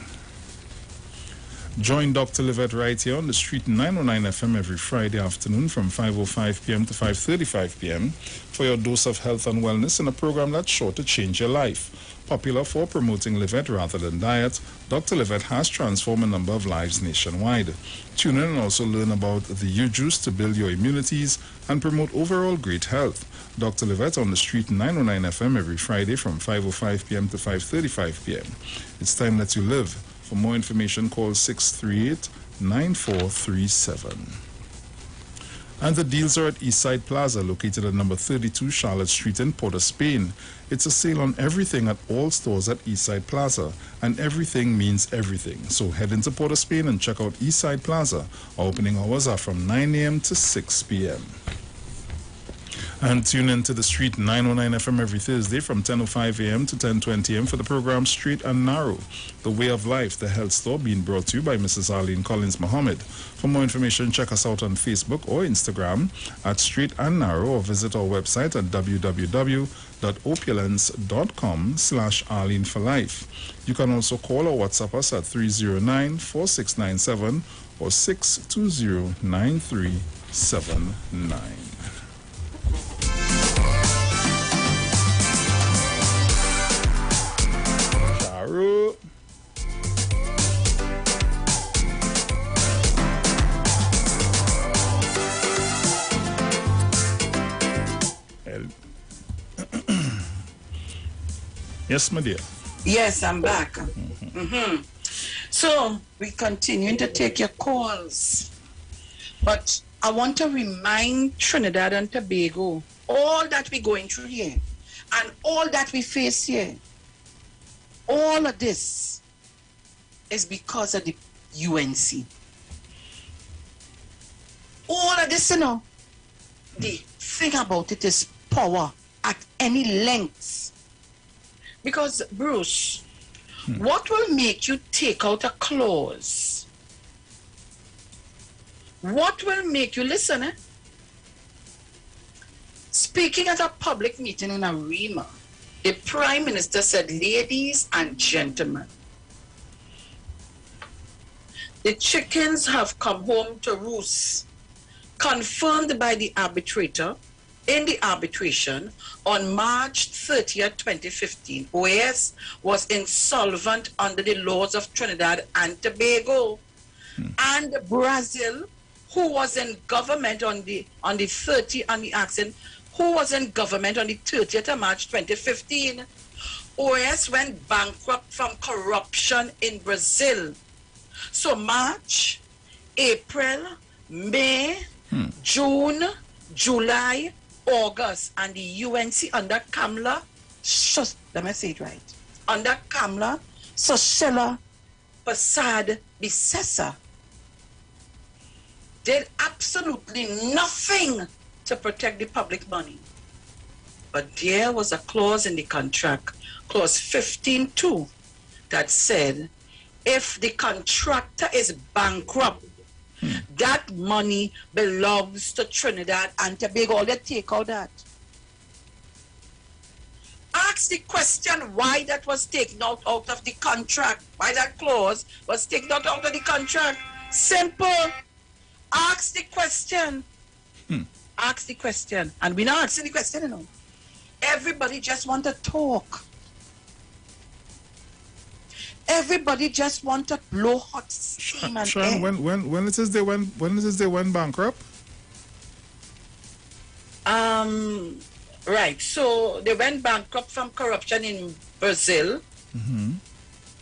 Join Dr. Livette right here on the street 909 FM every Friday afternoon from 5:05 p.m. to 5:35 p.m. for your dose of health and wellness in a program that's sure to change your life. Popular for promoting Livette rather than diet, Dr. Livette has transformed a number of lives nationwide. Tune in and also learn about the U juice to build your immunities and promote overall great health. Dr. Livette on the street 909 FM every Friday from 5:05 p.m. to 5:35 p.m. It's time that you live. For more information, call 638-9437. And the deals are at Eastside Plaza, located at number 32 Charlotte Street in Port of Spain. It's a sale on everything at all stores at Eastside Plaza, and everything means everything. So head into Port of Spain and check out Eastside Plaza. Our opening hours are from 9 a.m. to 6 p.m. And tune in to the Street 909 FM every Thursday from 10:05 a.m. to 10:20 a.m. for the program Straight and Narrow, The Way of Life, the Health Store, being brought to you by Mrs. Arlene Collins Mohammed. For more information, check us out on Facebook or Instagram at Straight and Narrow, or visit our website at www.opulence.com/Arlene for Life. You can also call or WhatsApp us at 309-4697 or 620-9379. Yes, my dear. Yes, I'm back. So, we're continuing to take your calls. But I want to remind Trinidad and Tobago, all that we're going through here and all that we face here, all of this is because of the UNC. All of this, the thing about it is power at any length. Because, Bruce, what will make you take out a clause? What will make you listen? Speaking at a public meeting in Arima, the Prime Minister said, ladies and gentlemen, the chickens have come home to roost, confirmed by the arbitrator in the arbitration on March 30th, 2015. OAS was insolvent under the laws of Trinidad and Tobago. And Brazil, who was in government on the 30th, who was in government on the 30th of March 2015. OAS went bankrupt from corruption in Brazil. So March, April, May, June, July, August, and the UNC under Kamla, let me say it right, under Kamla, Soshela, Passad, Bissessa, did absolutely nothing to protect the public money. But there was a clause in the contract, clause 15.2, that said, if the contractor is bankrupt, that money belongs to Trinidad and Tobago. They take out that. Ask the question why that was taken out of the contract, why that clause was taken out of the contract. Simple. Ask the question. Ask the question. And we're not asking the question, Everybody just want to talk. Everybody just want to blow hot steam and Sharon, when it is they went bankrupt? Right. So they went bankrupt from corruption in Brazil.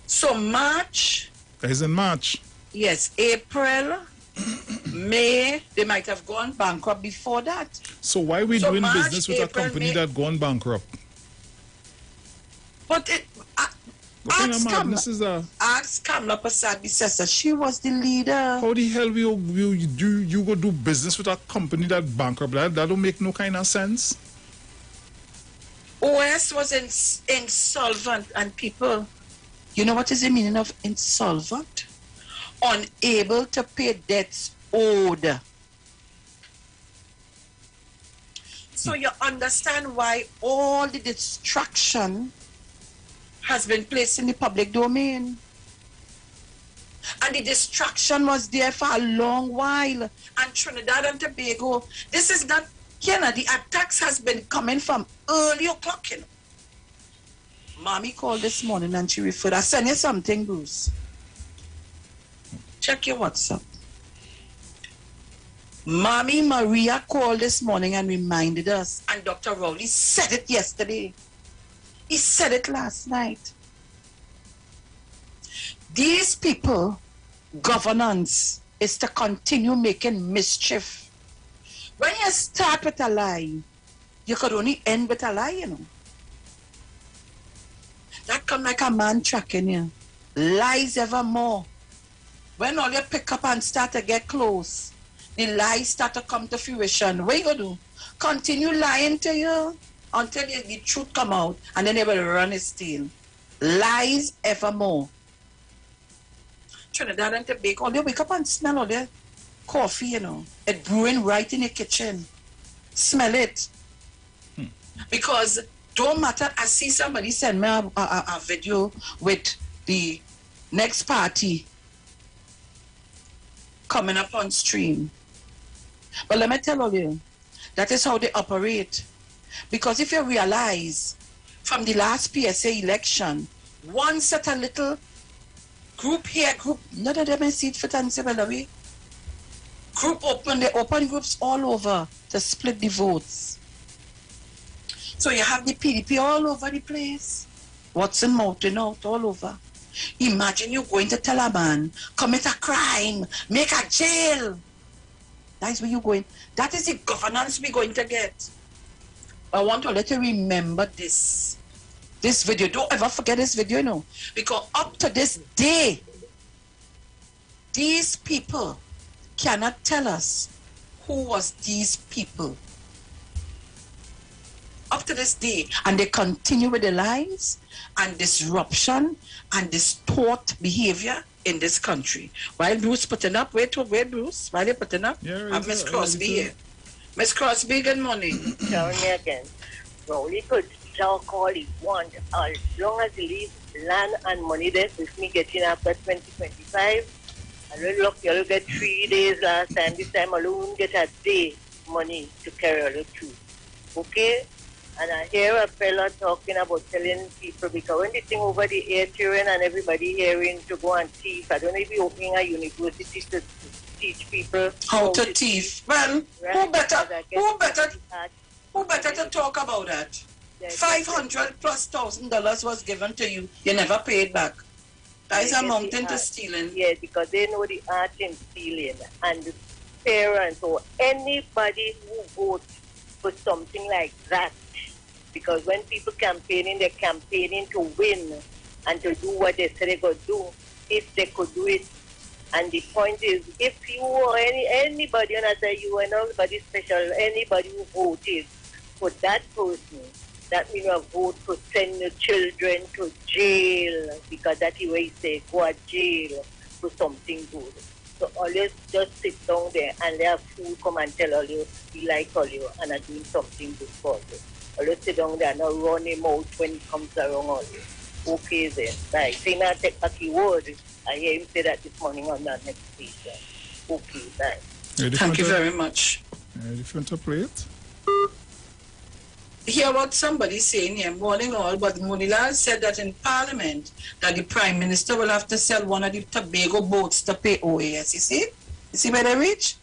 So March. It's in March. Yes, April, May. They might have gone bankrupt before that. So why are we doing business with a company that gone bankrupt? But it. Ask Kamla Passad Bissessa. She was the leader. How the hell you go do business with a company that bankrupt? That don't make no kind of sense. OS was insolvent, and people, you know what is the meaning of insolvent? Unable to pay debts owed. So you understand why all the distraction has been placed in the public domain. And the distraction was there for a long while. And Trinidad and Tobago, this is not, the attacks has been coming from early o'clock, Mommy called this morning and she referred. I sent you something, Bruce. Check your WhatsApp. Mommy Maria called this morning and reminded us. And Dr. Rowley said it yesterday. He said it last night. These people, governance is to continue making mischief. When you start with a lie, you could only end with a lie, That come like a man tracking you. Lies evermore. When all you pick up and start to get close, the lies start to come to fruition. What you gonna do? Continue lying to you until the truth come out, and then they will run it still. Lies evermore. Trinidad and Tobago, they wake up and smell all their coffee, It brewing right in the kitchen. Smell it. Because don't matter, I see somebody send me a video with the next party coming up on stream. But let me tell you, that is how they operate. Because if you realize, from the last PSA election, one set a little group here, group, none of them is seat fit and similar way. Group open, they open groups all over to split the votes. So you have the PDP all over the place. Watson Mountain out all over. Imagine you going to tell a man, commit a crime, make a jail. That's where you're going. That is the governance we're going to get. I want to let you remember this. This video. Don't ever forget this video, Because up to this day, these people cannot tell us who was these people. Up to this day. And they continue with the lies and disruption and distort behavior in this country. While Bruce putting up, wait, Bruce, while you're putting up, I have Miss Crosby here. Miss Crosby, good morning. Tell me again. Rowley could talk all he want as long as he leaves land and money there with me getting after 2025. I will look, you'll get 3 days last time. This time alone get a day money to carry all the through. Okay? And I hear a fella talking about telling people, because when they think over the air children and everybody hearing to go and thief, I don't know if you're opening a university to teach people how to thief. Well, right? Who better to talk about that? $500,000+ was given to you. You never paid back. That is amounting to stealing. Yeah, because they know the art in stealing. And the parents or anybody who votes for something like that, because when people campaigning, they're campaigning to win and to do what they say they're going to do, if they could do it. And the point is, if you or anybody, and I say you and nobody special, anybody who voted for that person, that means you vote to send your children to jail, because that's the way you say, go to jail for something good. So always just sit down there and let food come and tell all you, we like all you, and are doing something good for you. Always sit down there and not run him out when he comes around all you. Okay then. Right. Say not take back your word. I hear him say that this morning on that next station. Okay, bye. Thank you very much. If you want to play it? Hear what somebody saying here, morning all, but Munilal said that in Parliament that the Prime Minister will have to sell one of the Tobago boats to pay OAS. You see? You see where they reach?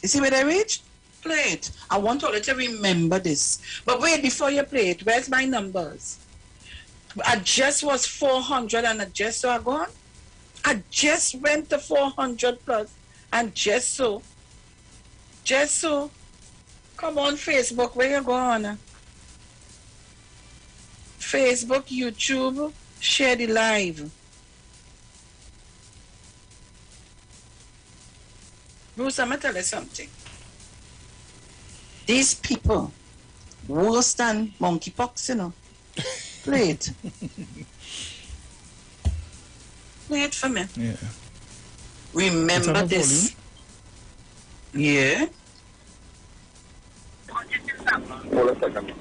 You see where they reach? Play it. I want to let you remember this. But wait, before you play it, where's my numbers? I just was 400 and I just so I gone. I just went to 400 plus and just so. Come on, Facebook, where you going? Facebook, YouTube, share the live. Bruce, I'm going to tell you something. These people, worse than monkeypox, Play it. Play it for me. Yeah. Remember this. Yeah. Hold a second.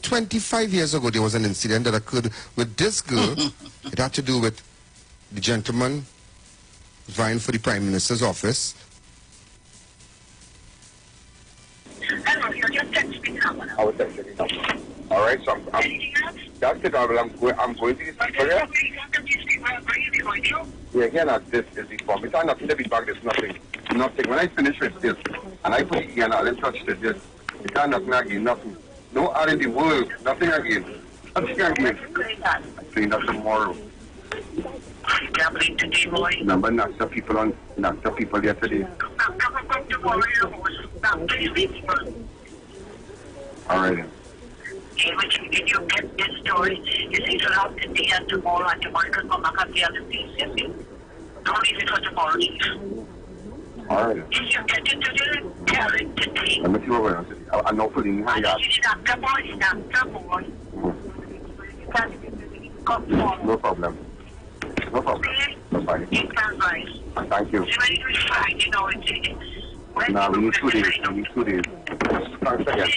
25 years ago, there was an incident that occurred with this girl. It had to do with the gentleman vying for the Prime Minister's office. Hello, you just text me now. I was texting you now. All right, so that's it. I'm going to the people here. Yeah, again, this is the form. It's nothing to be back. There's nothing. Nothing. When I finish with this, and I put it again, I'll touch it. This. It's nothing again. Nothing. No art in the world. Nothing again. Nothing again. I clean up tomorrow. Remember, knocked the people yesterday. All right. Did you get this story? You see, it'll have today and tomorrow, and tomorrow can come back and the other things. You see? Don't leave it for tomorrow, Chief. All right. If you get it today, tell it today. Let me see what we're going to do. I know for the new I need you to doctor boy. No problem. No problem. Bye-bye. Thank you. No, we need 2 days. We need 2 days. Thanks again.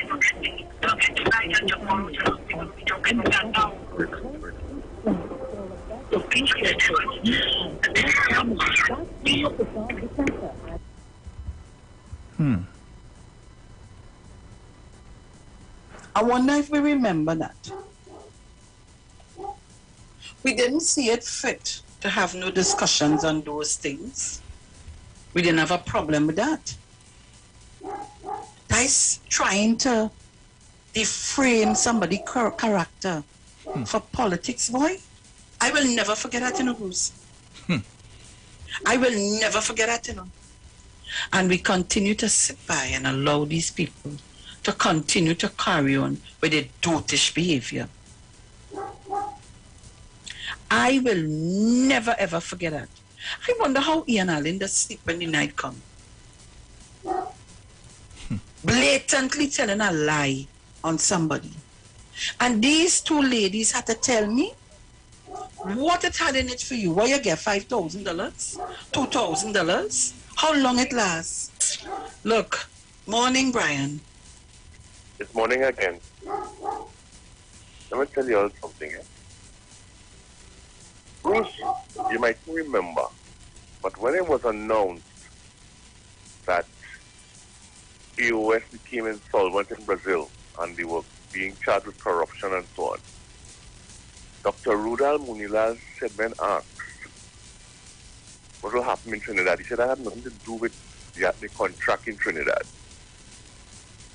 I wonder if we remember that. We didn't see it fit to have no discussions on those things. We didn't have a problem with that. That's trying to deframe somebody's character for politics, boy. I will never forget that, you know, Bruce. I will never forget that, you know. And we continue to sit by and allow these people to continue to carry on with their dotish behavior. I will never ever forget that. I wonder how Ian Allen does sleep when the night comes. Blatantly telling a lie on somebody. And these two ladies had to tell me what it had in it for you. Why you get $5,000? $2,000? How long it lasts? Look, morning, Brian. It's morning again. Let me tell you all something. Bruce, you might remember, but when it was announced that EOS became insolvent in Brazil and they were being charged with corruption and so on, Dr. Rudal Munilas said when asked what will happen in Trinidad, he said that had nothing to do with the contract in Trinidad.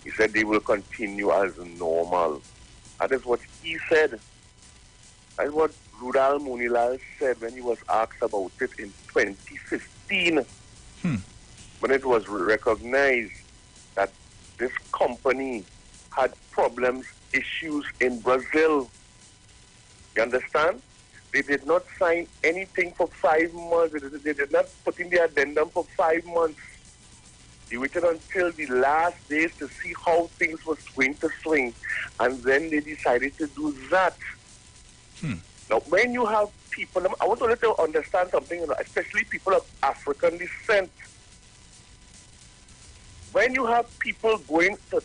He said they will continue as normal. That is what he said. That's what Rudal Munilas said when he was asked about it in 2015. When it was recognized that this company had problems, issues in Brazil. You understand? They did not sign anything for 5 months. They did not put in the addendum for 5 months. They waited until the last days to see how things was going to swing. And then they decided to do that. Now, when you have people, I want you to understand something, especially people of African descent. When you have people going to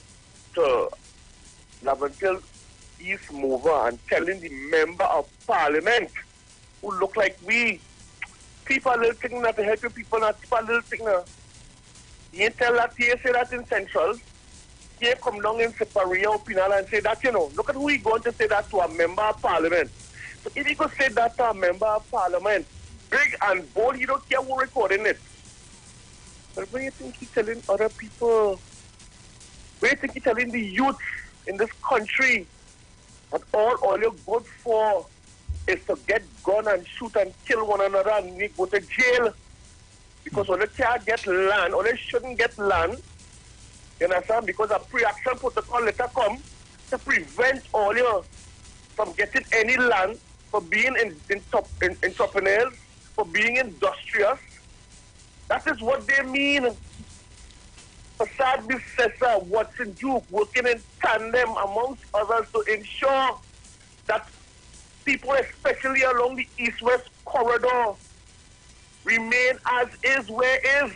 Laventil East Mover and telling the member of parliament who look like we, people a little thing not to help you, people not people a little thing now. You ain't tell that, you say that in Central. You come down in Superior or Pinal and say that, look at who he going to say that to a member of parliament. So if he could say that to a member of parliament, big and bold, you don't care who recording it. But when you think he's telling other people, when you think he's telling the youth in this country that all you're good for is to get gun and shoot and kill one another and go to jail because when they can't get land or they shouldn't get land, you understand? Because a pre-action protocol letter come to prevent all you from getting any land, for being entrepreneurs, for being industrious. That is what they mean. Facade Bissessa, Watson Duke, working in tandem amongst others to ensure that people, especially along the east-west corridor, remain as is, where is,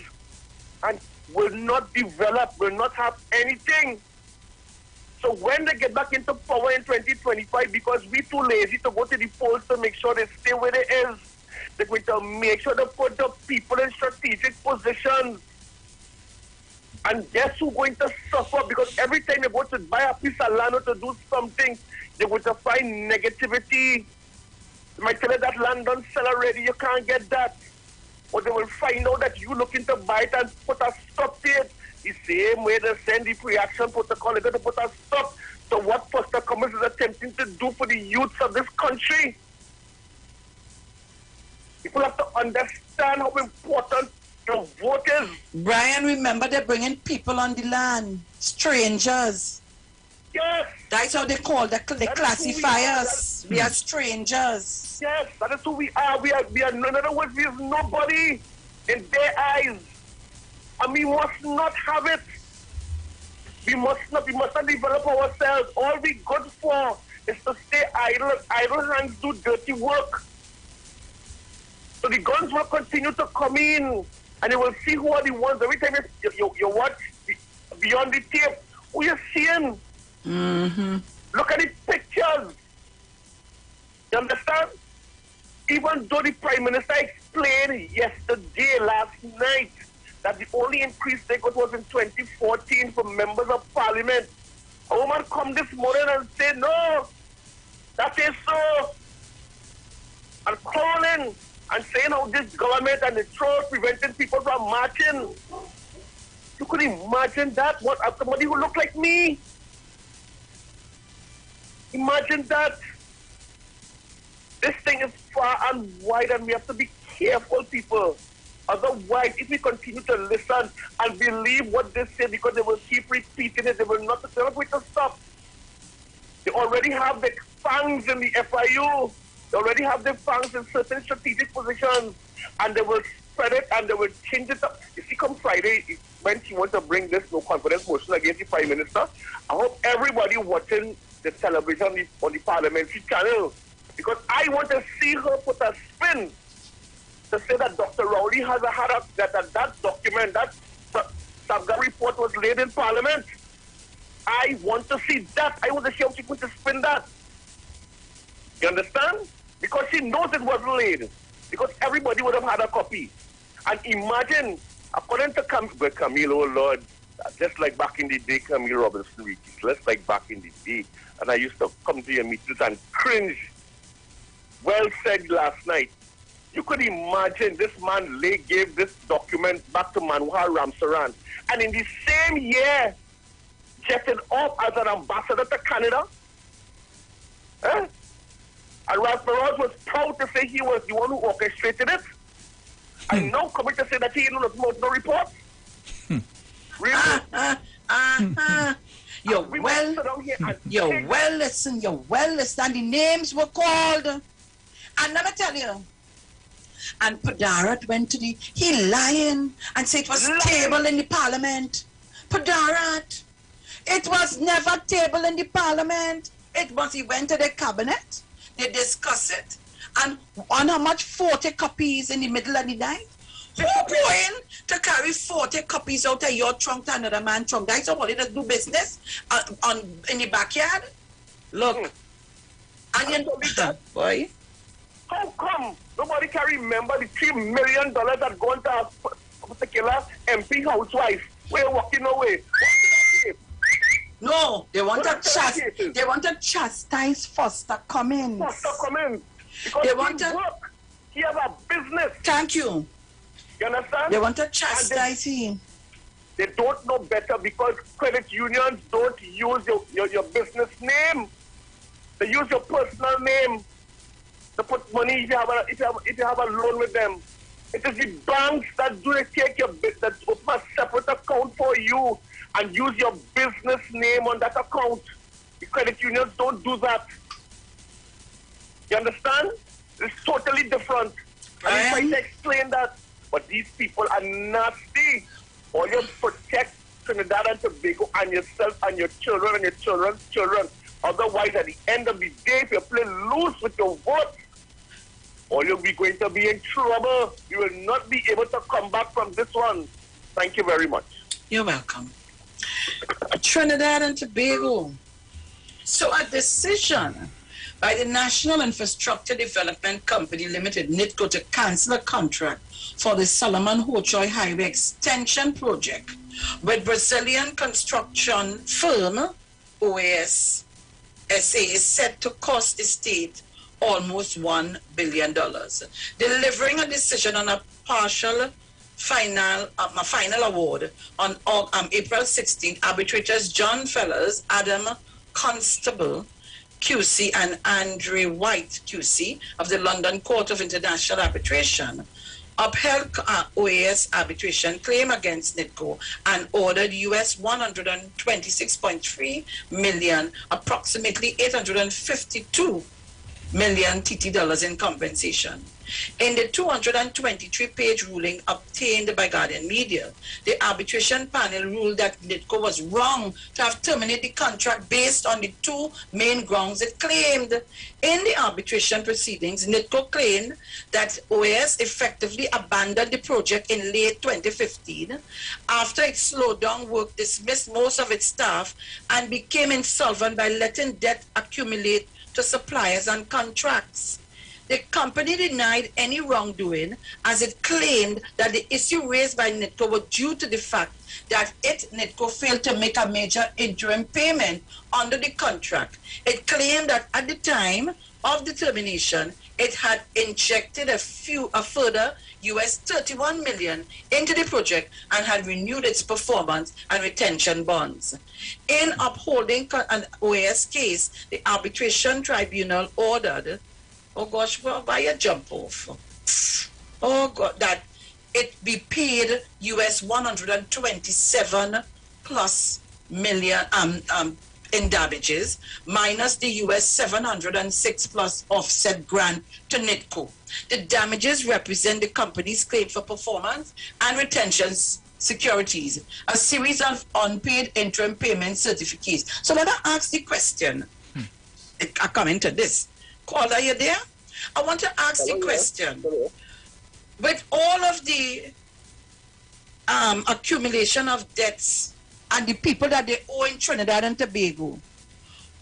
and will not develop, will not have anything. So when they get back into power in 2025, because we too lazy to go to the polls to make sure they stay where they is, they're going to make sure they put the people in strategic positions. And guess who's going to suffer? Because every time you go to buy a piece of land or to do something, you're going to find negativity. They might tell you that land don't sell already, you can't get that. Or they will find out that you looking to buy it and put a stop to it. The same way they send the pre-action protocol, they're going to put a stop to what Foster Cummins is attempting to do for the youths of this country. People have to understand how important your vote is. Brian, remember they're bringing people on the land, strangers. Yes. That's how they call they classify us. We are strangers. Yes, that is who we are. We are, in other words, we are nobody in their eyes. And we must not have it. We must not develop ourselves. All we good for is to stay idle. Idle hands do dirty work. So the guns will continue to come in, and you will see who are the ones. Every time you watch beyond the tape, who you seeing? Mm-hmm. Look at the pictures. You understand? Even though the Prime Minister explained yesterday, last night, that the only increase they got was in 2014 for members of parliament. A woman come this morning and say, no, that is so. And calling and saying how this government and the trolls preventing people from marching. You could imagine that? What, somebody who looked like me? Imagine that. This thing is far and wide, and we have to be careful, people. Otherwise, if we continue to listen and believe what they say, because they will keep repeating it, they're not going to stop. They already have the fangs in the FIU. They already have the fangs in certain strategic positions, and they will spread it and they will change it up. You see, come Friday, when she wants to bring this no confidence motion against the Prime Minister, I hope everybody watching the television on the parliamentary channel, because I want to see her put a spin to say that Dr. Rowley has that document, that Sabga report was laid in Parliament. I want to see that. I want to see how she's going to spin that. You understand? Because she knows it wasn't laid. Because everybody would have had a copy. And imagine, according to Camille, oh Lord, just like back in the day, Camille Robinson, just like back in the day. And I used to come to your meetings and cringe. Well said last night. You could imagine this man gave this document back to Manohar Ramsaran, and in the same year, jetted off as an ambassador to Canada. And Ralph Barros was proud to say he was the one who orchestrated it. And now coming to say that he knows no report. Really? You're well listened. And the names were called. And let me tell you. And Padarat went to he lying and said it was table in the parliament. Padarat, it was never table in the parliament. It was, he went to the cabinet, they discussed it, and on how much 40 copies in the middle of the night? Who going to carry 40 copies out of your trunk to another man's trunk? That's somebody that do business in the backyard? Look, and you boy. How come nobody can remember the $3 million that gone to a particular MP housewife? We're walking away. No, they want to chastise Foster Cummins. Foster Cummins. Because they want to work. He has a business. Thank you. You understand? They want to chastise him. They don't know better because credit unions don't use your business name. They use your personal name to put money if you have a loan with them. It is the banks that do take that open a separate account for you and use your business name on that account. The credit unions don't do that. You understand? It's totally different. And I try to explain that. But these people are nasty. Or you protect Trinidad and Tobago and yourself and your children and your children's children. Otherwise, at the end of the day, if you play loose with your vote, or you'll be going to be in trouble. You will not be able to come back from this one. Thank you very much. You're welcome. Trinidad and Tobago. So a decision by the National Infrastructure Development Company Limited, NITCO, to cancel a contract for the Solomon Hochoy Highway Extension Project with Brazilian construction firm OAS SA is set to cost the state almost $1 billion. Delivering a decision on a final award on April 16th, arbitrators John Fellers, Adam Constable, QC, and Andre White, QC, of the London Court of International Arbitration upheld OAS arbitration claim against NITCO and ordered US $126.3 million, approximately 852 million TT dollars in compensation. In the 223-page ruling obtained by Guardian Media, the arbitration panel ruled that NITCO was wrong to have terminated the contract based on the two main grounds it claimed. In the arbitration proceedings, NITCO claimed that OAS effectively abandoned the project in late 2015 after it slowed down work, dismissed most of its staff, and became insolvent by letting debt accumulate to suppliers and contracts. The company denied any wrongdoing as it claimed that the issue raised by NITCO was due to the fact that NITCO failed to make a major interim payment under the contract. It claimed that at the time of the termination, it had injected a further US $31 million into the project and had renewed its performance and retention bonds. In upholding an OAS case, the arbitration tribunal ordered, oh gosh, why you jump off? Oh God, that it be paid US 127 plus million in damages, minus the US 706 plus offset grant to NITCO. The damages represent the company's claim for performance and retention securities, a series of unpaid interim payment certificates. So let us ask the question. I come into this. Caller, are you there? I want to ask the question. With all of the accumulation of debts and the people that they owe in Trinidad and Tobago,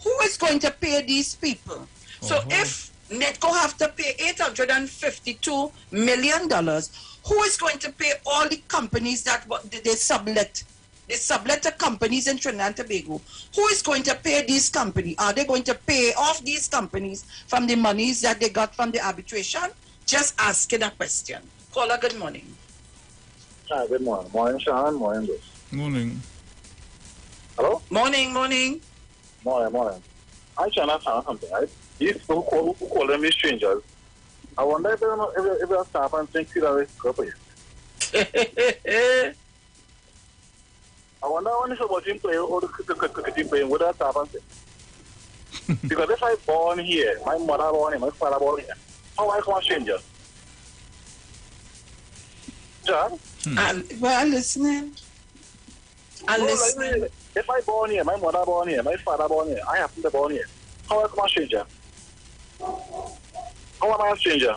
who is going to pay these people? So if NITCO have to pay $852 million, who is going to pay all the companies that they sublet? They sublet the companies in Trinidad and Tobago. Who is going to pay these companies? Are they going to pay off these companies from the monies that they got from the arbitration? Just asking a question. Caller, good morning. Hi, good morning. Morning, Sean. Morning, Bruce. Morning. Hello? Morning. Morning. I'm trying to find something, right? These people who call them strangers, I wonder if they'll stop and think that it's corporate. I wonder when it's about team play or the team playing with that stop and think. Because if I born here, my mother born here, my father born here, how I come a stranger? John? Well, listening. Like, if I born here, my mother born here, my father born here, I happen to born here, how I come a stranger? How am I a stranger?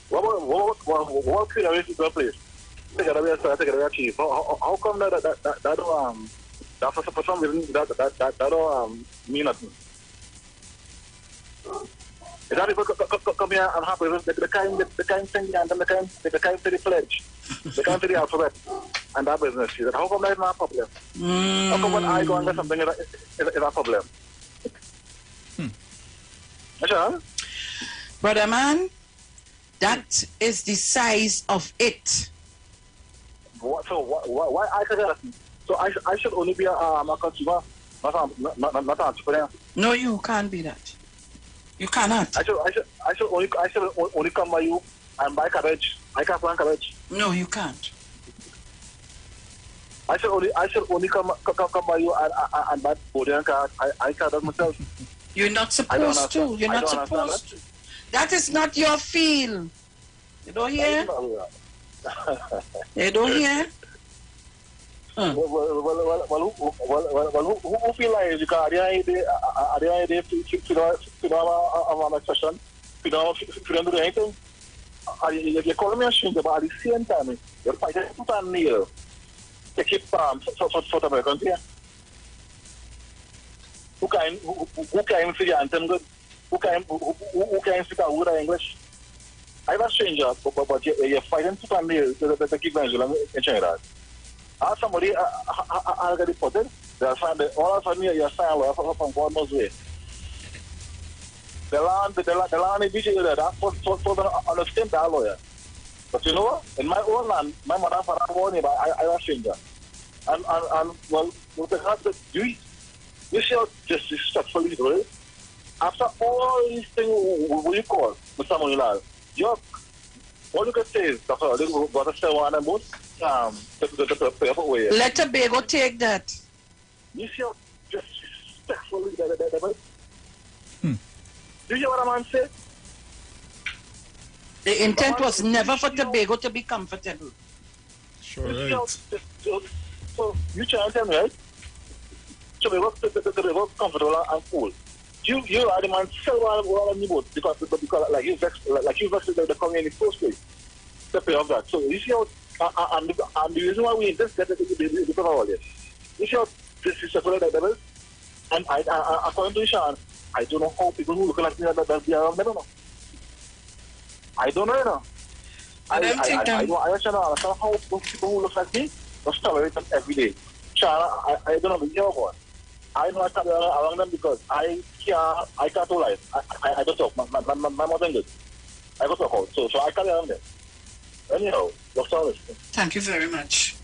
What could I do to the place? Take it away, take it away, chief. How come that for some reason that mean nothing? Is that people come here and happy with the kind thing and then the kind to the pledge, the kind to the alphabet, and that business? How come that is not a problem? How come when I go under something is a problem? Brother man, that is the size of it. So why I could so I should only be a consumer, not an entrepreneur. No, you can't be that. You cannot. I should only come by you and buy cabbage. I can't plant cabbage. No, you can't. I should only come by you and buy Bodian car. I can't do myself. You're not supposed to. You're not supposed to. That is not your field. You don't hear? You don't hear? Well, who feel like you can? Are they to have a session? You don't do anything. You call me a stranger, but at the same time, you're fighting tooth and nail to keep for Americans here. who can see the anthem good, who can speak a word of English. I'm a stranger, but you're fighting to come here to keep Venezuela in China. Ask somebody I got reported. They'll find all of a sudden you're saying from God knows where. The land is busy there. That's for understand that lawyer. But you know what? In my own land, my mother and father warned me, but I was a stranger. And well, they have to do it. You see how disrespectfully do it? After all these things, what you call, Mr. Monilal, all you can say is, that's all you got to say one and most, the way. Let Tobago take that. You see how disrespectfully they do you hear what a man said? The intent was never for Tobago to be comfortable. Sure, right. So you trying to tell me, right? Tobago comfortable and cool. You are the man sell all on the boat because like you vexed the community first place. The pay of that. So you see how and the reason why we invest that the all this. You see how this is a level, and according to Sean, I don't know how people who look like me that they are never know. I don't know, you know. I actually don't understand how people who look like me must tolerate them every day. Sean, I don't know the year one. I know I can't be around them because I can't do life. I don't talk. My mother good. I don't talk out. So I can't be around them. Anyhow, that's all this. Thank you very much.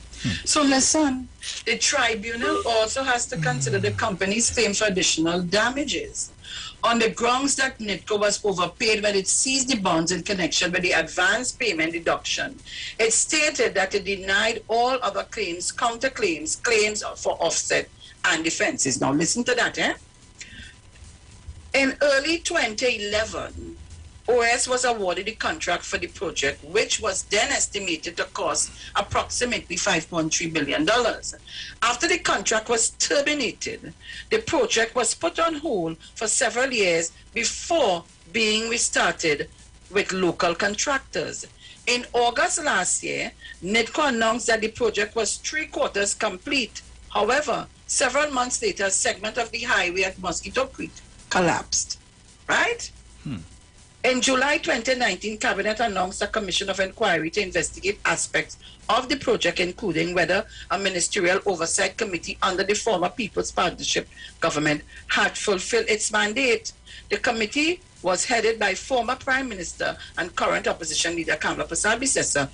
So listen, the tribunal also has to consider the company's claim for additional damages on the grounds that NITCO was overpaid when it seized the bonds in connection with the advance payment deduction. It stated that it denied all other claims, counterclaims, claims for offset and defenses. Now listen to that, eh? In early 2011, OS was awarded the contract for the project, which was then estimated to cost approximately $5.3 billion. After the contract was terminated, the project was put on hold for several years before being restarted with local contractors. In August last year, NITCO announced that the project was 3/4 complete. However, several months later, a segment of the highway at Mosquito Creek collapsed. Right? In July 2019, Cabinet announced a commission of inquiry to investigate aspects of the project, including whether a ministerial oversight committee under the former People's Partnership government had fulfilled its mandate. The committee was headed by former Prime Minister and current opposition leader Kamla Persad-Bissessar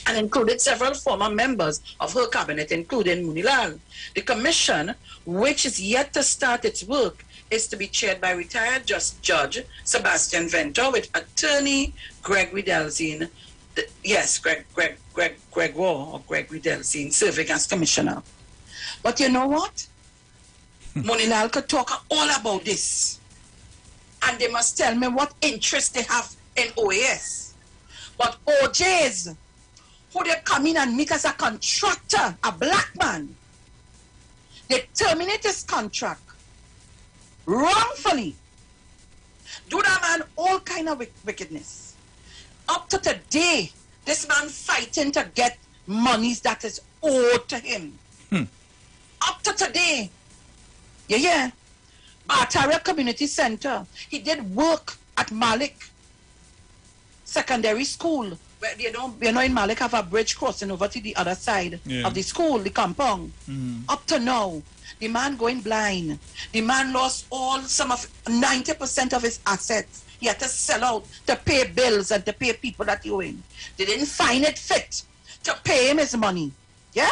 and included several former members of her cabinet, including Monilal. The commission, which is yet to start its work, is to be chaired by retired Judge Sebastian Venter with attorney Gregory Delzine. Yes, Gregory Delzine serving as commissioner. But you know what? Monilal could talk all about this. And they must tell me what interest they have in OAS. But OJs, who they come in and meet as a contractor, a black man, they terminate his contract wrongfully. Do that man all kind of wickedness. Up to today, this man fighting to get monies that is owed to him. Up to today. Yeah. Bataria Community Center. He did work at Malik Secondary School. Where in Malik have a bridge crossing over to the other side of the school, the compound. Up to now, the man going blind. The man lost some of 90% of his assets. He had to sell out to pay bills and to pay people that he owing. They didn't find it fit to pay him his money. Yeah?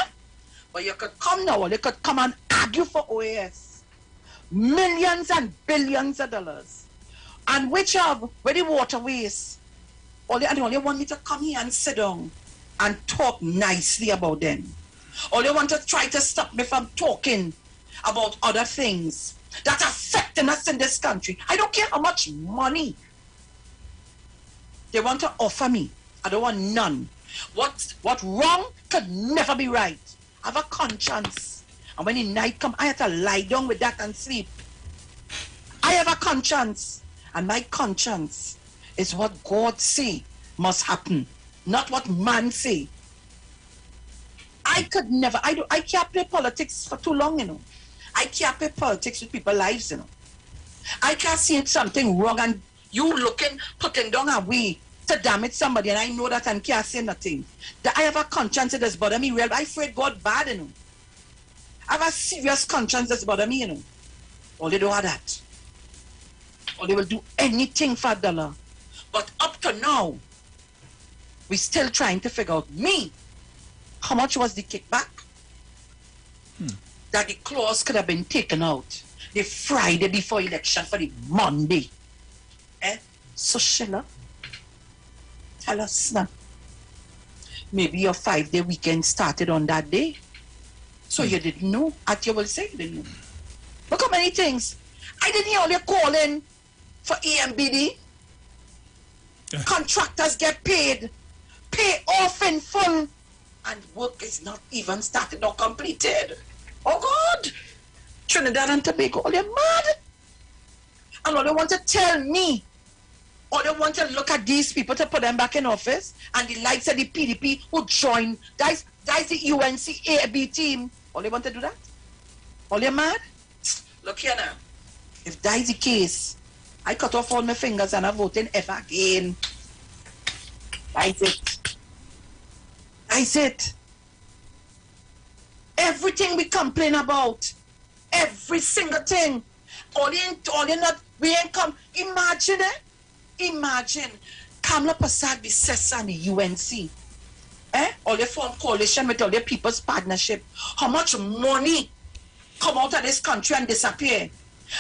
But you could come now, they could come and argue for OAS. Millions and billions of dollars. And where the waterways, they only want me to come here and sit down and talk nicely about them. Or they want to try to stop me from talking about other things that are affecting us in this country. I don't care how much money they want to offer me. I don't want none. What wrong could never be right. I have a conscience. And when the night comes, I have to lie down with that and sleep. I have a conscience. And my conscience is what God say must happen, not what man say. I could never, I can't play politics for too long, you know. I can't play politics with people's lives, you know. I can't see something wrong and you putting down a way to damage somebody, and I know that and can't say nothing. That I have a conscience that does bother me real. I afraid God bad, you know. I have a serious conscience that's bother me, you know. Or they don't have that. Or they will do anything for $1. But up to now, we're still trying to figure out how much was the kickback? That the clause could have been taken out the Friday before election for the Monday. So Sheila, tell us now. Maybe your 5-day weekend started on that day. So you didn't know. At you will say you didn't know. Look how many things. I didn't hear all you calling for EMBD. Contractors get paid. Pay off in full. And work is not even started or completed. Oh God! Trinidad and Tobago, all you mad? And all they want to tell me, or they want to look at these people to put them back in office, and the likes of the PDP who join, that's the UNC AB team. All they want to do that? All you mad? Look here now. If that is the case, I cut off all my fingers and I'm voting ever again. That's it. That's it. Everything we complain about, every single thing, we ain't come. Imagine it. Imagine Kamala Prasad be Cessa and the UNC. All they form coalition with all their people's partnership. How much money come out of this country and disappear?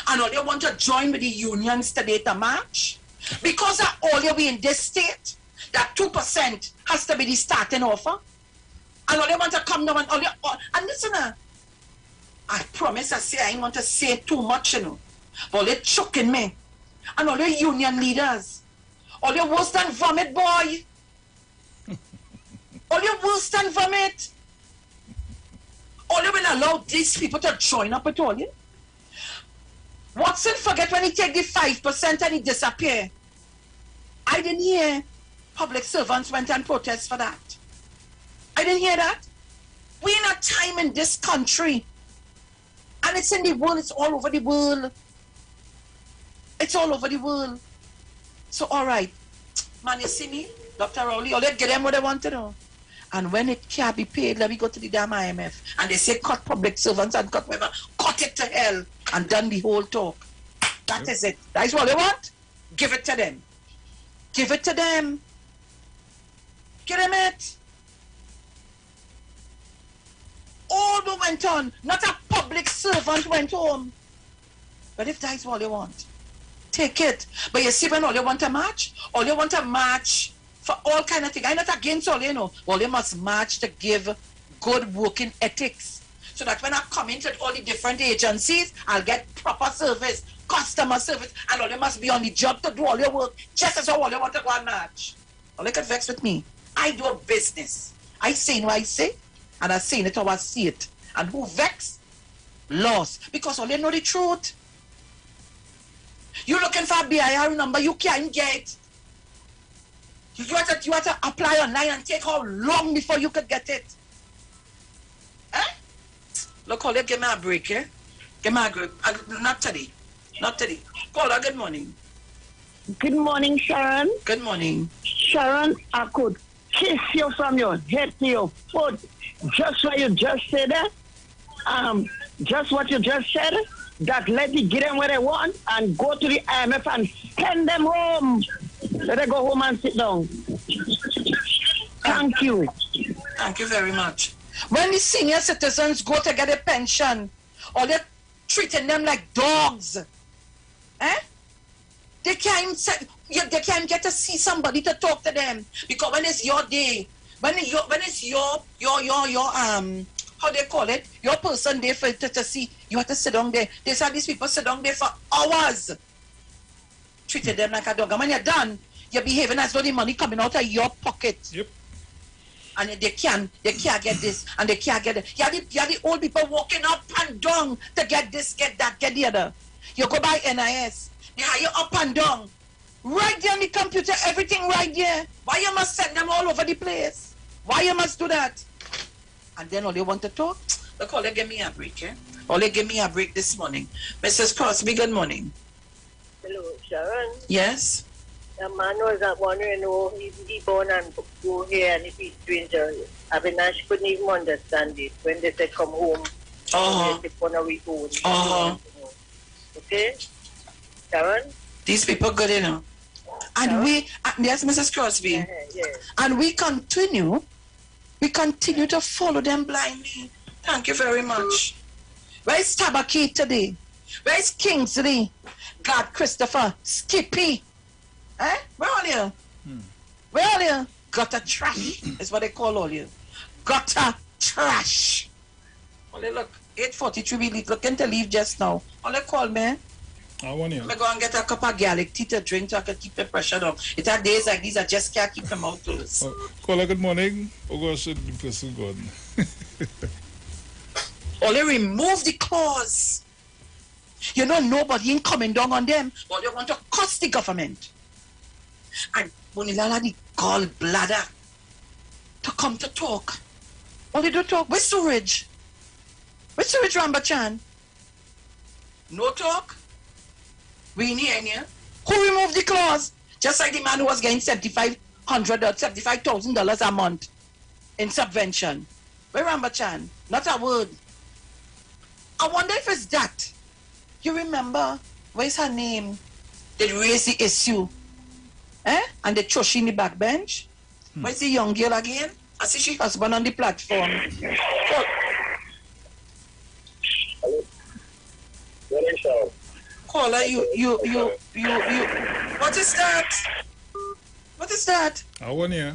And all they want to join with the unions today to march? Because of all you be in this state, that 2% has to be the starting offer. And all they want to come now and listen, I promise I ain't want to say too much, you know. But they're choking me. And all the union leaders, all the worse than vomit, boy. All the worse than vomit. All they will allow these people to join up with all you. Watson forget when he take the 5% and he disappear. I didn't hear public servants went and protest for that. I didn't hear that. We're in a time in this country. And it's in the world, it's all over the world. It's all over the world. So, all right. Man, you see me, Dr. Rowley, or let get them what they want to know. And when it can't be paid, let me go to the damn IMF. And they say cut public servants and cut whatever. Cut it to hell and done the whole talk. That is it. That is what they want. Give it to them. Give it to them. Give them it. All that went on. Not a public servant went home. But if that is what they want, take it. But you see, when all you want to march, all you want to march for all kind of things. I'm not against all, you know. All you must march to give good working ethics. So that when I come into all the different agencies, I'll get proper service, customer service, and all you must be on the job to do all your work, just as all you want to go and march. All you can vex with me. I do a business. I say what I say, and I say it how I see it. And who vex? Lost. Because all you know the truth. You're looking for a BIR number, you can't get. You have to apply online and take how long before you could get it. Look, Caller, give me a break, eh? Give me a break. Not today. Not today. Caller, good morning. Good morning, Sharon. Good morning. Sharon, I could kiss you from your head to your foot. Just what you just said, just what you just said, that let me get them where they want and go to the IMF and send them home. Let them go home and sit down. Thank you. Thank you very much. When the senior citizens go to get a pension, or they're treating them like dogs, they can't get to see somebody to talk to them. Because when it's your day, when it's your how they call it, your person there for to see, you have to sit down there. They said these people sit down there for hours. Treated them like a dog. And when you're done, you're behaving as though the money coming out of your pocket. Yep. And they can't get this, and they can't get it. You're the old people walking up and down to get this, get that, get the other. You go by NIS. They hire you up and down. Right there on the computer, everything right there. Why you must send them all over the place? Why you must do that? And then all they want to talk, they call they give me a break, eh? Only give me a break this morning. Mrs. Crosby, good morning. Hello, Sharon. Yes? The man was wondering, he born and go here, and if he's stranger, Avinash couldn't even understand it when they said come home. They on our own. Okay? Sharon? These people good, you know. And we, yes, Mrs. Crosby. Yes. And we continue to follow them blindly. Thank you very much. Where's Tabaki today? Where's Kingsley? God, Christopher, Skippy. Eh? Where are you? Where are you? Gutter trash is what they call all you. Gutter trash. Only look, 8:43, we looking to leave just now. Only call me. I want you. I go and get a cup of garlic tea to drink so I can keep the pressure down. It are days like these I just can't keep them out closed. Caller, good morning. Oh gosh, the person gone. Only remove the clause. You know nobody ain't coming down on them, but they want to cost the government. And Bonilala the gallbladder to come to talk. Only do talk. Where's storage? Where's storage, Rambachan? No talk? We in here. Who removed the clause? Just like the man who was getting $7,500 or $75,000 a month in subvention. Where Rambachan? Not a word. I wonder if it's that. You remember, where's her name? They raised the issue. And they throw she in the back bench. Where's the young girl again? I see she husband on the platform. Caller, you. What is that? What is that? I want you.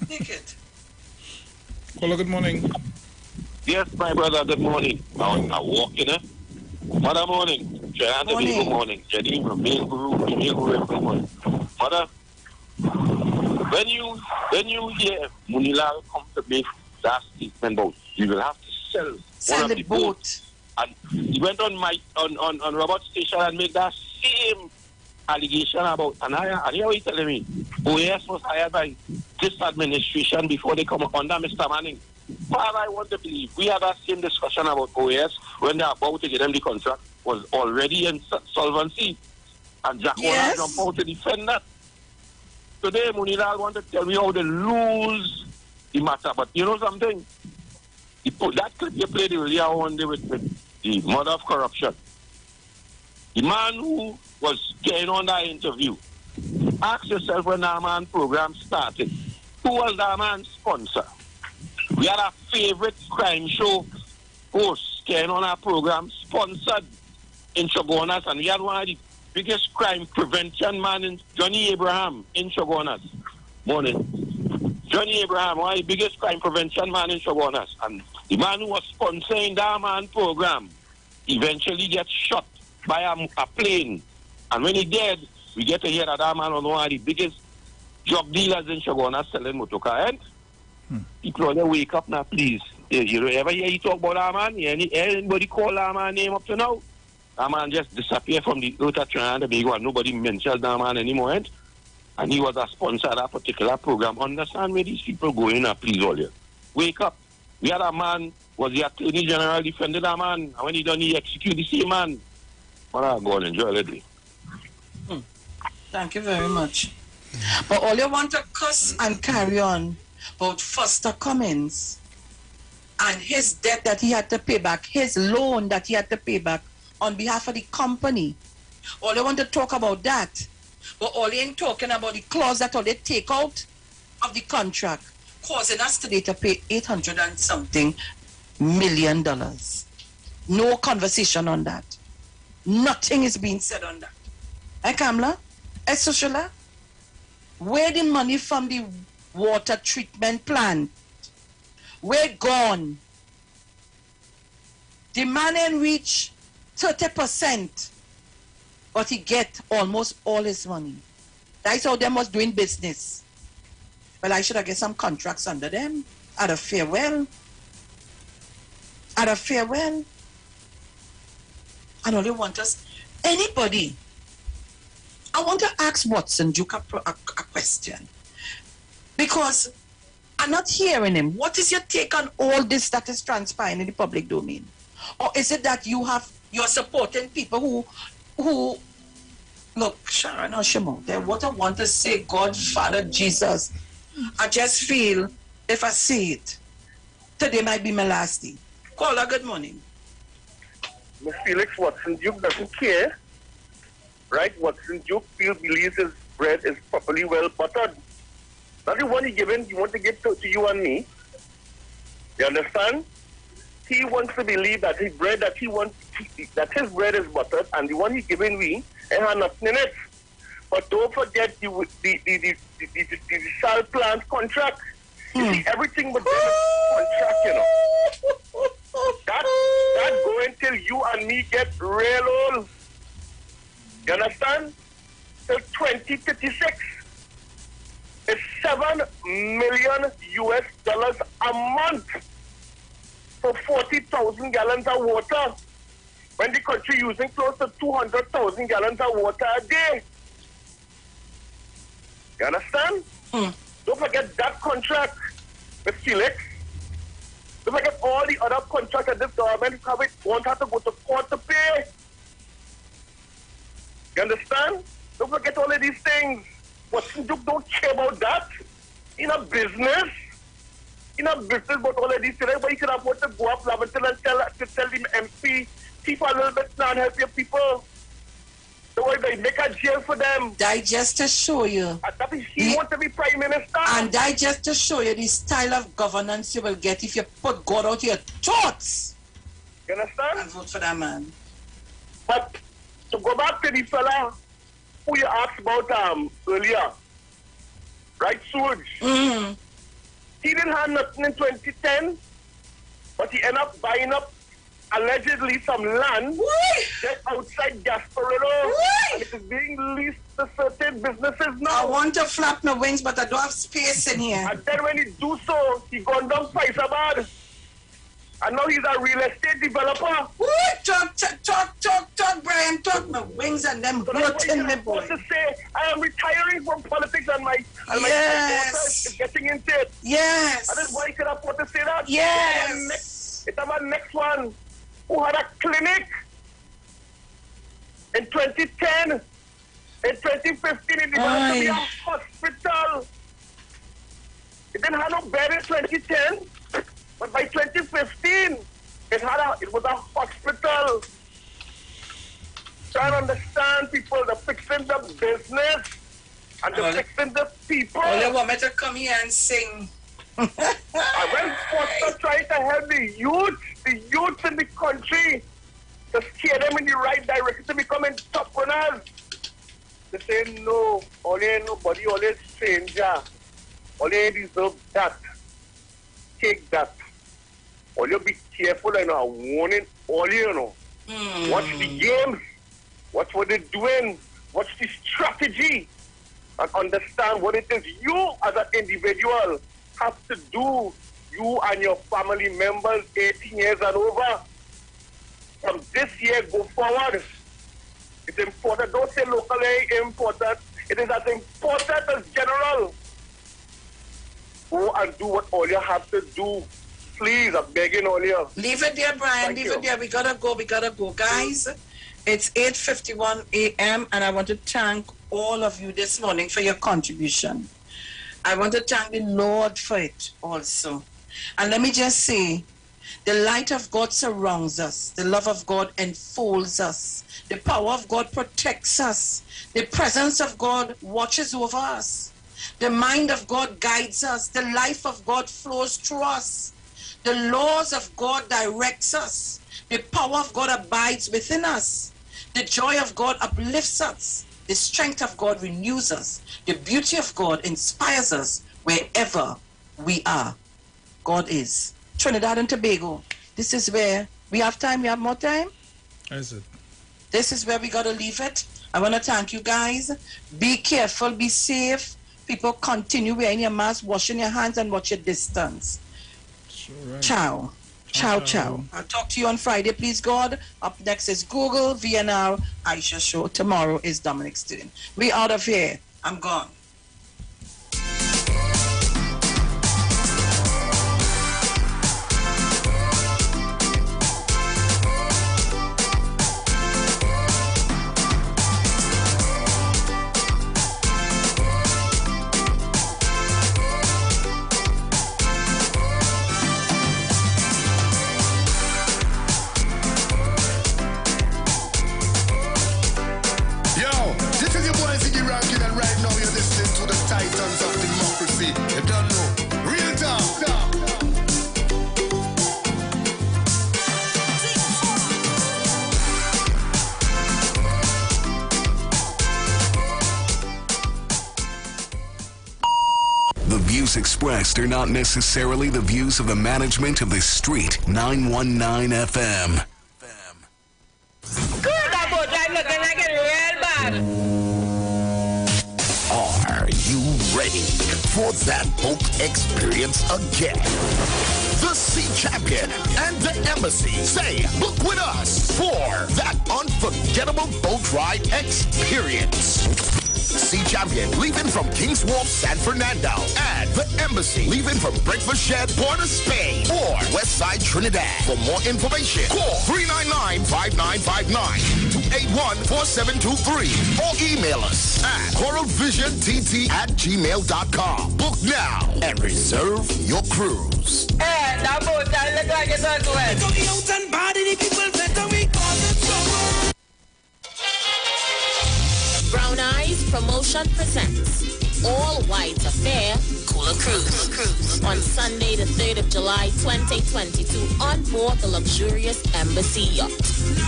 Take it. Caller, good morning. Yes, my brother, good morning. I walk in there. Mother morning. Good morning. Jenny from good morning. Mother, when you hear Munila come to make that statement about you will have to sell one of the boats. And he went on Robert's station and make that same allegation about and here what you telling me? OAS was hired by this administration before they come under Mr. Manning. But I want to believe we had that same discussion about OAS when they're about to get them the contract was already in solvency. And Jack Warner jumped out to defend that. Today, Munila want to tell me how they lose the matter. But you know something? That clip you played earlier one day with the mother of corruption. The man who was getting on that interview. Ask yourself when that man program started. Who was that man's sponsor? We had a favorite crime show host getting on our program, sponsored in Shogunas, and we had one of the biggest crime prevention man in Johnny Abraham in Shogunas. Morning. Johnny Abraham, one of the biggest crime prevention man in Shogunas. And the man who was sponsoring that man program eventually gets shot by a plane. And when he dead, we get to hear that man was one of the biggest drug dealers in Shogunas selling motorcar. And people only wake up now, please. You ever hear you talk about that man? Anybody call that man name up to now? That man just disappeared from the earth at Trinidad and Tobago. Nobody mentions that man anymore. And he was a sponsor of that particular program. Understand where these people going now, please, all you. Wake up. We had a man, was the Attorney General defended that man. And when he done, he executed the same man. But I go and enjoy the day. Thank you very much. But all you want to cuss and carry on about Foster Cummins and his debt that he had to pay back, his loan that he had to pay back on behalf of the company. All you want to talk about that. But all you ain't talking about the clause that all they take out of the contract, causing us today to pay $800 and something million. No conversation on that. Nothing is being said on that. Kamla? Sociala? Where the money from the water treatment plant? Where gone? The man ain't reach 30%, but he get almost all his money. That's how them was doing business. Well, I should have get some contracts under them at a farewell. At a farewell. And all they want us, anybody. I want to ask Watson Duke a question. Because I'm not hearing him. What is your take on all this that is transpiring in the public domain? Or is it that you're supporting people who look, Sharon or Shimo, they what I want to say, God, Father, Jesus. I just feel if I see it, today might be my last day. Caller, good morning. Miss Felix Watson Duke doesn't care, right? Watson Duke believes his bread is properly well buttered. Not the one he want to give to you and me. You understand? He wants to believe that his bread that his bread is buttered, and the one he's giving me, it has nothing in it. But don't forget the salt plant contract. You see, everything with them is contract, you know. That going till you and me get real old. You understand? Till 2036. It's $7 million a month for 40,000 gallons of water. When the country using close to 200,000 gallons of water a day. You understand? Don't forget that contract with Felix. Don't forget all the other contracts that this government won't have to go to court to pay. You understand? Don't forget all of these things. Watson Duke don't care about that. In a business about all of these things, but you can afford to go up Lavington and tell the MP, keep a little bit now and help your people. The way they make a jail for them. Just to show you. He wants to be Prime Minister. And just to show you the style of governance you will get if you put God out your thoughts. You understand? And vote for that man. But to go back to the fella who you asked about earlier, right, Surge? He didn't have nothing in 2010, but he ended up buying up allegedly some land just outside Gasparilla, and it is being leased to certain businesses now. I want to flap my wings, but I don't have space in here. And then when he do so, he gone down Faisabad. And now he's a real estate developer. Talk, Brian. Talk my wings and them hurting me, boy. To say, I am retiring from politics and my daughter is getting into it. Yes. And that's why he could afford to say that. Yes. It's our next one who had a clinic in 2010. In 2015, it developed to be a hospital. It didn't have no bed in 2010. But by 2015, it was a hospital. Trying to understand people, they're fixing the business and they're fixing the people. Oh, you want me to come here and sing? When Foster tried to help the youth in the country, to steer them in the right direction to become entrepreneurs, they say no, nobody, only stranger, only deserve that. Take that. All you be careful and a warning, all you know. Watch the games, watch what they're doing, watch the strategy, and understand what it is you as an individual have to do, you and your family members 18 years and over. From this year go forward. It's important. Don't say locally important. It is as important as general. Go and do what all you have to do. Please, I'm begging all you. Leave it there, Brian. Leave it there. We gotta go. Guys, it's 8:51 a.m. and I want to thank all of you this morning for your contribution. I want to thank the Lord for it also. And let me just say, the light of God surrounds us. The love of God enfolds us. The power of God protects us. The presence of God watches over us. The mind of God guides us. The life of God flows through us. The laws of God directs us. The power of God abides within us. The joy of God uplifts us. The strength of God renews us. The beauty of God inspires us wherever we are. God is. Trinidad and Tobago. This is where we have time. We have more time. Is it? This is where we got to leave it. I want to thank you guys. Be careful. Be safe. People, continue wearing your mask, washing your hands, and watch your distance. Right. Ciao. I'll talk to you on Friday, please God. Up next is Google, VNR, Aisha Show. Tomorrow is Dominic Stern. We out of here. I'm gone. The views expressed are not necessarily the views of the management of the Street 919 FM. Good, that boat ride looking like it real bad. Are you ready for that boat experience again? The Sea Champion and the Embassy say, book with us for that unforgettable boat ride experience. Sea Champion leaving from King's Wharf, San Fernando, and the Embassy leaving from Breakfast Shed, Port of Spain, or Westside Trinidad. For more information, call 399-5959, 281-4723, or email us at coralvisiontt@gmail.com. Book now and reserve your cruise. Hey, that boat ride look like it's on to Brown Eyes Promotion presents All White Affair Cooler Cruise on Sunday the 3rd of July 2022 on board the luxurious Embassy yacht.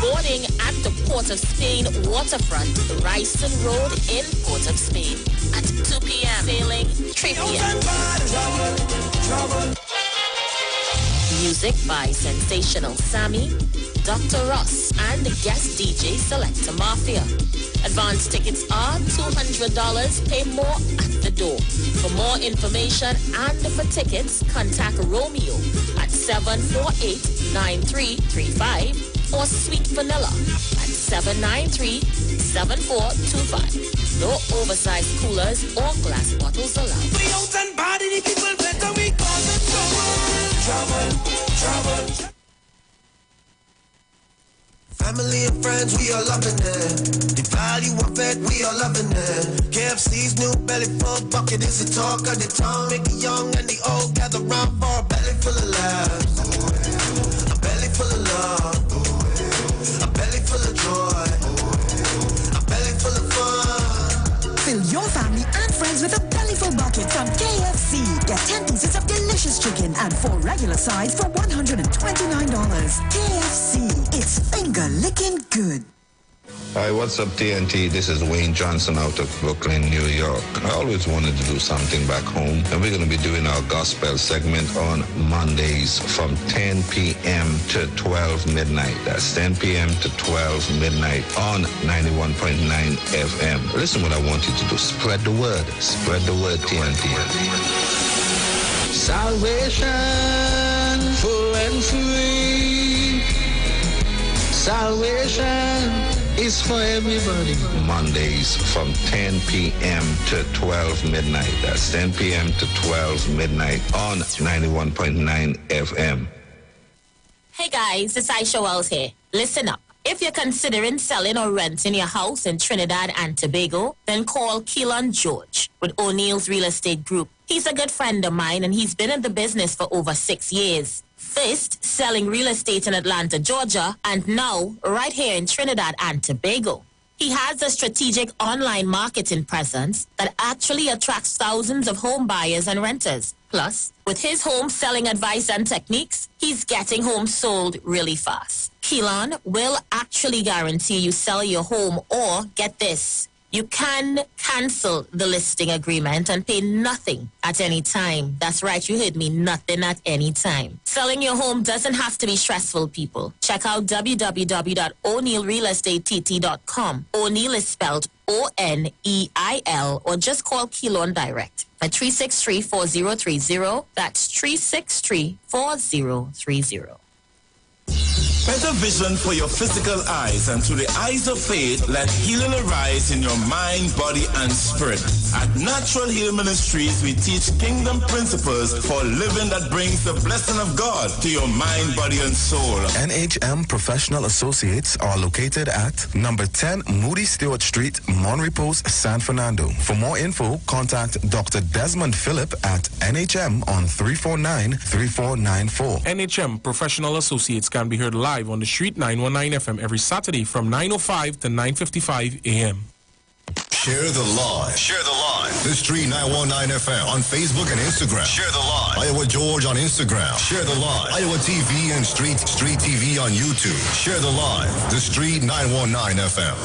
Boarding at the Port of Spain waterfront, Ryston Road in Port of Spain at 2 p.m. Sailing 3 p.m. Music by Sensational Sammy, Dr. Ross, and the guest DJ Selector Mafia. Advance tickets are $200. Pay more at the door. For more information and for tickets, contact Romeo at 748-9335 or Sweet Vanilla at 793-7425. No oversized coolers or glass bottles allowed. Family and friends, we are loving it. The value of it, we are loving it. KFC's new belly full bucket is the talk of the town. Make the young and the old gather round for a belly full of laughs. A belly full of love. A belly full of joy. A belly full of fun. Fill your family and friends with a bellyful bucket from KFC. Get 10 pieces of delicious chicken and 4 regular sides for $129. KFC, it's finger licking good. Hi, what's up, TNT? This is Wayne Johnson out of Brooklyn, New York. I always wanted to do something back home, and we're going to be doing our gospel segment on Mondays from 10 p.m. to 12 midnight. That's 10 p.m. to 12 midnight on 91.9 FM. Listen what I want you to do. Spread the word. Spread the word, TNT. Salvation, full and free. Salvation is for everybody. Mondays from 10 p.m. to 12 midnight. That's 10 p.m. to 12 midnight on 91.9 FM. Hey guys, it's Aisha Wells here. Listen up. If you're considering selling or renting your house in Trinidad and Tobago, then call Keelan George with O'Neill's Real Estate Group. He's a good friend of mine and he's been in the business for over 6 years. First, selling real estate in Atlanta, Georgia, and now right here in Trinidad and Tobago. He has a strategic online marketing presence that actually attracts thousands of home buyers and renters. Plus, with his home selling advice and techniques, he's getting homes sold really fast. Keelan will actually guarantee you sell your home, or get this, you can cancel the listing agreement and pay nothing at any time. That's right, you heard me, nothing at any time. Selling your home doesn't have to be stressful, people. Check out www.o'neillrealestatettt.com. O'Neill is spelled O-N-E-I-L, or just call Keelan direct at 363-4030. That's 363-4030. Better vision for your physical eyes, and through the eyes of faith, let healing arise in your mind, body, and spirit. At Natural Healing Ministries, we teach kingdom principles for living that brings the blessing of God to your mind, body, and soul. NHM Professional Associates are located at number 10 Moody Stewart Street, Monterey Post, San Fernando. For more info, contact Dr. Desmond Phillip at NHM on 349-3494. NHM Professional Associates can be heard live on the Street 919 FM every Saturday from 9:05 to 9:55 a.m. Share the live. Share the live. The Street 919 FM on Facebook and Instagram. Share the live. Iowa George on Instagram. Share the live. Iowa TV and Street TV on YouTube. Share the live. The Street 919 FM.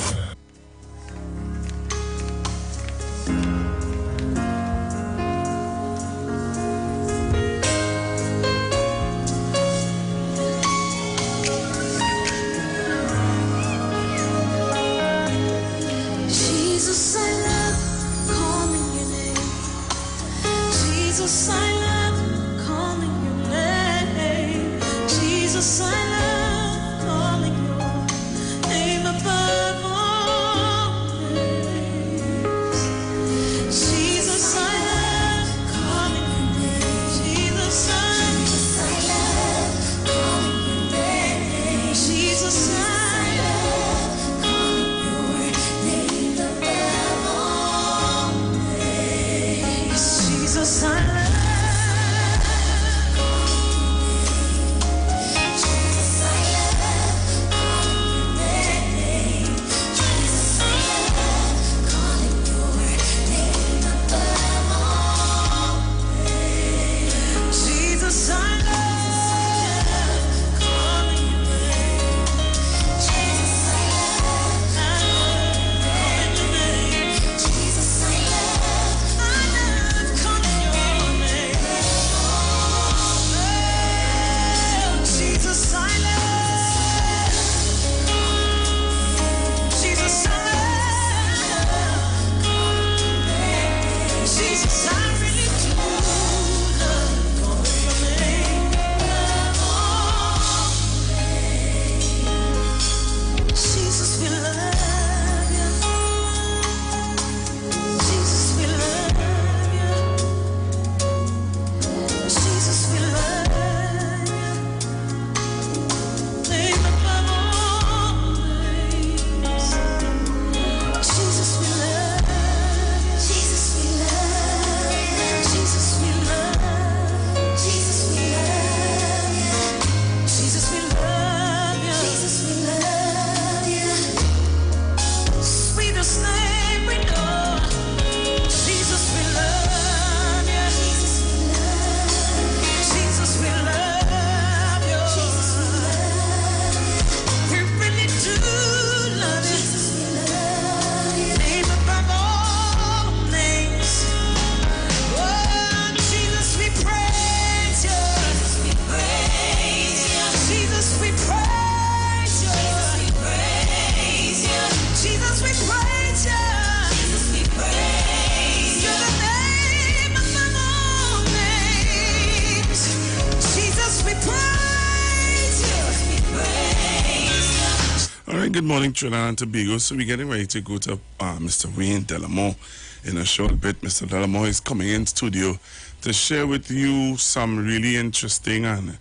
Right, good morning, Trinidad and Tobago. So we're getting ready to go to Mr. Wayne Delamore in a short bit. Mr. Delamore is coming in studio to share with you some really interesting and